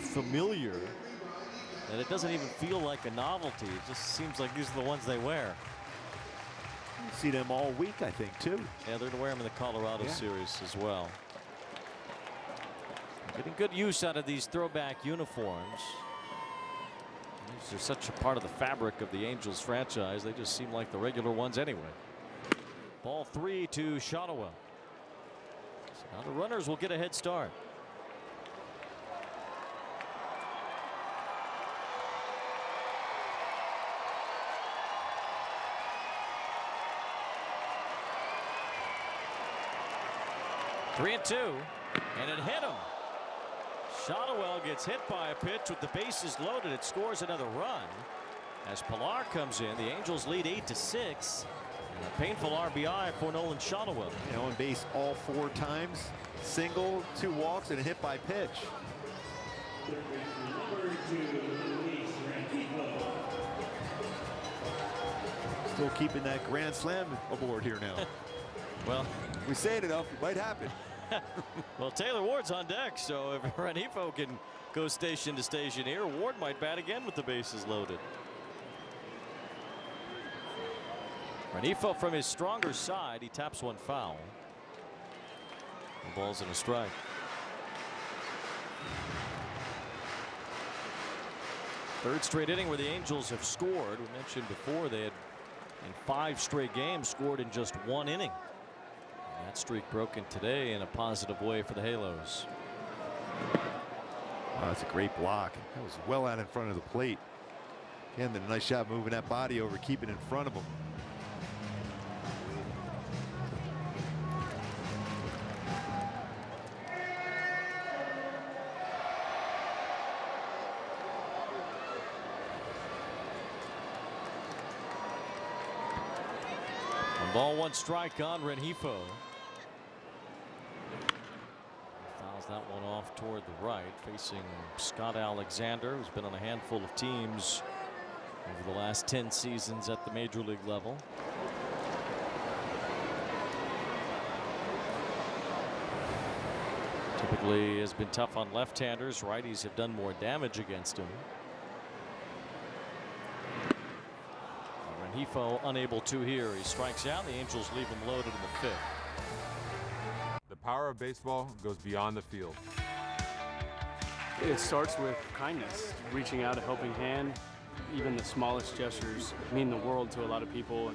familiar that it doesn't even feel like a novelty. It just seems like these are the ones they wear. You see them all week, I think, too. Yeah, they're going to wear them in the Colorado series as well. Getting good use out of these throwback uniforms. These are such a part of the fabric of the Angels franchise. They just seem like the regular ones anyway. Ball 3 to Shotwell. So now the runners will get a head start. Three and 2, and it hit him. Shotwell gets hit by a pitch with the bases loaded. It scores another run as Pilar comes in. The Angels lead 8-6. And a painful RBI for Nolan Shotwell. You know, on base all 4 times. Single, 2 walks, and a hit by pitch. Still keeping that grand slam aboard here now. Well, we say it enough, it might happen. Well, Taylor Ward's on deck, so if Renifo can go station to station here, Ward might bat again with the bases loaded. Renifo from his stronger side, he taps one foul. The ball's in a strike. Third straight inning where the Angels have scored. We mentioned before they had in 5 straight games scored in just 1 inning. And that streak broken today in a positive way for the Halos. Oh, that's a great block. That was well out in front of the plate. Again, a nice shot moving that body over, keeping in front of him. Ball 1 strike on Rengifo. Fouls that one off toward the right, facing Scott Alexander, who's been on a handful of teams over the last 10 seasons at the major league level. Typically has been tough on left-handers. Righties have done more damage against him. Rengifo unable to here. He strikes out. The Angels leave him loaded in the 5th. The power of baseball goes beyond the field. It starts with kindness, reaching out a helping hand. Even the smallest gestures mean the world to a lot of people.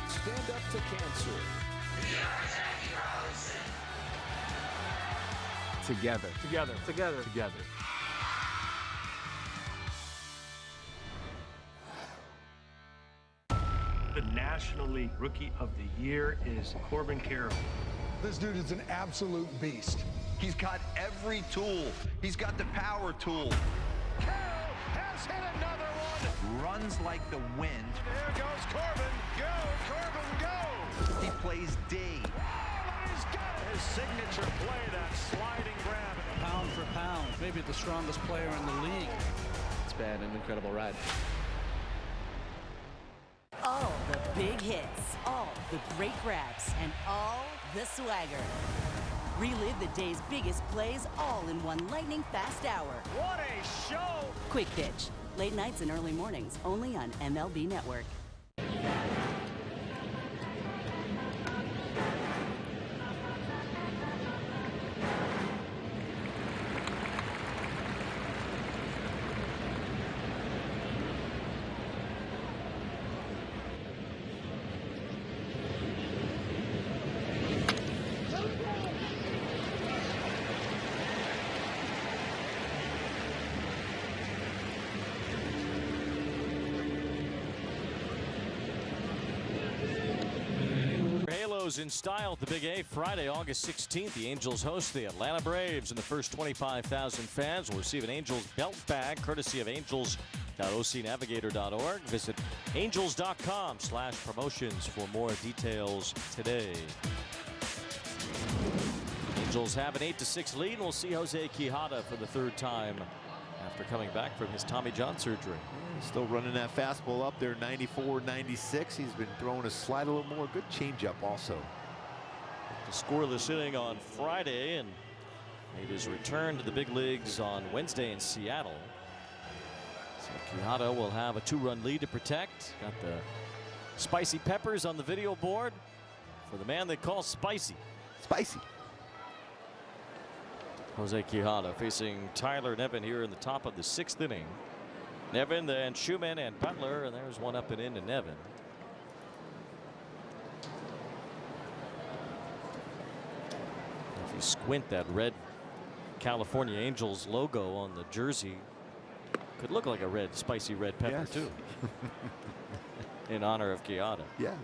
Stand up to cancer. Together. Together. Together. Together. The National League Rookie of the Year is Corbin Carroll. This dude is an absolute beast. He's got every tool. He's got the power tool. Carroll has hit another one. Runs like the wind. There goes Corbin. Go, Corbin, go. He plays D. Oh, he's got it. His signature play, that sliding grab. Pound for pound, maybe the strongest player in the league. It's been an incredible ride. All the big hits, all the great grabs, and all the swagger. Relive the day's biggest plays all in one lightning-fast hour. What a show! Quick Pitch, late nights and early mornings, only on MLB Network. In style at the Big A Friday, August 16th. The Angels host the Atlanta Braves, and the first 25,000 fans will receive an Angels belt bag courtesy of angels.ocnavigator.org. Visit angels.com/promotions for more details today. Angels have an 8-6 lead, and we'll see Jose Quijada for the 3rd time after coming back from his Tommy John surgery. Still running that fastball up there, 94, 96. He's been throwing his slide a little more. Good changeup also. The scoreless inning on Friday and made his return to the big leagues on Wednesday in Seattle. So Quijada will have a 2-run lead to protect. Got the spicy peppers on the video board for the man they call Spicy. Spicy. Jose Quijada facing Tyler Nevin here in the top of the 6th inning. Nevin, then Schumann and Butler, and there's one up and into Nevin. If you squint, that red California Angels logo on the jersey could look like a red, spicy red pepper, yes. too. In honor of Quijada. Yes.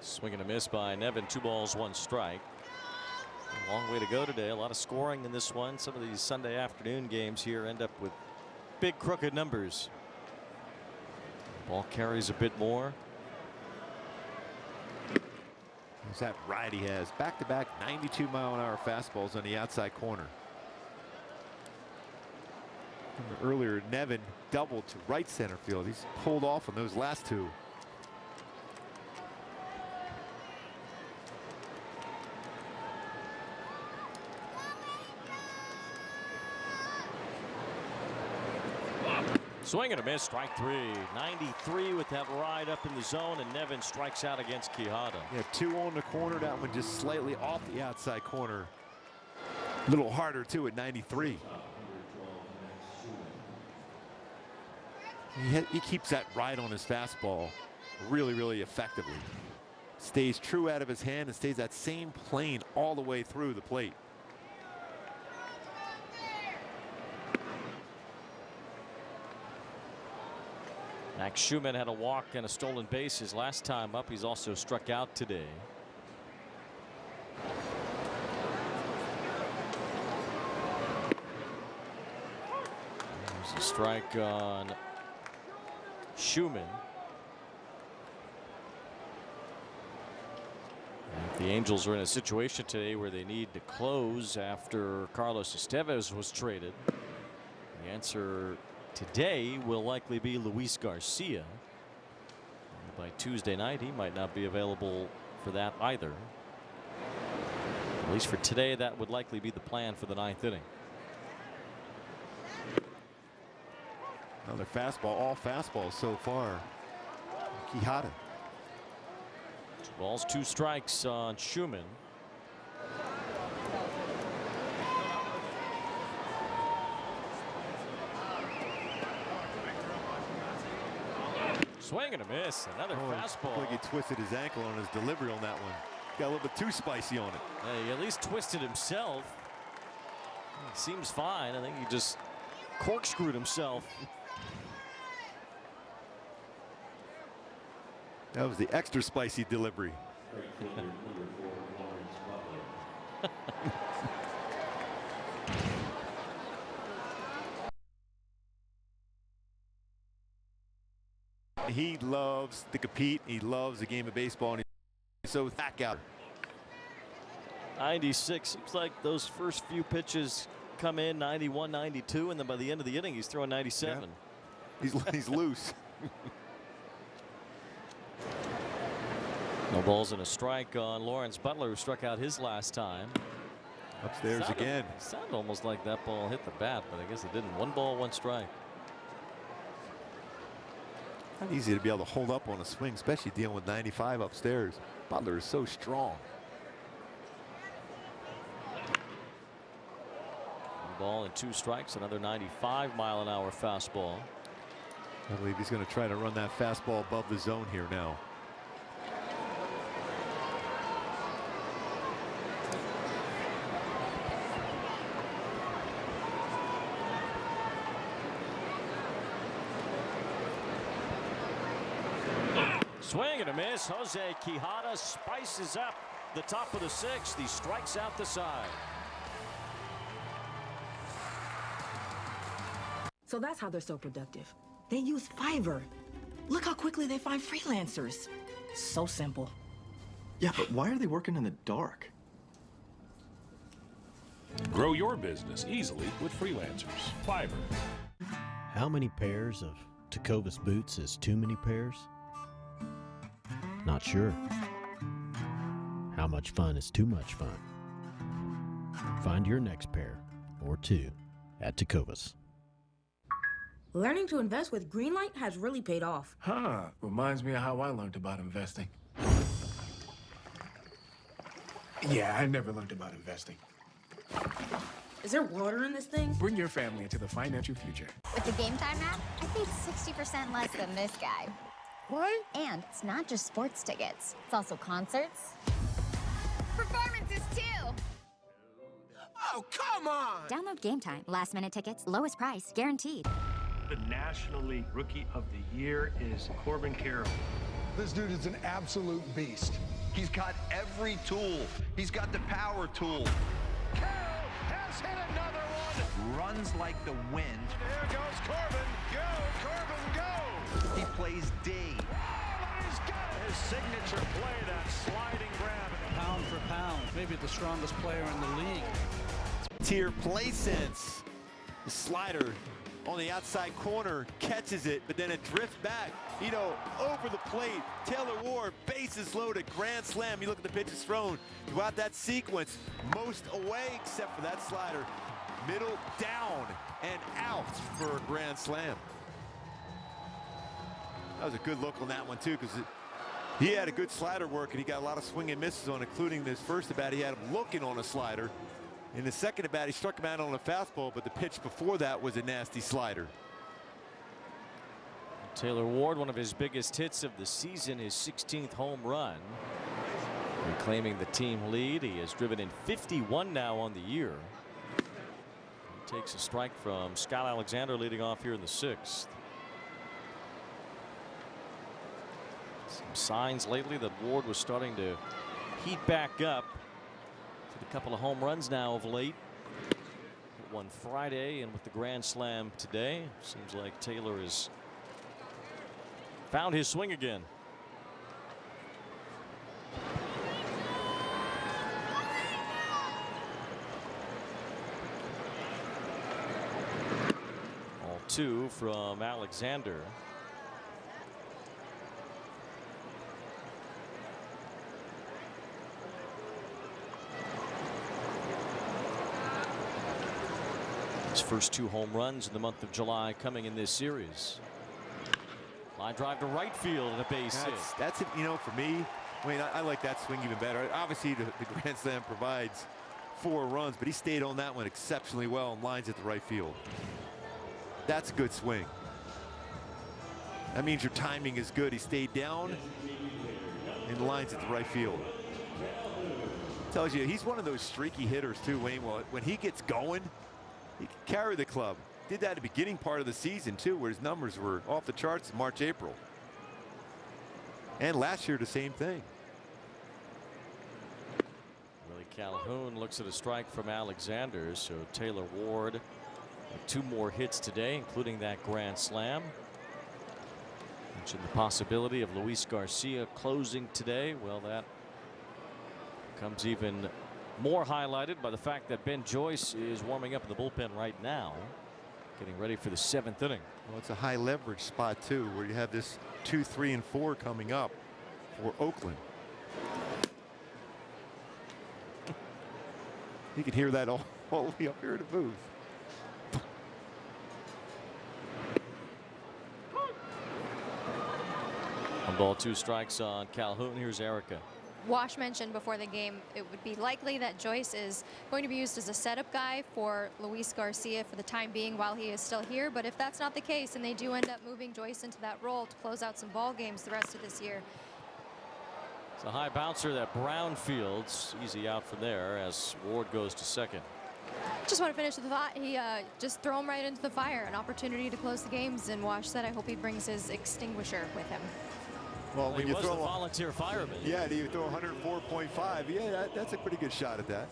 Swing and a miss by Nevin. 2 balls, 1 strike. A long way to go today. A lot of scoring in this one. Some of these Sunday afternoon games here end up with big crooked numbers. Ball carries a bit more. What's that ride he has? Back-to-back 92-mile-an-hour fastballs on the outside corner. Earlier, Nevin doubled to right center field. He's pulled off on those last 2. Swing and a miss, strike 3. 93 with that ride up in the zone, and Nevin strikes out against Quijada. Yeah, 2 on the corner. That one just slightly off the outside corner. A little harder too at 93. He keeps that ride on his fastball really, really effectively. Stays true out of his hand and stays that same plane all the way through the plate. Max Schumann had a walk and a stolen base his last time up. He's also struck out today. There's a strike on Schumann. The Angels are in a situation today where they need to close after Carlos Estevez was traded. The answer today will likely be Luis Garcia. By Tuesday night, he might not be available for that either. At least for today, that would likely be the plan for the 9th inning. Another fastball, all fastballs so far. Quijada. 2 balls, 2 strikes on Schumann. Swing and a miss. Another fastball. Like he twisted his ankle on his delivery on that one. Got a little bit too spicy on it. He at least twisted himself. He seems fine. I think he just corkscrewed himself. That was the extra spicy delivery. He loves to compete. He loves the game of baseball, and he's so back out. 96. Seems like those first few pitches come in 91, 92, and then by the end of the inning, he's throwing 97. Yeah. He's loose. No balls and a strike on Lawrence Butler, who struck out his last time. Upstairs again. Sounded almost like that ball hit the bat, but I guess it didn't. 1 ball, 1 strike. Not easy to be able to hold up on a swing, especially dealing with 95 upstairs. Butler is so strong. 1 ball and 2 strikes. Another 95-mile-an-hour fastball. I believe he's going to try to run that fastball above the zone here now. Swing and a miss. Jose Quijada spices up the top of the 6th. He strikes out the side. So that's how they're so productive. They use Fiverr. Look how quickly they find freelancers. So simple. Yeah, but why are they working in the dark? Grow your business easily with freelancers. Fiverr. How many pairs of Tecovas boots is too many pairs? Not sure. How much fun is too much fun? Find your next pair or 2 at Tecovas. Learning to invest with Greenlight has really paid off. Huh. Reminds me of how I learned about investing. Yeah, I never learned about investing. Is there water in this thing? Bring your family into the financial future. With the Game Time app, I paid 60% less than this guy. What? And it's not just sports tickets. It's also concerts. Performances, too. Oh, come on! Download Game Time. Last minute tickets, lowest price, guaranteed. The National League Rookie of the Year is Corbin Carroll. This dude is an absolute beast. He's got every tool. He's got the power tool. Carroll has hit another one. Runs like the wind. There goes Corbin. Go, Corbin, go. He plays D. Oh, he's got it. His signature play, that sliding grab. Pound for pound, maybe the strongest player in the league. Tier play sense. The slider on the outside corner catches it, but then it drifts back. Bido over the plate. Taylor Ward, bases loaded, grand slam. You look at the pitches thrown throughout that sequence. Most away except for that slider. Middle down and out for a grand slam. That was a good look on that one too, because he had a good slider work and he got a lot of swing and misses on, including this first at bat. He had him looking on a slider. In the second at bat, he struck him out on a fastball, but the pitch before that was a nasty slider. Taylor Ward, one of his biggest hits of the season, his 16th home run. Reclaiming the team lead. He has driven in 51 now on the year. He takes a strike from Scott Alexander, leading off here in the 6th. Some signs lately that Ward was starting to heat back up. With a couple of home runs now of late. Hit one Friday, and with the grand slam today, seems like Taylor has found his swing again. All 2 from Alexander. His first 2 home runs in the month of July coming in this series. Line drive to right field and a base hit. That's it, you know, for me, Wayne, I like that swing even better. Obviously, the grand slam provides 4 runs, but he stayed on that one exceptionally well and lines at the right field. That's a good swing. That means your timing is good. He stayed down and lines at the right field. Tells you he's one of those streaky hitters too, Wayne. Well, when he gets going, he can carry the club. Did that at the beginning part of the season too, where his numbers were off the charts in March, April. And last year the same thing. Willie Calhoun looks at a strike from Alexander, so Taylor Ward with 2 more hits today, including that grand slam. Mentioned the possibility of Luis Garcia closing today. Well, that comes even more highlighted by the fact that Ben Joyce is warming up in the bullpen right now, getting ready for the 7th inning. Well, it's a high leverage spot too, where you have this 2, 3, and 4 coming up for Oakland. You can hear that all the way up here in the booth. 1 ball, 2 strikes on Calhoun. Here's Erica. Wash mentioned before the game it would be likely that Joyce is going to be used as a setup guy for Luis Garcia for the time being while he is still here. But if that's not the case and they do end up moving Joyce into that role to close out some ball games the rest of this year. It's a high bouncer that Brown fields. Easy out from there as Ward goes to second. Just want to finish with the thought. He just throw him right into the fire. An opportunity to close the games. And Wash said, I hope he brings his extinguisher with him. Well, when he you was throw a volunteer fireman. Yeah, you throw 104.5. Yeah, that's a pretty good shot at that.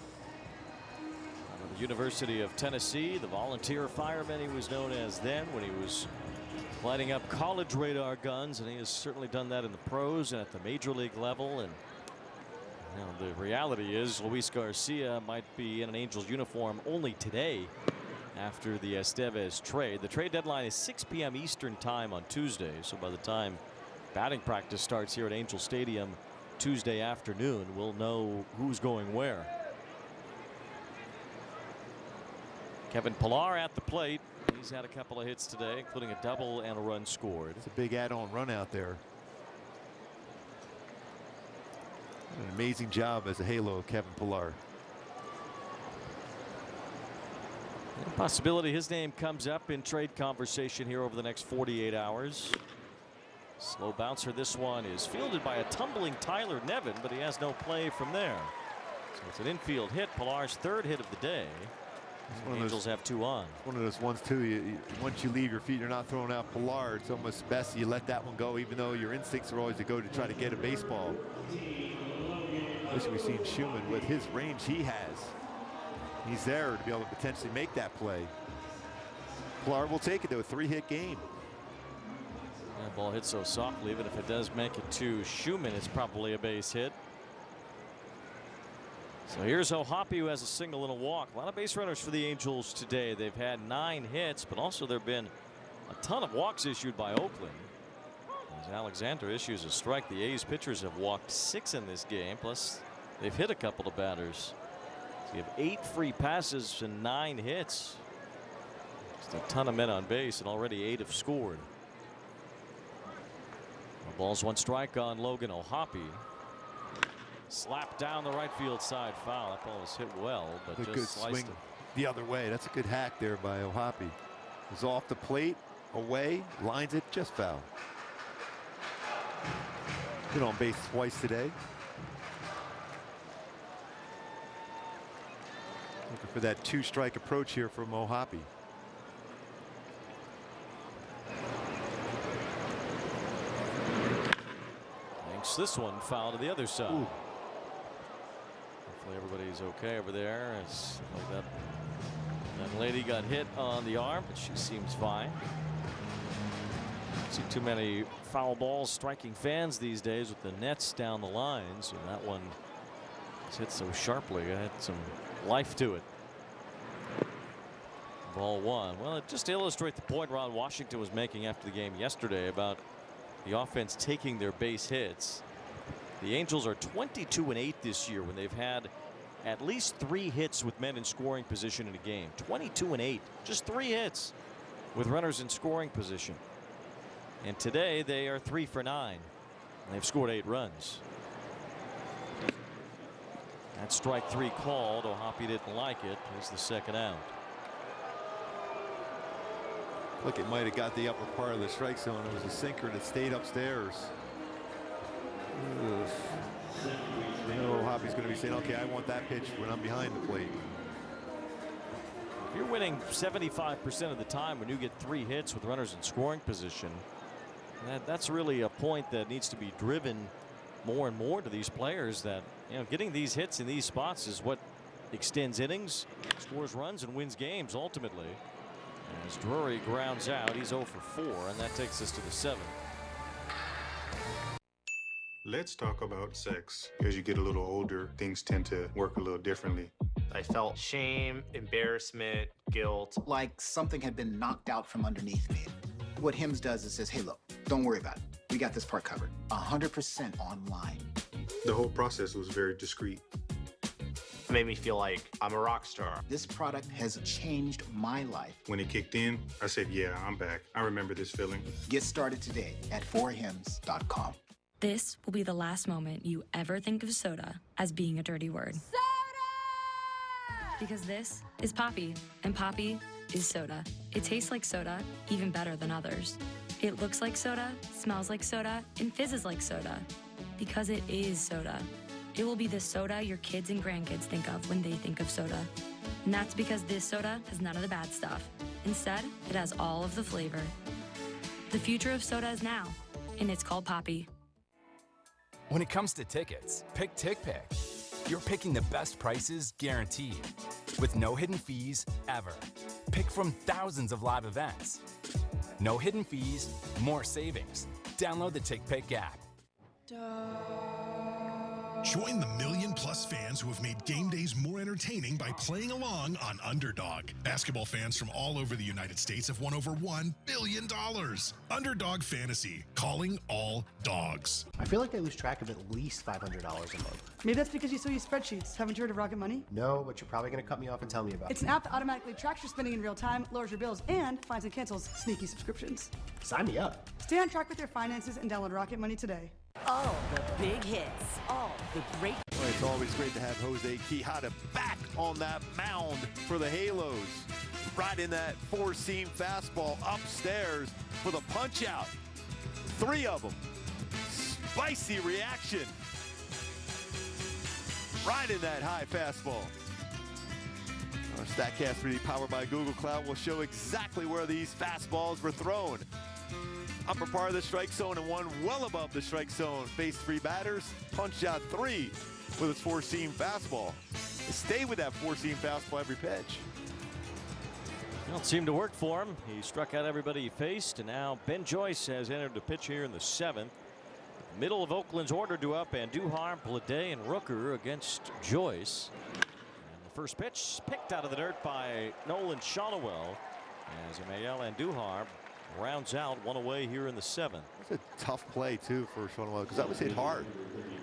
Out of the University of Tennessee, the volunteer fireman he was known as then, when he was lighting up college radar guns, and he has certainly done that in the pros and at the major league level. And you know, the reality is Luis Garcia might be in an Angels uniform only today after the Estevez trade. The trade deadline is 6 p.m. Eastern time on Tuesday, so by the time batting practice starts here at Angel Stadium Tuesday afternoon, we'll know who's going where. Kevin Pillar at the plate. He's had a couple of hits today, including a double and a run scored. It's a big add-on run out there. An amazing job as a halo, Kevin Pillar. Possibility his name comes up in trade conversation here over the next 48 hours. Slow bouncer. This one is fielded by a tumbling Tyler Nevin, but he has no play from there. So it's an infield hit. Pillar's 3rd hit of the day. The Angels have 2 on. One of those ones too. Once you leave your feet, you're not throwing out Pillar. It's almost best you let that one go, even though your instincts are always to go to try to get a baseball. Especially we've seen Schumann with his range he has. He's there to be able to potentially make that play. Pillar will take it to a 3-hit game. That ball hit so softly, even if it does make it to Schumann, it's probably a base hit. So here's O'Hoppe, who has a single and a walk. A lot of base runners for the Angels today. They've had 9 hits, but also there have been a ton of walks issued by Oakland. As Alexander issues a strike, the A's pitchers have walked 6 in this game, plus they've hit a couple of batters. So you have 8 free passes and 9 hits. Just a ton of men on base, and already 8 have scored. Ball's 1 strike on Logan O'Hoppe. Slapped down the right field side foul. That ball was hit well, but a just good sliced swing it the other way. That's a good hack there by O'Hoppe. It was off the plate, away, lines it, just foul. Been on base twice today. Looking for that 2-strike approach here from O'Hoppe. Thanks this one foul to the other side. Ooh. Hopefully everybody's okay over there. As that young lady got hit on the arm, but she seems fine. See too many foul balls striking fans these days with the nets down the lines, and that one was hit so sharply. It had some life to it. Ball 1. Well, it just illustrates the point Ron Washington was making after the game yesterday about the offense taking their base hits. The Angels are 22-8 this year when they've had at least 3 hits with men in scoring position in a game. 22-8, just 3 hits with runners in scoring position. And today they are 3 for 9. And they've scored 8 runs. That strike 3 called. O'Hoppe didn't like it. Here's the second out. Look, it might have got the upper part of the strike zone. It was a sinker that stayed upstairs. Ugh. You know, O'Hoppe's going to be saying, okay, I want that pitch when I'm behind the plate. If you're winning 75% of the time when you get 3 hits with runners in scoring position, that's really a point that needs to be driven more and more to these players, that, you know, getting these hits in these spots is what extends innings, scores runs, and wins games ultimately. As Drury grounds out, he's 0 for 4, and that takes us to the 7th. Let's talk about sex. As you get a little older, things tend to work a little differently. I felt shame, embarrassment, guilt. Like something had been knocked out from underneath me. What HIMS does is says, hey, look, don't worry about it. We got this part covered. 100% online. The whole process was very discreet. It made me feel like I'm a rock star. This product has changed my life. When it kicked in, I said, yeah, I'm back. I remember this feeling. Get started today at 4hims.com. This will be the last moment you ever think of soda as being a dirty word. Soda! Because this is Poppy, and Poppy is soda. It tastes like soda, even better than others. It looks like soda, smells like soda, and fizzes like soda. Because it is soda. It will be the soda your kids and grandkids think of when they think of soda. And that's because this soda has none of the bad stuff. Instead, it has all of the flavor. The future of soda is now, and it's called Poppy. When it comes to tickets, pick TickPick. You're picking the best prices guaranteed, with no hidden fees ever. Pick from thousands of live events. No hidden fees, more savings. Download the TickPick app. Join the million-plus fans who have made game days more entertaining by playing along on Underdog. Basketball fans from all over the United States have won over $1 billion. Underdog Fantasy, calling all dogs. I feel like they lose track of at least $500 a month. Maybe that's because you still use spreadsheets. Haven't you heard of Rocket Money? No, but you're probably going to cut me off and tell me about it. It's an app that automatically tracks your spending in real time, lowers your bills, and finds and cancels sneaky subscriptions. Sign me up. Stay on track with your finances and download Rocket Money today. All the big hits, all the great. Well, it's always great to have Jose Quijada back on that mound for the Halos. Right in that 4-seam fastball upstairs for the punch out. 3 of them. Spicy reaction. Right in that high fastball. Our StatCast 3D powered by Google Cloud will show exactly where these fastballs were thrown. Upper part of the strike zone and one well above the strike zone. Faced 3 batters, punched out 3 with his 4-seam fastball. He stayed with that 4-seam fastball every pitch. Well, it seemed to work for him. He struck out everybody he faced, and now Ben Joyce has entered the pitch here in the 7th. Middle of Oakland's order to up, Andujar, Bleday, and Rooker against Joyce. And the first pitch picked out of the dirt by Nolan Shonowell as Emmanuel Andujar rounds out 1 away here in the 7th. It's a tough play too for Shonowell because that was hit hard.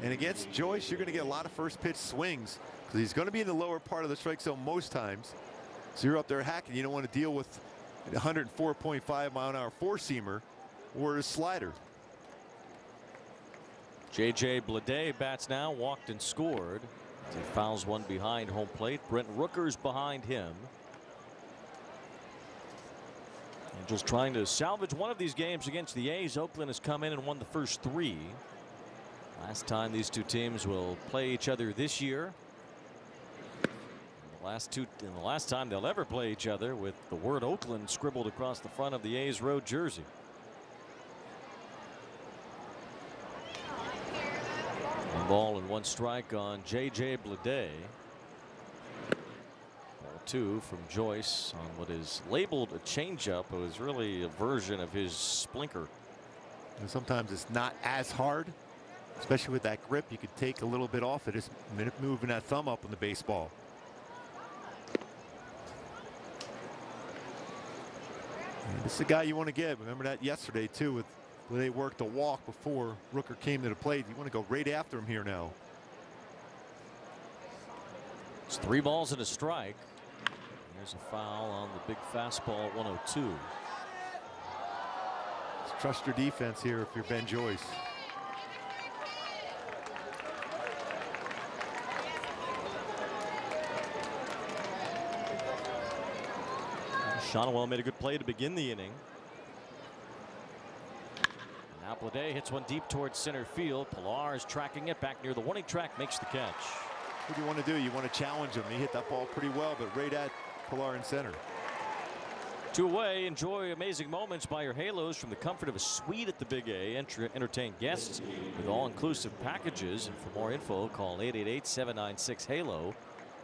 And against Joyce, you're going to get a lot of first pitch swings because he's going to be in the lower part of the strike zone most times. So you're up there hacking. You don't want to deal with a 104.5 mile an hour 4-seamer or a slider. J.J. Bleday bats now, walked and scored. He fouls one behind home plate. Brent Rooker's behind him. And just trying to salvage one of these games against the A's. Oakland has come in and won the first 3. Last time these two teams will play each other this year. The last time they'll ever play each other with the word Oakland scribbled across the front of the A's road jersey. One ball and 1 strike on J.J. Bleday. Ball 2 from Joyce on what is labeled a changeup. It was really a version of his splinker. And sometimes it's not as hard, especially with that grip. You could take a little bit off it. Just moving that thumb up on the baseball. And this is the guy you want to get. Remember that yesterday too, with where they worked a walk before Rooker came to the plate. You want to go right after him here now. It's 3 balls and a strike. There's a foul on the big fastball at 102. Just trust your defense here if you're Ben Joyce. Shonwell made a good play to begin the inning. Now Bleday hits one deep towards center field. Pilar is tracking it back near the warning track, makes the catch. What do you want to do? You want to challenge him. He hit that ball pretty well, but right at Pilar in center. 2 away. Enjoy amazing moments by your Halos from the comfort of a suite at the Big A. Entertain guests with all-inclusive packages. And for more info, call 888-796-HALO.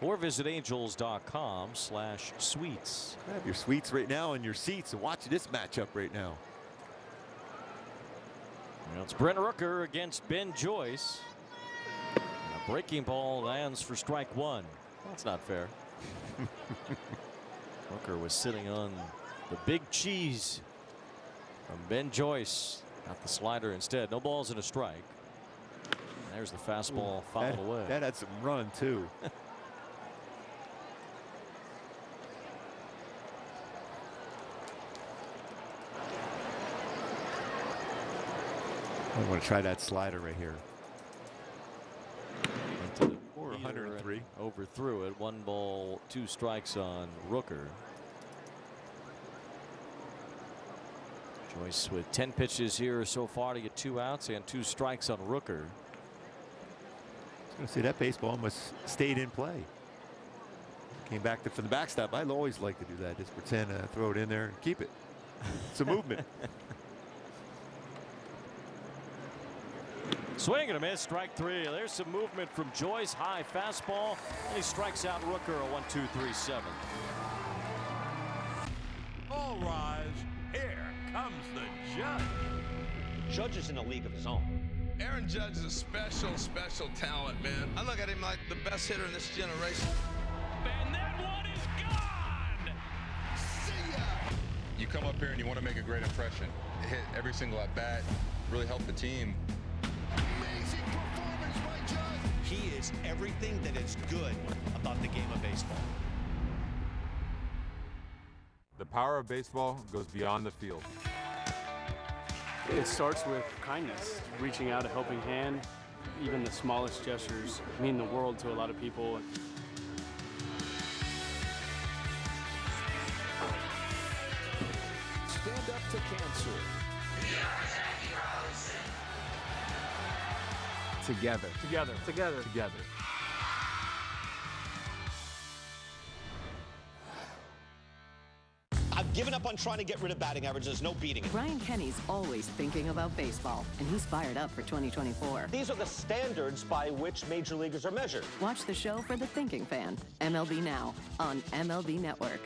or visit angels.com/suites. Grab your suites right now and your seats and watch this matchup right now. Well, it's Brent Rooker against Ben Joyce. And a breaking ball lands for strike 1. That's not fair. Rooker was sitting on the big cheese from Ben Joyce. Got the slider instead. No balls and a strike. And there's the fastball fouled away. That had some run too. I want to try that slider right here. Into the 103. Overthrew it. 1 ball, 2 strikes on Rooker. Joyce with 10 pitches here so far to get 2 outs and 2 strikes on Rooker. I was going to say that baseball almost stayed in play. Came back from the backstop. I always like to do that. Just pretend to throw it in there and keep it. It's a movement. Swing and a miss, strike 3. There's some movement from Joyce. High fastball, and he strikes out Rooker. A 1-2-3-7. All rise. Here comes the judge. Judge is in a league of his own. Aaron Judge is a special talent, man. I look at him like the best hitter in this generation. And that one is gone. See ya. You come up here and you want to make a great impression. Hit every single at bat, really help the team. Amazing performance by Judge. He is everything that is good about the game of baseball. The power of baseball goes beyond the field. It starts with kindness, reaching out a helping hand. Even the smallest gestures mean the world to a lot of people. Stand up to cancer. Together. Together. Together. Together. I've given up on trying to get rid of batting average. There's no beating it. Brian Kenny's always thinking about baseball, and he's fired up for 2024. These are the standards by which major leaguers are measured. Watch the show for the thinking fan, MLB Now, on MLB Network.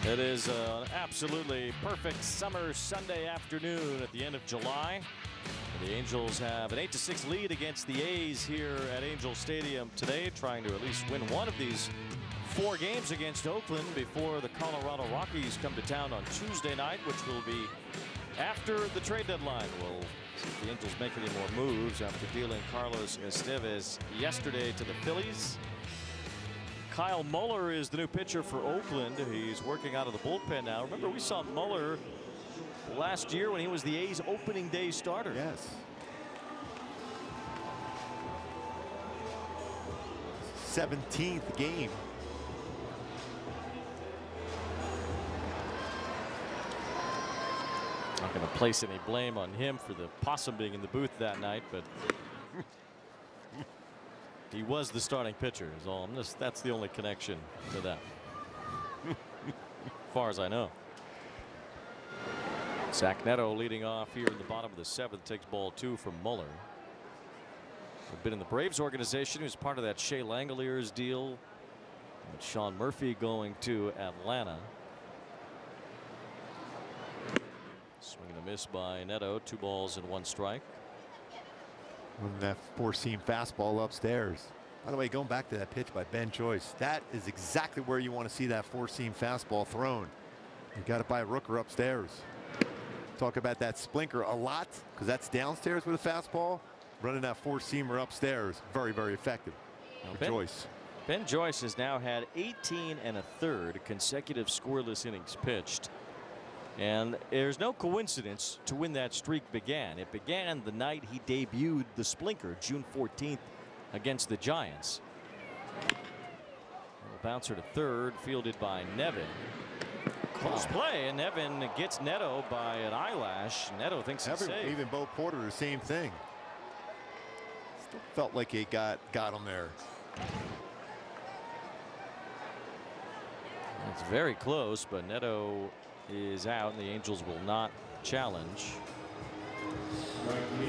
It is an absolutely perfect summer Sunday afternoon at the end of July. The Angels have an 8-6 lead against the A's here at Angel Stadium today, trying to at least win one of these 4 games against Oakland before the Colorado Rockies come to town on Tuesday night, which will be after the trade deadline. We'll see if the Angels make any more moves after dealing Carlos Estevez yesterday to the Phillies. Kyle Muller is the new pitcher for Oakland. He's working out of the bullpen now. Remember, we saw Muller last year when he was the A's opening day starter. Yes. 17th game. Not going to place any blame on him for the possum being in the booth that night, but he was the starting pitcher is all. That's the only connection to that. As far as I know. Zach Neto leading off here in the bottom of the 7th, takes ball 2 from Muller. We've been in the Braves organization. He was part of that Shea Langoliers deal. With Sean Murphy going to Atlanta. Swing and a miss by Neto. 2 balls and 1 strike. And that 4-seam fastball upstairs. By the way, going back to that pitch by Ben Joyce, that is exactly where you want to see that 4-seam fastball thrown. You got it by Rooker upstairs. Talk about that splinker a lot because that's downstairs with a fastball. Running that 4-seamer upstairs, very, very effective for Joyce. Ben Joyce has now had 18 1/3 consecutive scoreless innings pitched. And there's no coincidence to when that streak began. It began the night he debuted the splinker, June 14th, against the Giants. Bouncer to third, fielded by Nevin. Close play, and Nevin gets Neto by an eyelash. Neto thinks it's safe. Even Bo Porter, the same thing. Still felt like he got him there. It's very close, but Neto is out, and the Angels will not challenge.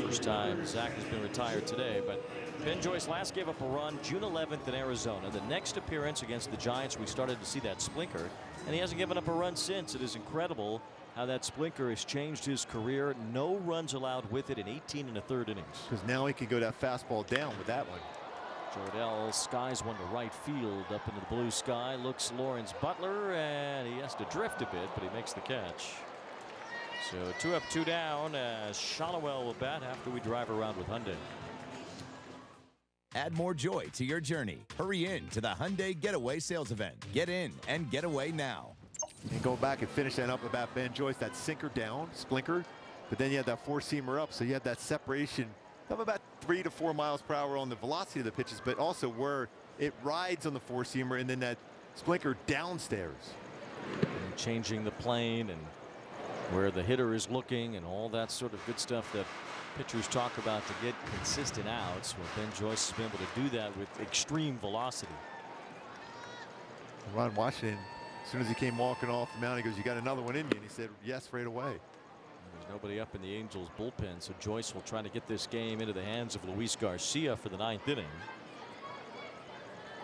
First time Zach has been retired today, but Ben Joyce last gave up a run June 11th in Arizona. The next appearance against the Giants, we started to see that splinker, and he hasn't given up a run since. It is incredible how that splinker has changed his career. No runs allowed with it in 18 1/3 innings. Because now he can go that fastball down with that one. Jordell skies one to right field up into the blue sky. Looks Lawrence Butler, and he has to drift a bit, but he makes the catch. So 2 up, 2 down as Shonowell will bat after we drive around with Hyundai. Add more joy to your journey. Hurry in to the Hyundai Getaway Sales Event. Get in and get away now. And go back and finish that up about Ben Joyce, that sinker down, splinker, but then you had that 4-seamer up, so you had that separation of about 3 to 4 miles per hour on the velocity of the pitches, but also where it rides on the 4-seamer and then that splinker downstairs. And changing the plane and where the hitter is looking and all that sort of good stuff that pitchers talk about to get consistent outs. Well, Ben Joyce has been able to do that with extreme velocity. Ron Washington, as soon as he came walking off the mound, he goes, "You got another one in you?" And he said, "Yes," right away. There's nobody up in the Angels bullpen, so Joyce will try to get this game into the hands of Luis Garcia for the 9th inning.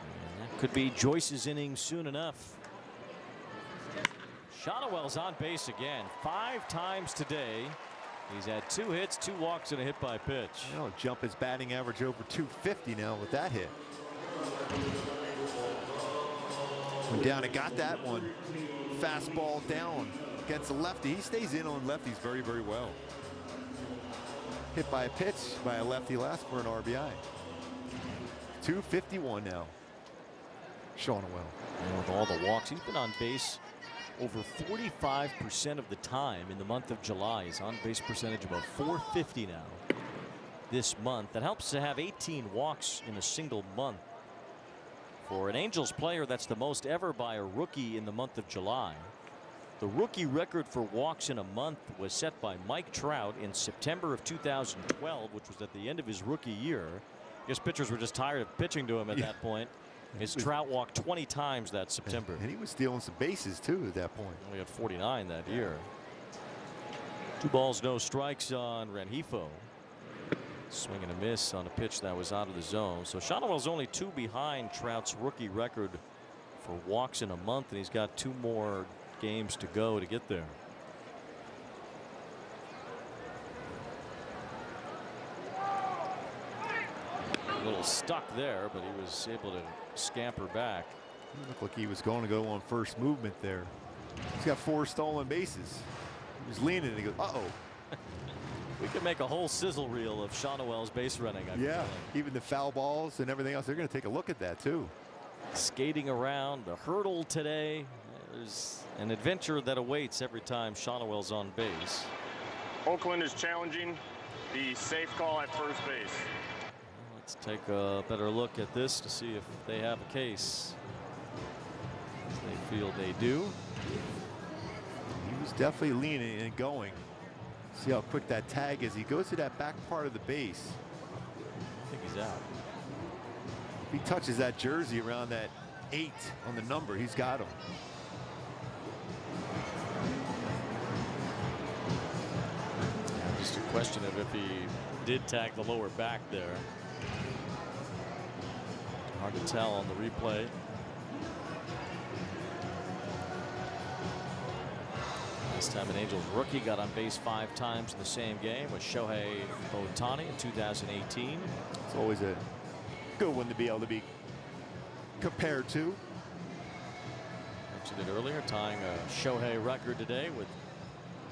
And that could be Joyce's inning soon enough. Shonowell's on base again 5 times today. He's had 2 hits, 2 walks, and a hit by pitch. He'll jump his batting average over 250 now with that hit. Went down and got that one. Fastball down against the lefty. He stays in on lefties very, very well. Hit by a pitch by a lefty last for an RBI. 251 now. Shonowell. And with all the walks, he's been on base over 45% of the time in the month of July. His on base percentage about .450 now this month. That helps to have 18 walks in a single month. For an Angels player, that's the most ever by a rookie in the month of July. The rookie record for walks in a month was set by Mike Trout in September of 2012, which was at the end of his rookie year. I guess pitchers were just tired of pitching to him at that point. His Trout walked 20 times that September. And he was stealing some bases too at that point. Only had 49 that year. 2 balls, no strikes on Rengifo. Swing and a miss on a pitch that was out of the zone. So Shonowell's only 2 behind Trout's rookie record for walks in a month, and he's got 2 more games to go to get there. A little stuck there, but he was able to scamper back. He looked like he was going to go on first movement there. He's got 4 stolen bases. He was leaning and he goes, uh-oh. We could make a whole sizzle reel of Shawnuel's base running. Yeah, even the foul balls and everything else. They're going to take a look at that too. Skating around the hurdle today. There's an adventure that awaits every time Shawnuel's on base. Oakland is challenging the safe call at first base. Let's take a better look at this to see if they have a case. They feel they do. He was definitely leaning and going. See how quick that tag is. He goes to that back part of the base. I think he's out. If he touches that jersey around that 8 on the number, he's got him. Just a question of if he did tag the lower back there. Hard to tell on the replay. Last time an Angels rookie got on base 5 times in the same game was Shohei Ohtani in 2018. It's always a good one to be able to be compared to. Mentioned it earlier, tying a Shohei record today with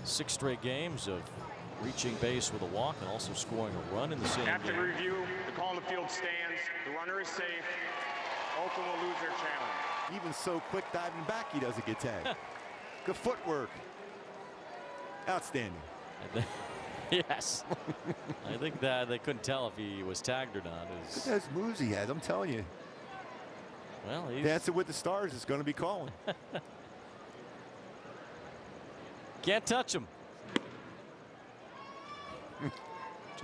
6 straight games of reaching base with a walk and also scoring a run in the same After game. review, the call on the field stands. The runner is safe. Oakland will lose their challenge. Even so quick diving back, he doesn't get tagged. Good footwork. Outstanding. Yes. I think that they couldn't tell if he was tagged or not. Those moves he has, I'm telling you. Well, he's Dancing with the Stars is going to be calling. can't touch him. 2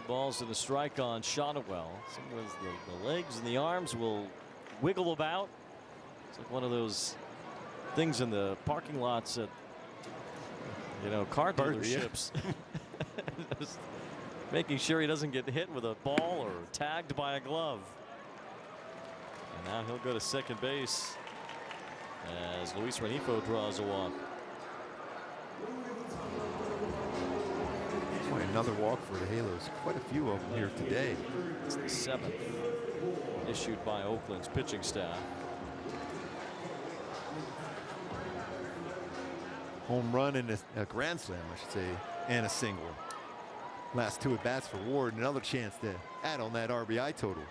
balls and a strike on Shawnuel. Sometimes the legs and the arms will wiggle about. It's like one of those things in the parking lots at, you know, car dealerships. Just making sure he doesn't get hit with a ball or tagged by a glove. And now he'll go to second base as Luis Renifo draws a walk. Boy, another walk for the Halos. Quite a few of them here today. It's the 7th issued by Oakland's pitching staff. Home run and a grand slam, I should say, and a single. Last 2 at bats for Ward. Another chance to add on that RBI total.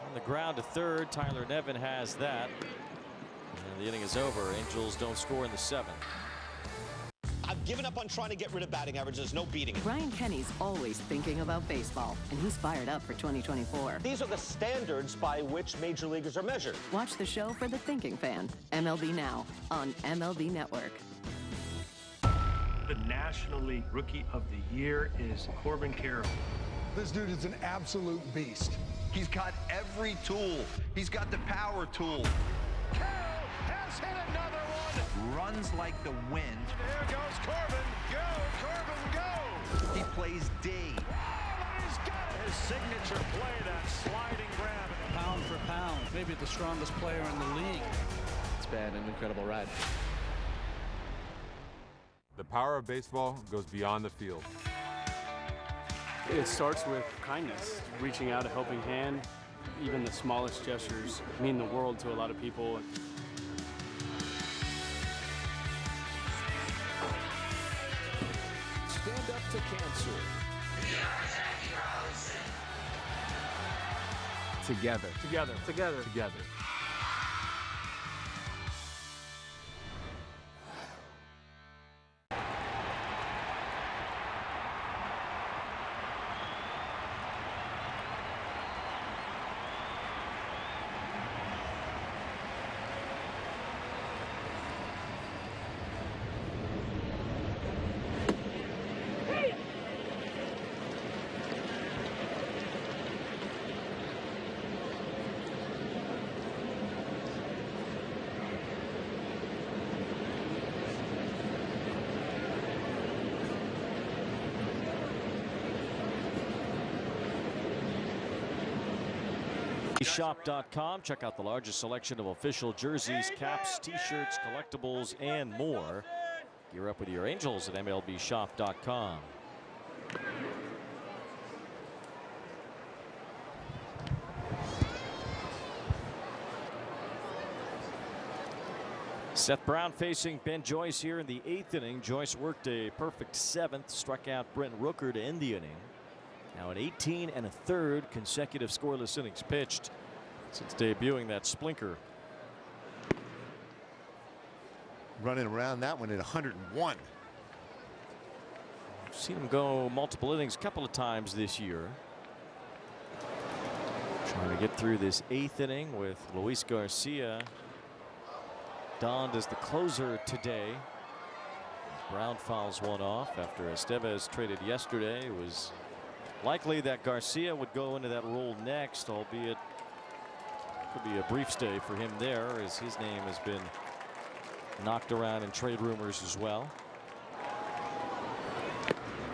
On the ground to third, Tyler Nevin has that. And the inning is over. Angels don't score in the 7th. I've given up on trying to get rid of batting average. There's no beating it. Ryan Kenny's always thinking about baseball, and he's fired up for 2024. These are the standards by which major leaguers are measured. Watch the show for the thinking fan, MLB Now, on MLB Network. The National League Rookie of the Year is Corbin Carroll. This dude is an absolute beast. He's got every tool. He's got the power tool. Carroll has hit another one. Runs like the wind. There goes Corbin. Go, Corbin, go. He plays D. Oh, he's got it. His signature play, that sliding grab. Pound for pound, maybe the strongest player in the league. It's been an incredible ride. The power of baseball goes beyond the field. It starts with kindness, reaching out a helping hand. Even the smallest gestures mean the world to a lot of people. Stand up to cancer. Together. Together. Together. Together. Shop.com. Check out the largest selection of official jerseys, caps, t-shirts, collectibles, and more. Gear up with your Angels at MLBshop.com. Seth Brown facing Ben Joyce here in the 8th inning. Joyce worked a perfect 7th, struck out Brent Rooker to end the inning. Now an 18 1/3 consecutive scoreless innings pitched since debuting that splinker. Running around that one at 101. I've seen him go multiple innings a couple of times this year. Trying to get through this 8th inning with Luis Garcia donned as the closer today. Brown fouls one off after Estevez traded yesterday. It was likely that Garcia would go into that role next, albeit could be a brief stay for him there, as his name has been knocked around in trade rumors as well.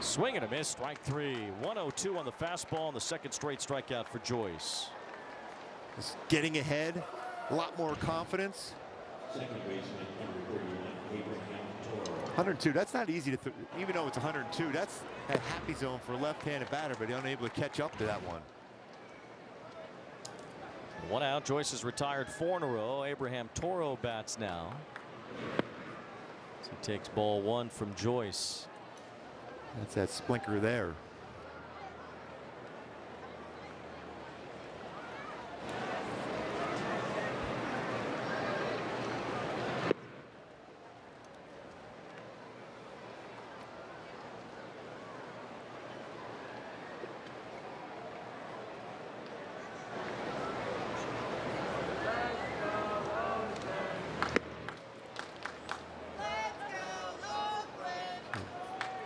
Swing and a miss, strike 3. 102 on the fastball, and the second straight strikeout for Joyce. Just getting ahead, a lot more confidence. 102, that's not easy to, even though it's 102, that's a happy zone for a left-handed batter, but unable to catch up to that one. 1 out. Joyce has retired 4 in a row. Abraham Toro bats now. So he takes ball 1 from Joyce. That's that splinker there.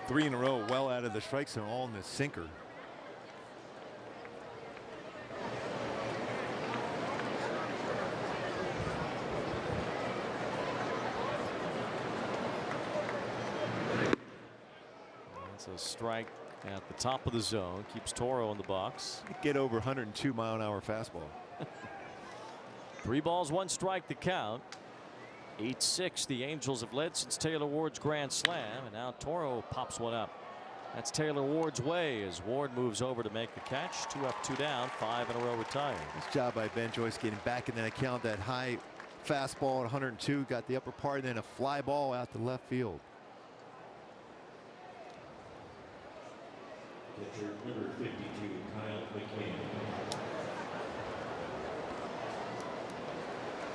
Three in a row, well out of the strike zone, all in the sinker. That's a strike at the top of the zone. Keeps Toro in the box. Get over 102-mile-an-hour fastball. 3 balls, 1 strike, the count. 8-6. The Angels have led since Taylor Ward's grand slam, and now Toro pops one up. That's Taylor Ward's way as Ward moves over to make the catch. 2 up, 2 down, 5 in a row retired. Nice job by Ben Joyce getting back in that account. That high fastball at 102, got the upper part, and then a fly ball out to left field. Pitcher number 52, Kyle McCann.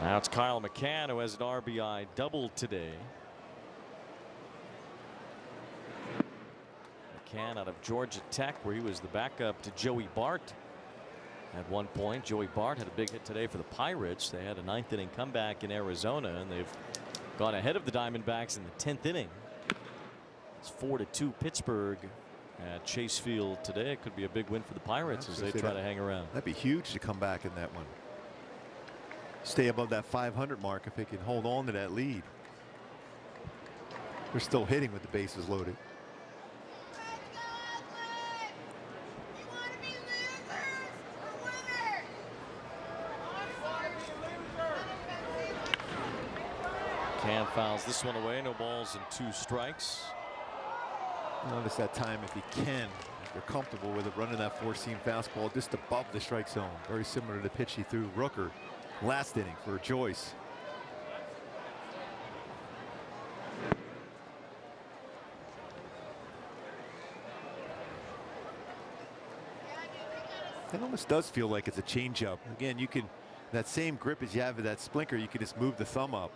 Now it's Kyle McCann, who has an RBI double today. McCann out of Georgia Tech, where he was the backup to Joey Bart at one point. Joey Bart had a big hit today for the Pirates. They had a 9th inning comeback in Arizona, and they've gone ahead of the Diamondbacks in the 10th inning. It's 4-2 Pittsburgh at Chase Field today. It could be a big win for the Pirates as they try to hang around. That'd be huge to come back in that one. Stay above that 500 mark if they can hold on to that lead. They're still hitting with the bases loaded. Cam fouls this one away. No balls and 2 strikes. Notice that time if he can, if they're comfortable with it, running that 4-seam fastball just above the strike zone. Very similar to the pitch he threw Rooker last inning for Joyce. It almost does feel like it's a changeup. Again, you can, that same grip as you have with that splinker, you can just move the thumb up.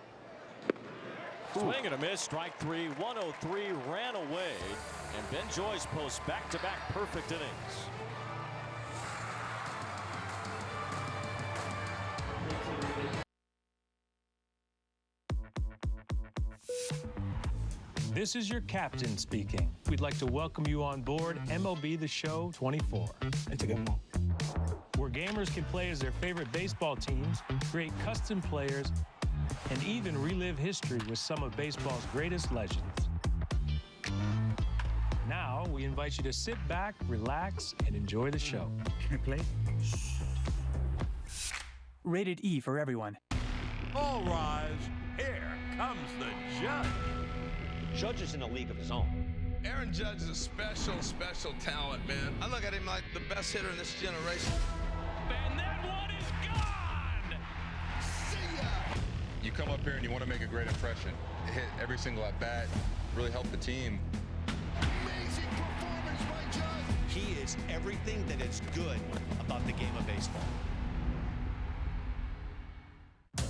Swing and a miss, strike 3. 103 ran away, and Ben Joyce posts back-to-back perfect innings. This is your captain speaking. We'd like to welcome you on board MLB The Show 24. Where gamers can play as their favorite baseball teams, create custom players, and even relive history with some of baseball's greatest legends. Now, we invite you to sit back, relax, and enjoy the show. Can I play? rated E for everyone. All rise. Here comes the judge. Judge is in a league of his own. Aaron Judge is a special, special talent, man. I look at him like the best hitter in this generation. And that one is gone! See ya! You come up here and you want to make a great impression. Hit every single at-bat, really help the team. Amazing performance by Judge. He is everything that is good about the game of baseball.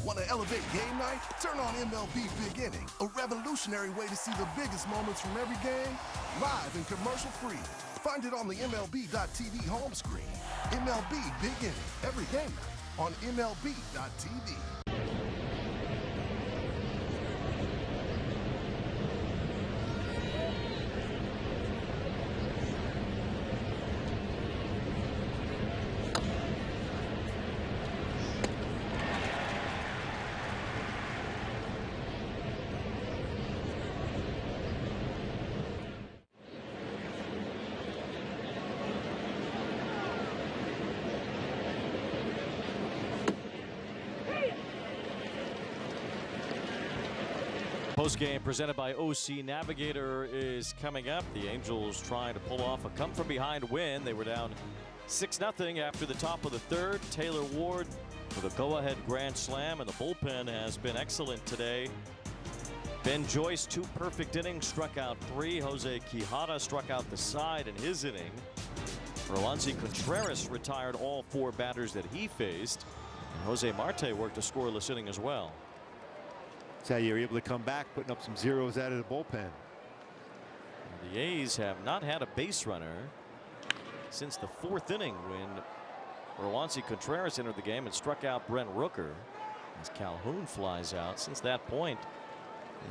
Want to elevate game night? Turn on MLB Big Inning, a revolutionary way to see the biggest moments from every game, live and commercial-free. Find it on the MLB.tv home screen. MLB Big Inning, every game night on MLB.tv. Postgame presented by OC Navigator is coming up. The Angels trying to pull off a come-from-behind win. They were down 6-0 after the top of the third. Taylor Ward with a go-ahead grand slam, and the bullpen has been excellent today. Ben Joyce, 2 perfect innings, struck out 3. Jose Quijada struck out the side in his inning. Roansy Contreras retired all 4 batters that he faced. And Jose Marte worked a scoreless inning as well. That's how you're able to come back, putting up some zeros out of the bullpen. The A's have not had a base runner since the 4th inning when Roansy Contreras entered the game and struck out Brent Rooker as Calhoun flies out. Since that point,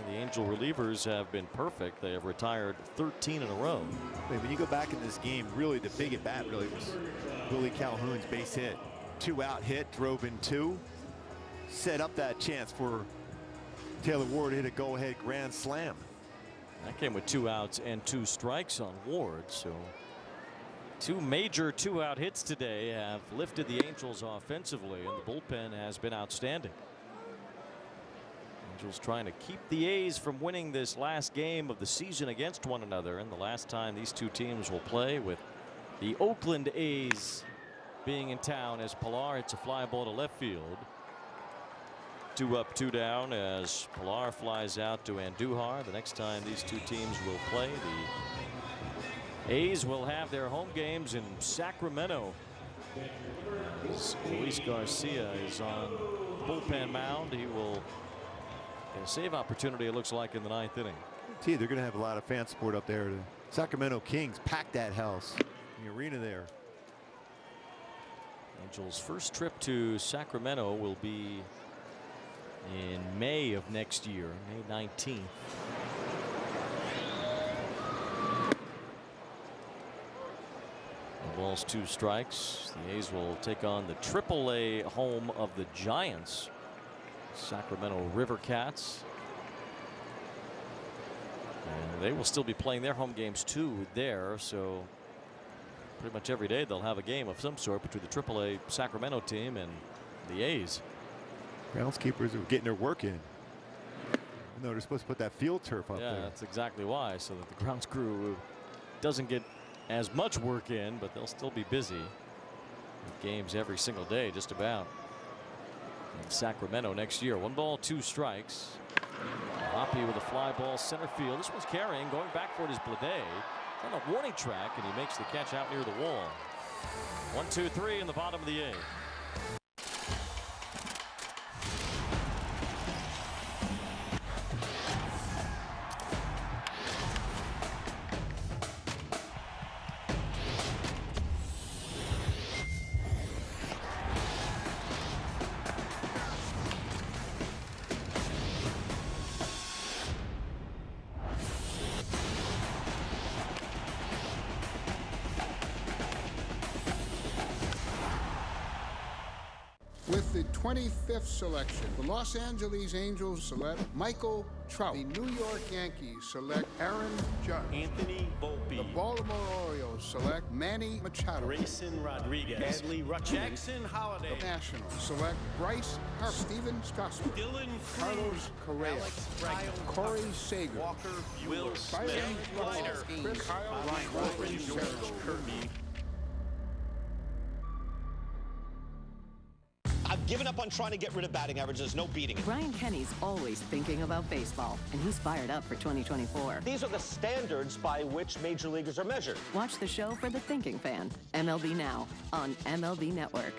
the Angel relievers have been perfect. They have retired 13 in a row. When you go back in this game, really the big at bat really was Willie Calhoun's base hit. 2-out hit, drove in 2, set up that chance for Taylor Ward to hit a go-ahead grand slam. That came with 2 outs and 2 strikes on Ward. So 2 major 2-out hits today have lifted the Angels offensively, and the bullpen has been outstanding. Angels trying to keep the A's from winning this last game of the season against one another, and the last time these 2 teams will play, with the Oakland A's being in town as Pilar hits a fly ball to left field. 2 up, 2 down as Pilar flies out to Andujar. The next time these 2 teams will play, the A's will have their home games in Sacramento. Luis Garcia is on the bullpen mound. He will get a save opportunity, it looks like, in the 9th inning. They're going to have a lot of fan support up there. The Sacramento Kings packed that house, the arena there. Angels' first trip to Sacramento will be in May of next year, May 19th. The ball's 2 strikes. The A's will take on the AAA home of the Giants, Sacramento River Cats. And they will still be playing their home games too there, so pretty much every day they'll have a game of some sort between the AAA Sacramento team and the A's. Groundskeepers are getting their work in. No, they're supposed to put that field turf up there. Yeah, that's exactly why, so that the grounds crew doesn't get as much work in, but they'll still be busy with games every single day, just about, in Sacramento next year. 1 ball, 2 strikes. Hoppy with a fly ball center field. This one's carrying, going back for it is Blade. On a warning track, and he makes the catch out near the wall. 1, 2, 3 in the bottom of the 8th. With the 25th selection, the Los Angeles Angels select Michael Trout. The New York Yankees select Aaron Judge. Anthony Volpe. The Baltimore Orioles select Manny Machado. Grayson Rodriguez. Adley Rutschman. Jackson Holiday. The Nationals select Bryce Harper. Steven Strasburg. Dylan Carlos Correa. Alex Bregman. Corey Seager. Walker Will Smith. Chris Kyle. Kirby. I've given up on trying to get rid of batting average. There's no beating it. Brian Kenny's always thinking about baseball, and he's fired up for 2024. These are the standards by which major leaguers are measured. Watch the show for the thinking fan, MLB Now, on MLB Network.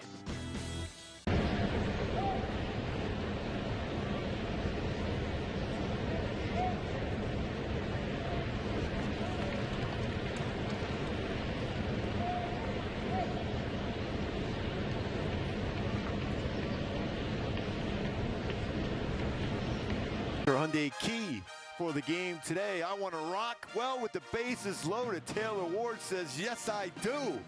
Hyundai key for the game today. I want to rock. Well, with the bases loaded, Taylor Ward says, yes, I do.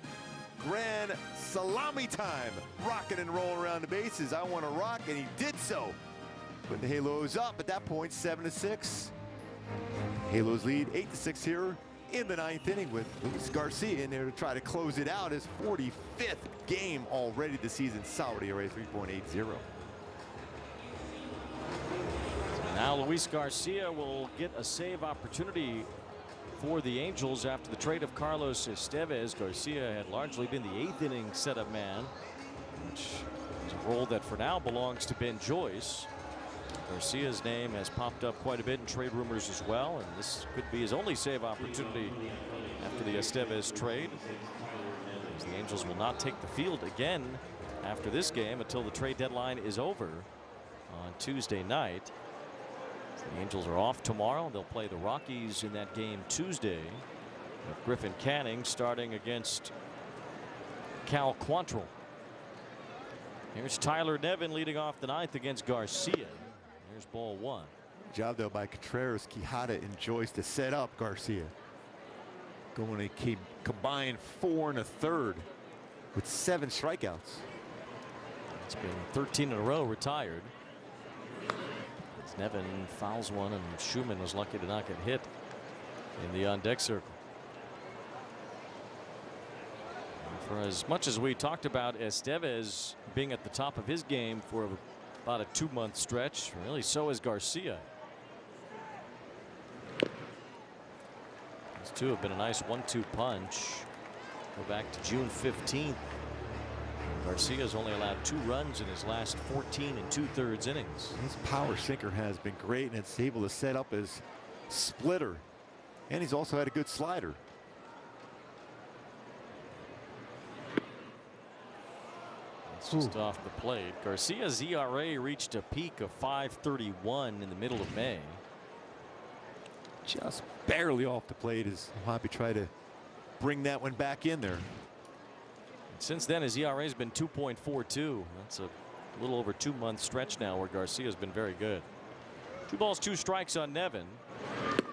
Grand salami time. Rocking and rolling around the bases. I want to rock, and he did so. But the Halos up at that point, 7-6. Halos lead 8-6 here in the 9th inning with Luis Garcia in there to try to close it out. His 45th game already this season. Solid ERA 3.80. Now Luis Garcia will get a save opportunity for the Angels after the trade of Carlos Estevez. Garcia had largely been the 8th inning setup man, which is a role that for now belongs to Ben Joyce. Garcia's name has popped up quite a bit in trade rumors as well, and this could be his only save opportunity after the Estevez trade. As the Angels will not take the field again after this game until the trade deadline is over on Tuesday night. The Angels are off tomorrow. They'll play the Rockies in that game Tuesday, with Griffin Canning starting against Cal Quantrill. Here's Tyler Nevin leading off the 9th against Garcia. Here's ball 1. Job though by Contreras, Quijada, and Joyce to set up Garcia. Going to keep combined 4 1/3 with 7 strikeouts. It's been 13 in a row retired. Nevin fouls one, and Schumann was lucky to not get hit in the on-deck circle. And for as much as we talked about Estevez being at the top of his game for about a 2-month stretch, really so is Garcia. These two have been a nice 1-2 punch. Go back to June 15th. Garcia's only allowed 2 runs in his last 14 2/3 innings. His power sinker has been great, and it's able to set up his splitter. And he's also had a good slider. It's just off the plate. Garcia's ERA reached a peak of 5.31 in the middle of May. Just barely off the plate as Hoppy tried to bring that one back in there. Since then, his ERA has been 2.42. That's a little over 2-month stretch now where Garcia has been very good. 2 balls, 2 strikes on Nevin. And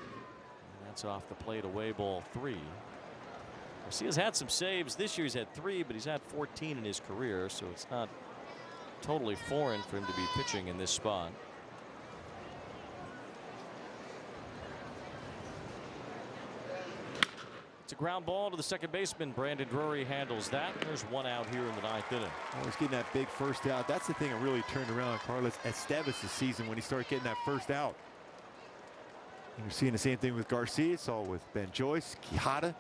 that's off the plate, away ball 3. Garcia's had some saves this year. He's had 3, but he's had 14 in his career, so it's not totally foreign for him to be pitching in this spot. It's a ground ball to the second baseman. Brandon Drury handles that. There's 1 out here in the 9th inning. Oh, he's getting that big first out. That's the thing that really turned around Carlos Estevez this season, when he started getting that first out. And you're seeing the same thing with Garcia. It's all with Ben Joyce, Quijada.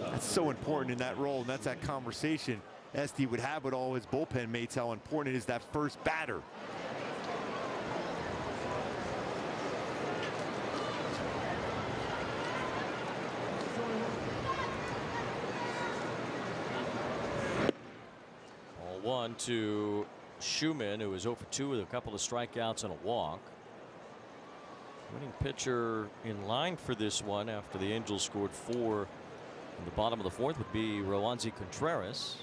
That's so important in that role, and that's that conversation Esty would have with all his bullpen mates, how important it is that first batter. One to Schumann, who is 0 for 2 with a couple of strikeouts and a walk. Winning pitcher in line for this one after the Angels scored 4 in the bottom of the 4th would be Roansy Contreras.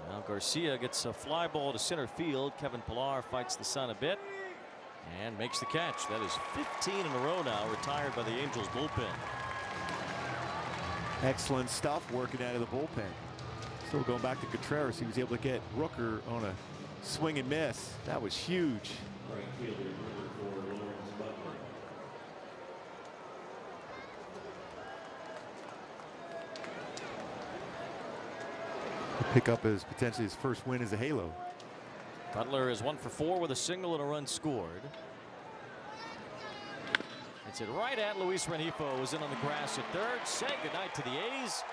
Now Garcia gets a fly ball to center field. Kevin Pillar fights the sun a bit and makes the catch. That is 15 in a row now retired by the Angels bullpen. Excellent stuff working out of the bullpen. Still going back to Contreras, he was able to get Rooker on a swing and miss. That was huge. Right fielder, number 4, Lawrence Butler. Pick up as potentially his first win as a Halo. Butler is 1 for 4 with a single and a run scored. It's it right at Luis Rengifo, who's in on the grass at third. Say goodnight to the A's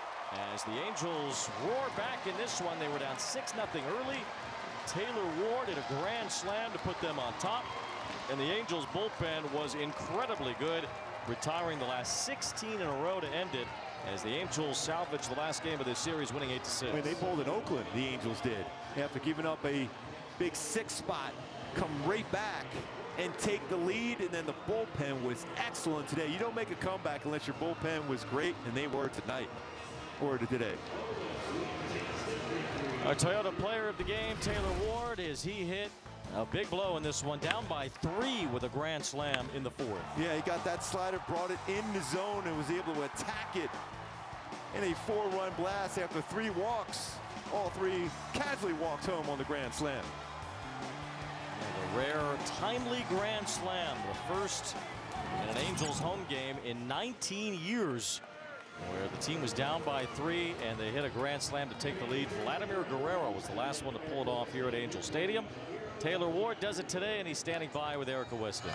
as the Angels roar back in this one. They were down 6-0 early. Taylor Ward hit a grand slam to put them on top. And the Angels bullpen was incredibly good, retiring the last 16 in a row to end it, as the Angels salvaged the last game of this series, winning 8-6. When they pulled in Oakland, the Angels did. After giving up a big 6 spot, come right back and take the lead, and then the bullpen was excellent today. You don't make a comeback unless your bullpen was great, and they were tonight, or today. Our Toyota player of the game, Taylor Ward, as he hit a big blow in this one, down by 3 with a grand slam in the 4th. Yeah, he got that slider, brought it in the zone, and was able to attack it in a 4-run blast after 3 walks. All 3 casually walked home on the grand slam. And a rare, timely grand slam, the first in an Angels home game in 19 years, where the team was down by 3 and they hit a grand slam to take the lead. Vladimir Guerrero was the last one to pull it off here at Angel Stadium. Taylor Ward does it today, and he's standing by with Erica Weston.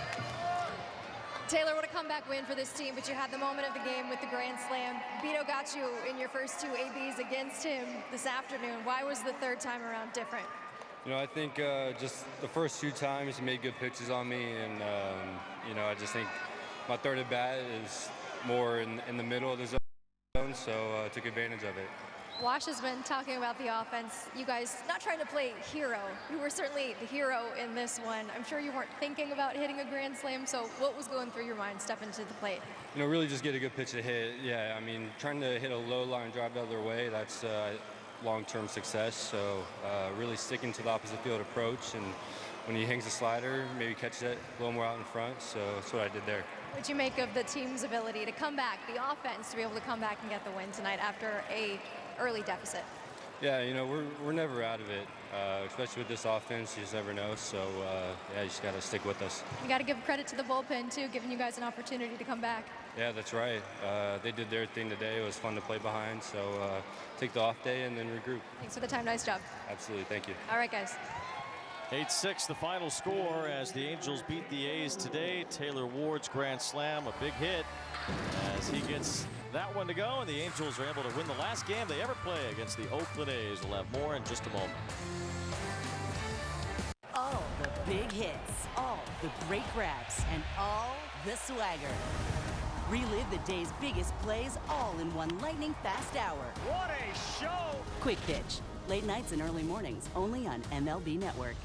Taylor, what a comeback win for this team, but you had the moment of the game with the grand slam. Bido got you in your first 2 ABs against him this afternoon. Why was the 3rd time around different? You know, I think just the first 2 times he made good pitches on me, and you know, I just think my 3rd at bat is more in the middle of the zone, so I took advantage of it. Wash has been talking about the offense. You guys not trying to play hero. You were certainly the hero in this one. I'm sure you weren't thinking about hitting a grand slam, so what was going through your mind stepping to the plate? You know, really just get a good pitch to hit. Yeah, I mean, trying to hit a low line drive the other way, that's long-term success. So really sticking to the opposite field approach, and when he hangs a slider, maybe catch it a little more out in front. So that's what I did there. What'd you make of the team's ability to come back, the offense to be able to come back and get the win tonight after a early deficit? Yeah, you know, we're never out of it, especially with this offense. You just never know. So yeah, you just got to stick with us. You got to give credit to the bullpen too, giving you guys an opportunity to come back. Yeah, that's right. They did their thing today. It was fun to play behind. So take the off day and then regroup. Thanks for the time. Nice job. Absolutely. Thank you. All right, guys. 8-6 the final score as the Angels beat the A's today. Taylor Ward's grand slam, a big hit as he gets that one to go, and the Angels are able to win the last game they ever play against the Oakland A's. We'll have more in just a moment. All the big hits, all the great grabs, and all the swagger. Relive the day's biggest plays all in one lightning-fast hour. What a show! Quick Pitch, late nights and early mornings, only on MLB Network.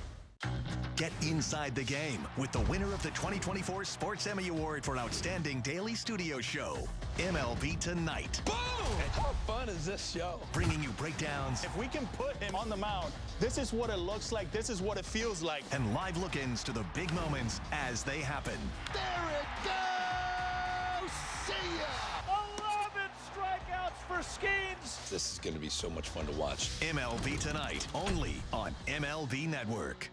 Get inside the game with the winner of the 2024 Sports Emmy Award for Outstanding Daily Studio Show, MLB Tonight. Boom! How fun is this show? Bringing you breakdowns. If we can put him on the mound, this is what it looks like. This is what it feels like. And live look-ins to the big moments as they happen. There it goes! See ya! 11 strikeouts for Skeens. This is going to be so much fun to watch. MLB Tonight, only on MLB Network.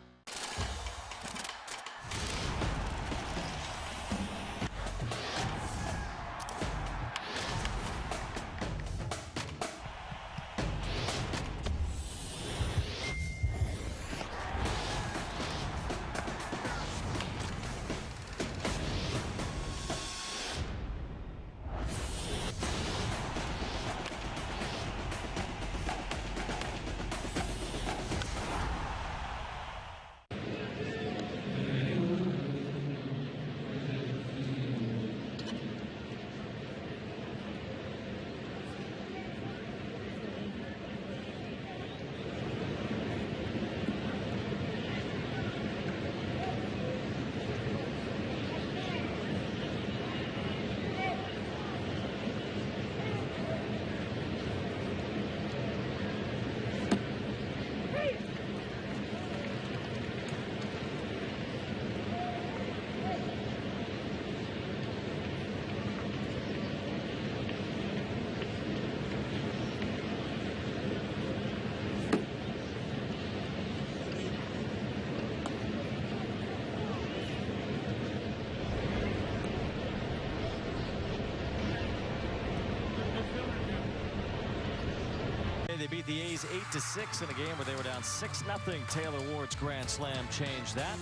beat the A's 8-6 in a game where they were down 6-0. Taylor Ward's grand slam changed that.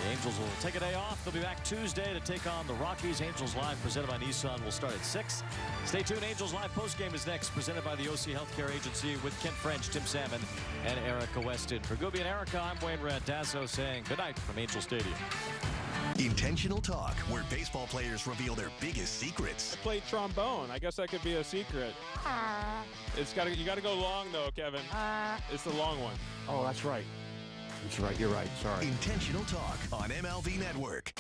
The Angels will take a day off. They'll be back Tuesday to take on the Rockies. Angels Live presented by Nissan will start at 6. Stay tuned. Angels Live postgame is next, presented by the OC Healthcare Agency with Kent French, Tim Salmon, and Erica Weston. For Gooby and Erica, I'm Wayne Randazzo saying good night from Angel Stadium. Intentional Talk, where baseball players reveal their biggest secrets. I played trombone. I guess that could be a secret. You got to go long though, Kevin. It's the long one. Oh, that's right. That's right. You're right. Sorry. Intentional Talk on MLB Network.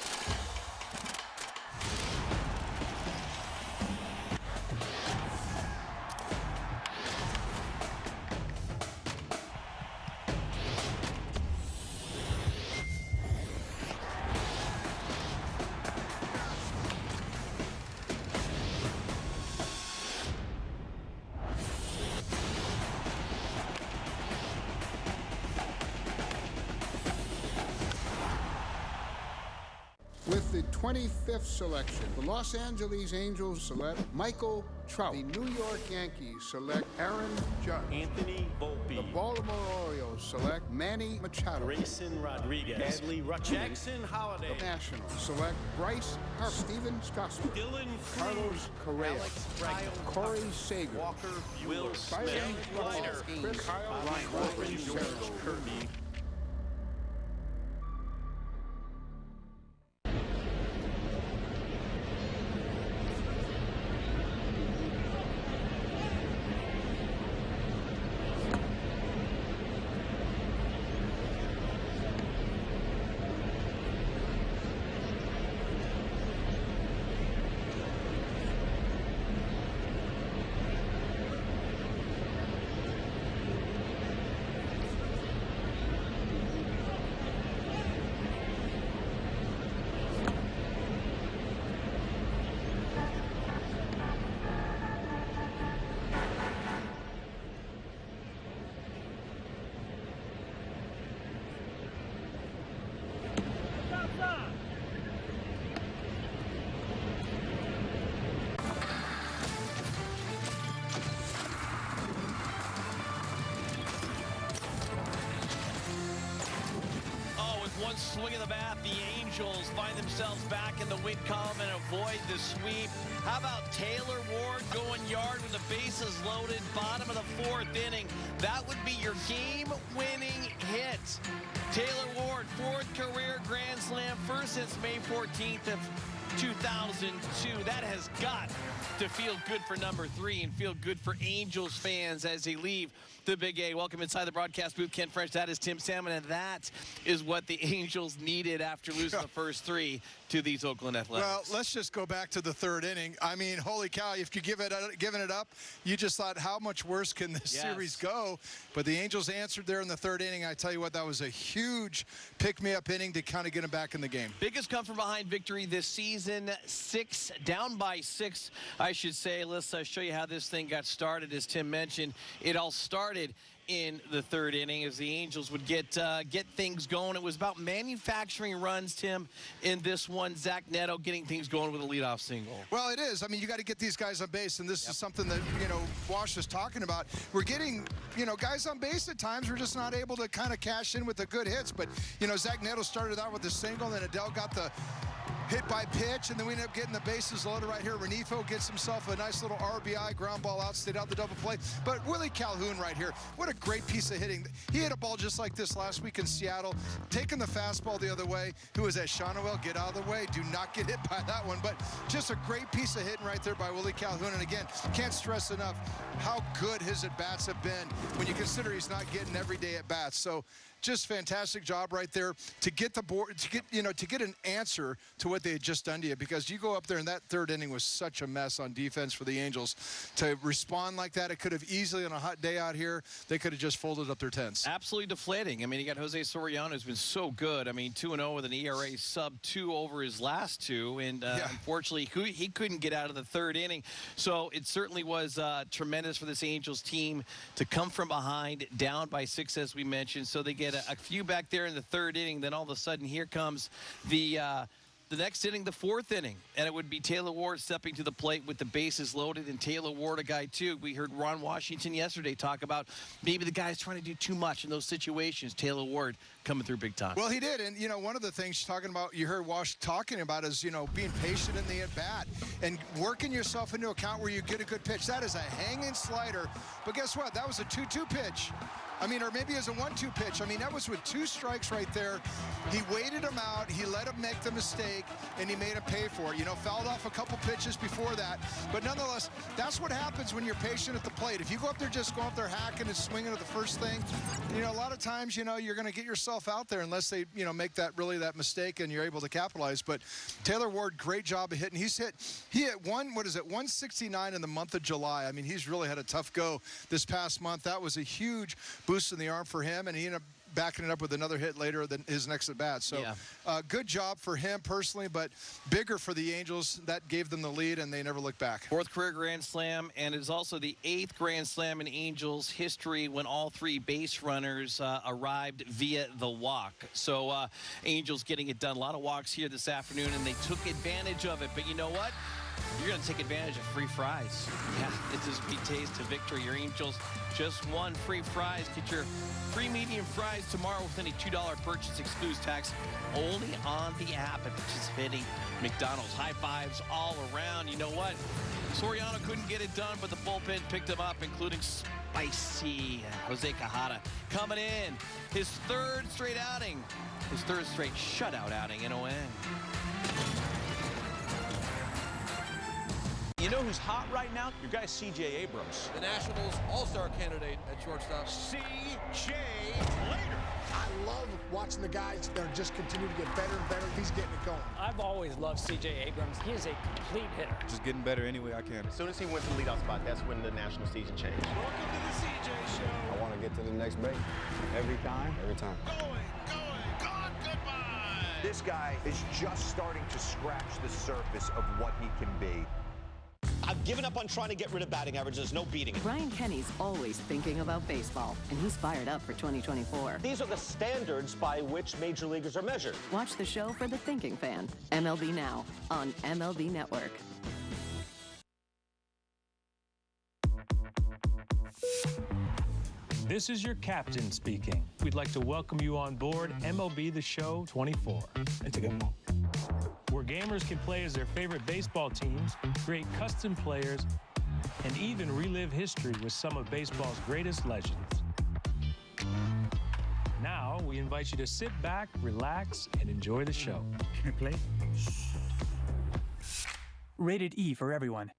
With the 25th selection, the Los Angeles Angels select Michael Trout. The New York Yankees select Aaron Judge. Anthony Volpe. The Baltimore Orioles select Manny Machado. Grayson Rodriguez. Adley Rutschman. Jackson Holiday. The Nationals select Bryce Harper. Steven Strasburg. Dylan Carlos Correa. Alex Bregman. Corey Seager. Walker Will Smith. Chris Kyle. Kirby. One swing of the bat, the Angels find themselves back in the win column and avoid the sweep. How about Taylor Ward going yard with the bases loaded, bottom of the 4th inning? That would be your game-winning hit. Taylor Ward, 4th career grand slam, first since May 14th of 2002. That has got to feel good for number 3 and feel good for Angels fans as they leave the Big A. Welcome inside the broadcast booth, Ken French. That is Tim Salmon, and that is what the Angels needed after losing the first 3 to these Oakland Athletics. Well, let's just go back to the 3rd inning. I mean, holy cow, if you giving it up, you just thought, how much worse can this series go? But the Angels answered there in the 3rd inning. I tell you what, that was a huge pick-me-up inning to kind of get them back in the game. Biggest come-from-behind victory this season, down by 6, I should say. Let's show you how this thing got started. As Tim mentioned, it all started in the 3rd inning as the Angels would get things going. It was about manufacturing runs, Tim, in this one. Zach Neto getting things going with a leadoff single. Well, it is. I mean, you got to get these guys on base, and this is something that, Wash is talking about. We're getting, guys on base at times. We're just not able to kind of cash in with the good hits. But, Zach Neto started out with a single, and then Adele got the hit by pitch, and then we end up getting the bases loaded right here. Renifo gets himself a nice little RBI, ground ball out, stayed out the double play. But Willie Calhoun right here, what a great piece of hitting. He hit a ball just like this last week in Seattle, taking the fastball the other way. Who was that? Shanoel, get out of the way. Do not get hit by that one. But just a great piece of hitting right there by Willie Calhoun. And again, can't stress enough how good his at-bats have been when you consider he's not getting everyday at-bats. So just fantastic job right there to get the board, to get an answer to what they had just done to you, because you go up there and that 3rd inning was such a mess on defense for the Angels. To respond like that, it could have easily, on a hot day out here, they could have just folded up their tents. Absolutely deflating. I mean, you got Jose Soriano, who's been so good. I mean, 2-0 with an ERA sub-2 over his last 2, and unfortunately, he couldn't get out of the 3rd inning. So it certainly was tremendous for this Angels team to come from behind, down by 6, as we mentioned. So they get a few back there in the 3rd inning. Then all of a sudden, here comes the the next inning, the fourth inning, and it would be Taylor Ward stepping to the plate with the bases loaded, and Taylor Ward, a guy too. We heard Ron Washington yesterday talk about maybe the guy's trying to do too much in those situations. Taylor Ward coming through big time. Well, he did, and one of the things talking about, you heard Wash talking about is being patient in the at bat and working yourself into a count where you get a good pitch. That is a hanging slider, but guess what? That was a 2-2 pitch. Or maybe it was a 1-2 pitch. That was with 2 strikes right there. He waited him out. He let him make the mistake, and he made him pay for it. Fouled off a couple pitches before that. But nonetheless, that's what happens when you're patient at the plate. If you go up there, just go up there hacking and swinging at the first thing, a lot of times, you're going to get yourself out there unless they, make that mistake and you're able to capitalize. But Taylor Ward, great job of hitting. He hit 169 in the month of July. He's really had a tough go this past month. That was a huge boost in the arm for him, and he ended up backing it up with another hit later than his next at bat. So good job for him personally, but bigger for the Angels. That gave them the lead, and they never looked back. 4th career Grand Slam, and it's also the 8th Grand Slam in Angels history when all 3 base runners arrived via the walk. So Angels getting it done. A lot of walks here this afternoon, and they took advantage of it. But you know what? You're going to take advantage of free fries. Yeah, it's a sweet taste of victory. Your Angels just won free fries. Get your free medium fries tomorrow with any $2 purchase, excludes tax, only on the app at participating McDonald's. High fives all around. You know what? Soriano couldn't get it done, but the bullpen picked him up, including spicy Jose Cajada coming in. His 3rd straight outing. His 3rd straight shutout outing in ON. You know who's hot right now? Your guy, C.J. Abrams. The Nationals all-star candidate at shortstop. C.J. later. I love watching the guys that just continue to get better and better. He's getting it going. I've always loved C.J. Abrams. He is a complete hitter. Just getting better any way I can. As soon as he went to the leadoff spot, that's when the national season changed. Welcome to the C.J. Show. I want to get to the next break. Every time? Every time. Gone, goodbye. This guy is just starting to scratch the surface of what he can be. I've given up on trying to get rid of batting average. There's no beating it. Brian Kenny's always thinking about baseball, and he's fired up for 2024. These are the standards by which major leaguers are measured. Watch the show for the thinking fan, MLB Now, on MLB Network. This is your captain speaking. We'd like to welcome you on board MLB The Show 24. It's a good one. Where gamers can play as their favorite baseball teams, create custom players, and even relive history with some of baseball's greatest legends. Now, we invite you to sit back, relax, and enjoy the show. Can I play? Rated E for everyone.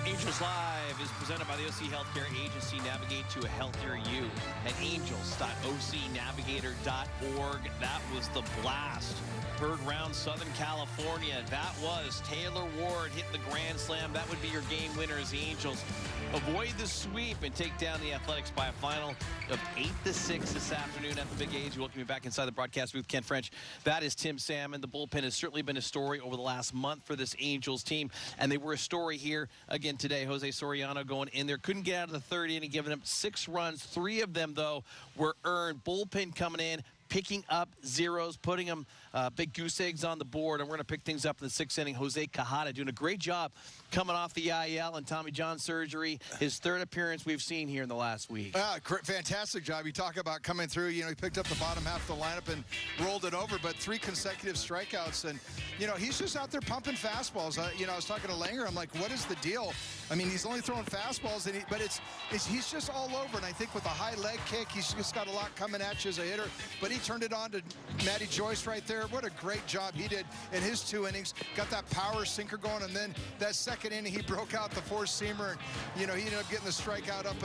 Angels Live is presented by the OC Healthcare Agency. Navigate to a healthier you at angels.ocnavigator.org. That was the blast. Third round, Southern California. That was Taylor Ward hitting the grand slam. That would be your game winner as the Angels avoid the sweep and take down the Athletics by a final of 8-6 this afternoon at the Big A's. Welcome you back inside the broadcast booth. Ken French. That is Tim Salmon. The bullpen has certainly been a story over the last month for this Angels team, and they were a story here again today. Jose Soriano going in there. Couldn't get out of the third inning, giving up 6 runs. 3 of them, though, were earned. Bullpen coming in, picking up zeros, putting them big goose eggs on the board, and we're going to pick things up in the 6th inning. Jose Quijada doing a great job coming off the IL and Tommy John surgery. His 3rd appearance we've seen here in the last week. Fantastic job. You talk about coming through. You know, he picked up the bottom half of the lineup and rolled it over, but 3 consecutive strikeouts. And, you know, he's just out there pumping fastballs. You know, I was talking to Langer. I'm like, what is the deal? I mean, he's only throwing fastballs, and but he's just all over. And I think with a high leg kick, he's just got a lot coming at you as a hitter. But he turned it on to Matty Joyce right there. What a great job he did in his 2 innings. Got that power sinker going, and then that 2nd inning, he broke out the 4-seamer. And, you know, he ended up getting the strikeout up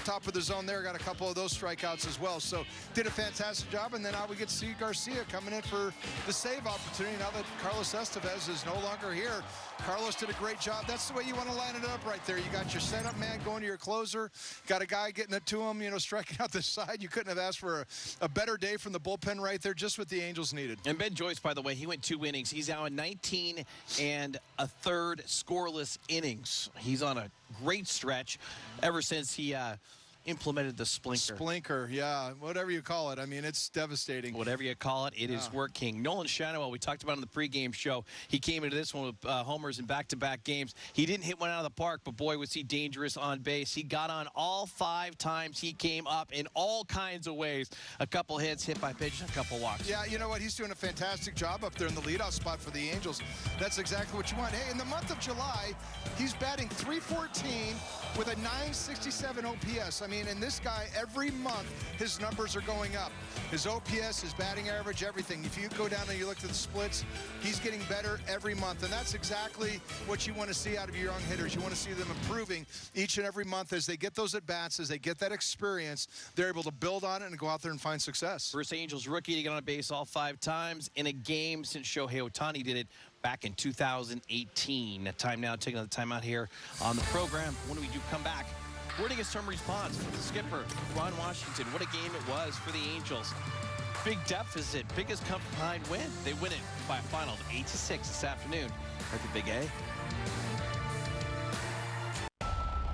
top of the zone there. Got a couple of those strikeouts as well. So did a fantastic job. And then now we get to see Garcia coming in for the save opportunity. Now that Carlos Estevez is no longer here, Carlos did a great job. That's the way you want to line it up right there. You got your setup man going to your closer. Got a guy getting it to him, you know, striking out the side. You couldn't have asked for a better day from the bullpen right there, just what the Angels needed. And Ben Joyce, by the way, he went 2 innings. He's now in 19 1/3 scoreless innings. He's on a great stretch ever since he implemented the splinker. Splinker, yeah, whatever you call it. I mean, it's devastating. Whatever you call it, it is working. Nolan Shanaway, we talked about on the pregame show. He came into this one with homers in back-to-back games. He didn't hit one out of the park, but boy, was he dangerous on base. He got on all 5 times he came up in all kinds of ways. A couple hits, hit by pitch, a couple walks. Yeah, you know what? He's doing a fantastic job up there in the leadoff spot for the Angels. That's exactly what you want. Hey, in the month of July, he's batting .314 with a .967 OPS. I mean, and this guy, every month, his numbers are going up. His OPS, his batting average, everything. If you go down and you look at the splits, he's getting better every month. And that's exactly what you want to see out of your young hitters. You want to see them improving each and every month as they get those at-bats, as they get that experience. They're able to build on it and go out there and find success. First Angels rookie to get on base all 5 times in a game since Shohei Ohtani did it back in 2018. Time now, taking the time out here on the program. When we do come back, we're going to get some response from the skipper, Ron Washington. What a game it was for the Angels. Big deficit, biggest come behind win. They win it by a final of 8-6 this afternoon at the Big A.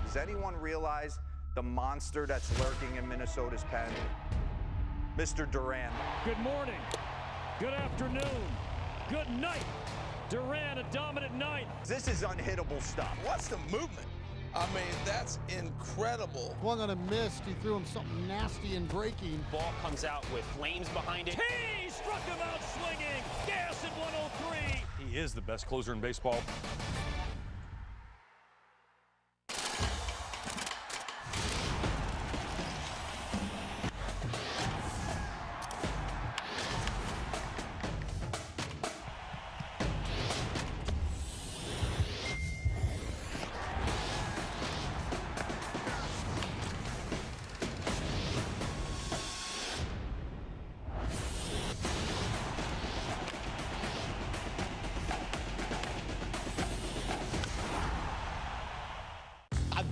Does anyone realize the monster that's lurking in Minnesota's pen? Mr. Duran. Good morning. Good afternoon. Good night. Duran, a dominant night. This is unhittable stuff. What's the movement? I mean, that's incredible. Swung on a miss. He threw him something nasty and breaking. Ball comes out with flames behind it. He struck him out swinging. Gas at 103. He is the best closer in baseball.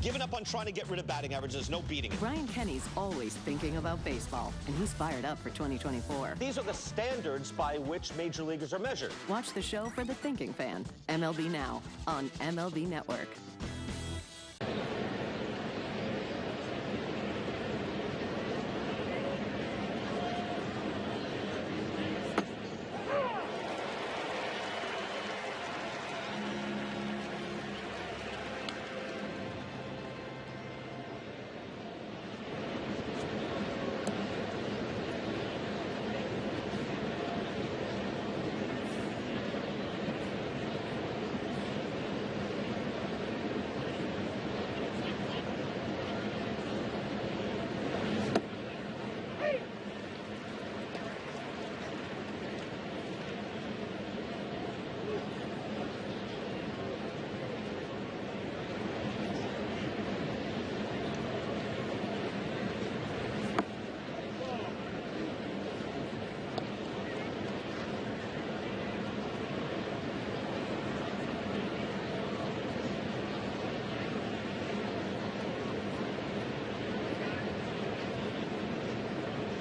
Given up on trying to get rid of batting average. There's no beating it. Brian Kenny's always thinking about baseball, and he's fired up for 2024. These are the standards by which major leaguers are measured. Watch the show for the thinking fan, MLB Now, on MLB Network.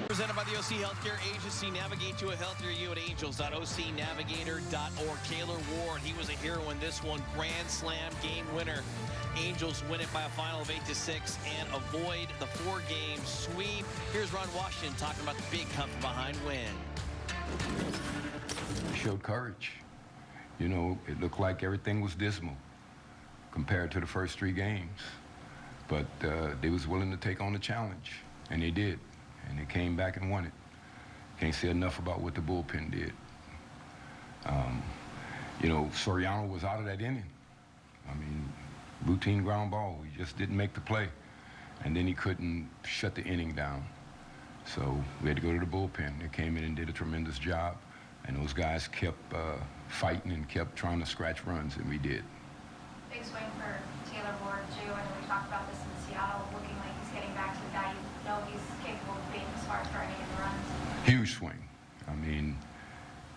Presented by the OC Healthcare Agency. Navigate to a healthier you at angels.ocnavigator.org. Taylor Ward, he was a hero in this one. Grand Slam game winner. Angels win it by a final of 8-6 and avoid the 4-game sweep. Here's Ron Washington talking about the big come-from-behind win. Showed courage. You know, it looked like everything was dismal compared to the first 3 games. But they was willing to take on the challenge, and they did. And they came back and won it. Can't say enough about what the bullpen did. You know, Soriano was out of that inning. I mean, routine ground ball. He just didn't make the play. And then he couldn't shut the inning down. So we had to go to the bullpen. They came in and did a tremendous job. And those guys kept fighting and kept trying to scratch runs, and we did. Big swing for Taylor Ward, too. I know we talked about this in Seattle, looking like he's getting back to the guy you know he's capable of being as far as starting the runs. Huge swing. I mean,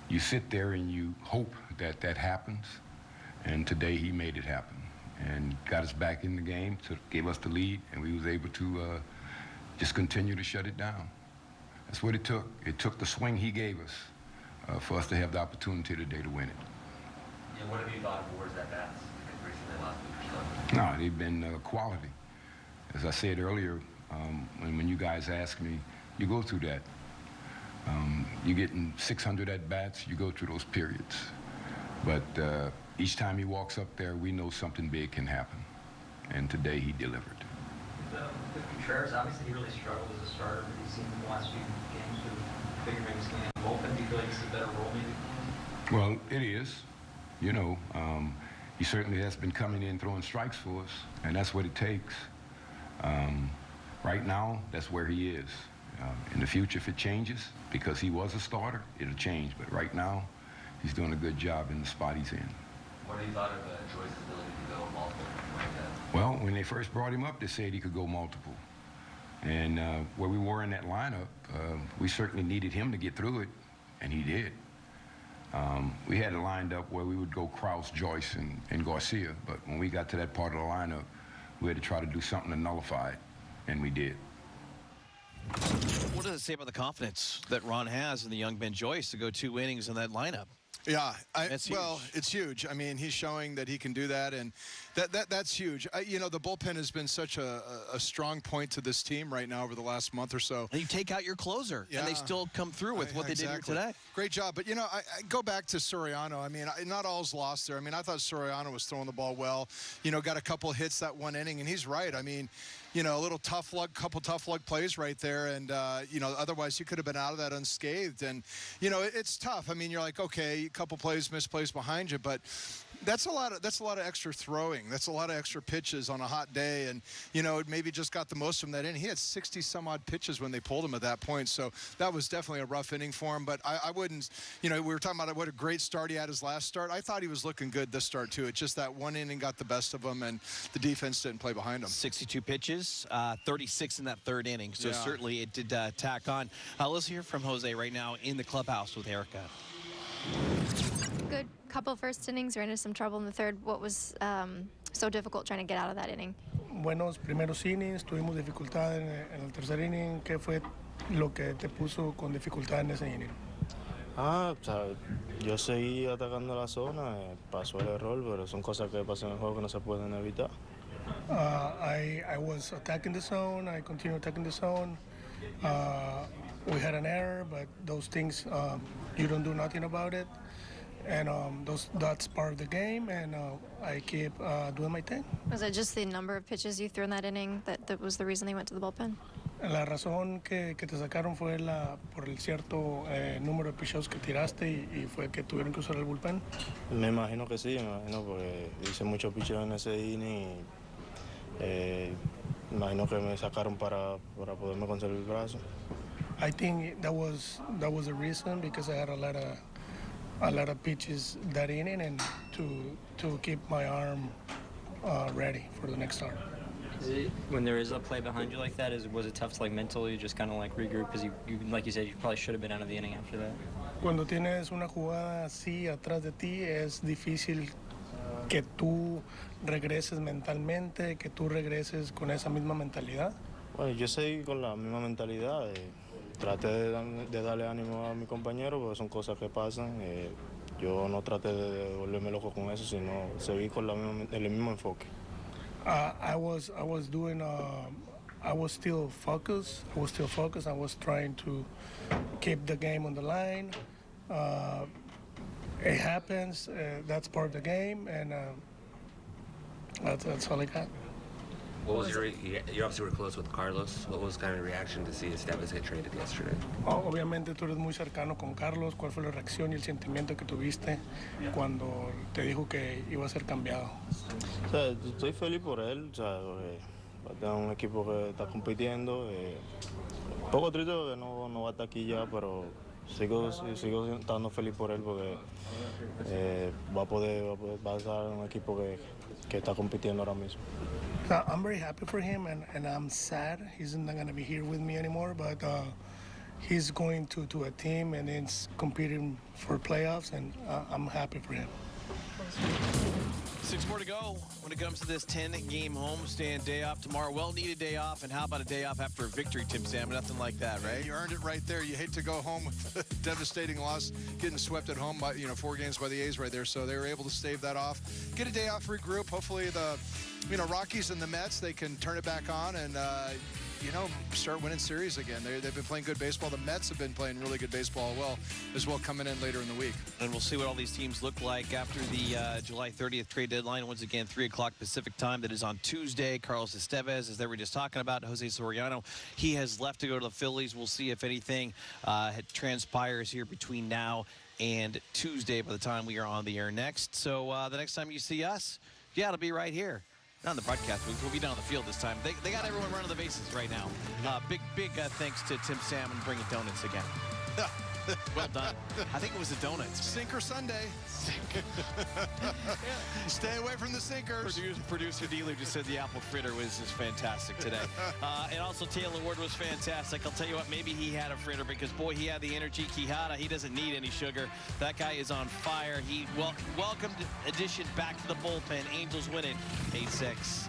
you sit there and you hope that that happens. And today he made it happen and got us back in the game, gave us the lead, and we was able to just continue to shut it down. That's what it took. It took the swing he gave us for us to have the opportunity today to win it. Yeah, what have you thought of Ward's at-bats recently last week or so? No, they've been quality. As I said earlier, when you guys ask me, you go through that. You're getting 600 at-bats, you go through those periods. But each time he walks up there, we know something big can happen. And today he delivered. With Contreras, obviously he really struggled as a starter, but he's seen the last few games with bigger rings game. Bullpen, do you feel like it's a better role maybe? Well, it is. You know, he certainly has been coming in throwing strikes for us, and that's what it takes. Right now, that's where he is. In the future, if it changes, because he was a starter, it'll change. But right now, he's doing a good job in the spot he's in. What have you thought of Joyce's ability to go multiple like that? Well, when they first brought him up, they said he could go multiple. And where we were in that lineup, we certainly needed him to get through it, and he did. We had it lined up where we would go Krause, Joyce, and Garcia, but when we got to that part of the lineup, we had to try to do something to nullify it, and we did. What does it say about the confidence that Ron has in the young Ben Joyce to go 2 innings in that lineup? Yeah, well, it's huge. I mean, he's showing that he can do that, and that's huge. You know, the bullpen has been such a strong point to this team right now over the last month or so. And you take out your closer, and they still come through with what they did here today. Great job. But, you know, I go back to Soriano. I mean, not all's lost there. I mean, I thought Soriano was throwing the ball well. You know, got a couple of hits that 1 inning, and he's right. I mean, you know, a little tough luck, couple tough luck plays right there, and you know, otherwise you could have been out of that unscathed. And you know, it's tough. I mean, you're like, okay, a couple plays, misplays behind you, but that's a lot of extra throwing. That's a lot of extra pitches on a hot day, and you know, maybe just got the most from that inning. He had 60 some odd pitches when they pulled him at that point, so that was definitely a rough inning for him. But I wouldn't, you know, we were talking about what a great start he had his last start. I thought he was looking good this start too. It's just that 1 inning got the best of him, and the defense didn't play behind him. 62 pitches, 36 in that 3rd inning, so certainly it did tack on. Let's hear from Jose right now in the clubhouse with Erica. Good couple first innings, ran into some trouble in the 3rd. What was so difficult trying to get out of that inning? Buenos primeros innings, tuvimos dificultad en el tercer inning. ¿Qué fue lo que te puso con dificultad en ese inning? O sea, yo seguí atacando la zona, pasó el error, pero son cosas que pasan en el juego que no se pueden evitar. I was attacking the zone. I continued attacking the zone. We had an error, but those things, you don't do nothing about it. And that's part of the game, and I keep doing my thing. Was it just the number of pitches you threw in that inning that was the reason they went to the bullpen? La razón que te sacaron fue por el cierto número de picheos que tiraste y fue que tuvieron que usar el bullpen. Me imagino que sí, me imagino porque hice muchos picheos en ese inning y imagino que me sacaron para poderme conservar el brazo. I think that was the reason, because I had a lot of pitches that inning, and to keep my arm ready for the next start. When there is a play behind you like that, was it tough to mentally just kind of regroup, because you like you said, you probably should have been out of the inning after that? Cuando tienes una jugada así atrás de ti, es difícil que tú regreses mentalmente, que tú regreses con esa misma mentalidad. Bueno, yo seguí con la misma mentalidad. Traté de darle ánimo a mi compañero, porque son cosas que pasan. Yo no traté de volverme loco con eso, sino seguir con el mismo enfoque. I was still focused. I was trying to keep the game on the line. It happens. That's part of the game, and that's all I got. What was you obviously were close with Carlos. What was kind of the reaction to see Esteves get traded yesterday? Obviamente tú eres muy cercano con Carlos. ¿Cuál fue la reacción y el sentimiento que tuviste cuando te dijo que iba a ser cambiado? O sea, estoy feliz por él, o sea, porque tengo un equipo que está compitiendo. Un poco triste porque no va a estar aquí ya, pero sigo estando feliz por él porque va a estar en un equipo que está compitiendo ahora mismo. I'm very happy for him, and I'm sad he's not going to be here with me anymore, but he's going to a team and it's competing for playoffs, and I'm happy for him. 6 more to go when it comes to this 10-game homestand. Day off tomorrow. Well-needed day off. And how about a day off after a victory, Tim Sam? Nothing like that, right? You earned it right there. You hate to go home with a devastating loss, getting swept at home by 4 games by the A's right there. So they were able to stave that off. Get a day off, regroup. Hopefully the Rockies and the Mets, they can turn it back on and start winning series again. They've been playing good baseball. The Mets have been playing really good baseball as well coming in later in the week. And we'll see what all these teams look like after the July 30th trade deadline. Once again, 3 o'clock Pacific time. That is on Tuesday. Carlos Esteves, as they were just talking about, Jose Soriano, he has left to go to the Phillies. We'll see if anything transpires here between now and Tuesday by the time we are on the air next. So the next time you see us, it'll be right here. Not on the broadcast. We'll be down on the field this time. They got everyone running the bases right now. Big thanks to Tim Sam and bringing donuts again. Well done. I think it was the donuts. Sinker Sunday. Stay away from the sinkers. Producer Dealer just said the apple fritter was just fantastic today. And also Taylor Ward was fantastic. I'll tell you what, maybe he had a fritter because, boy, he had the energy. Quijada, he doesn't need any sugar. That guy is on fire. He welcomed addition back to the bullpen. Angels winning 8-6.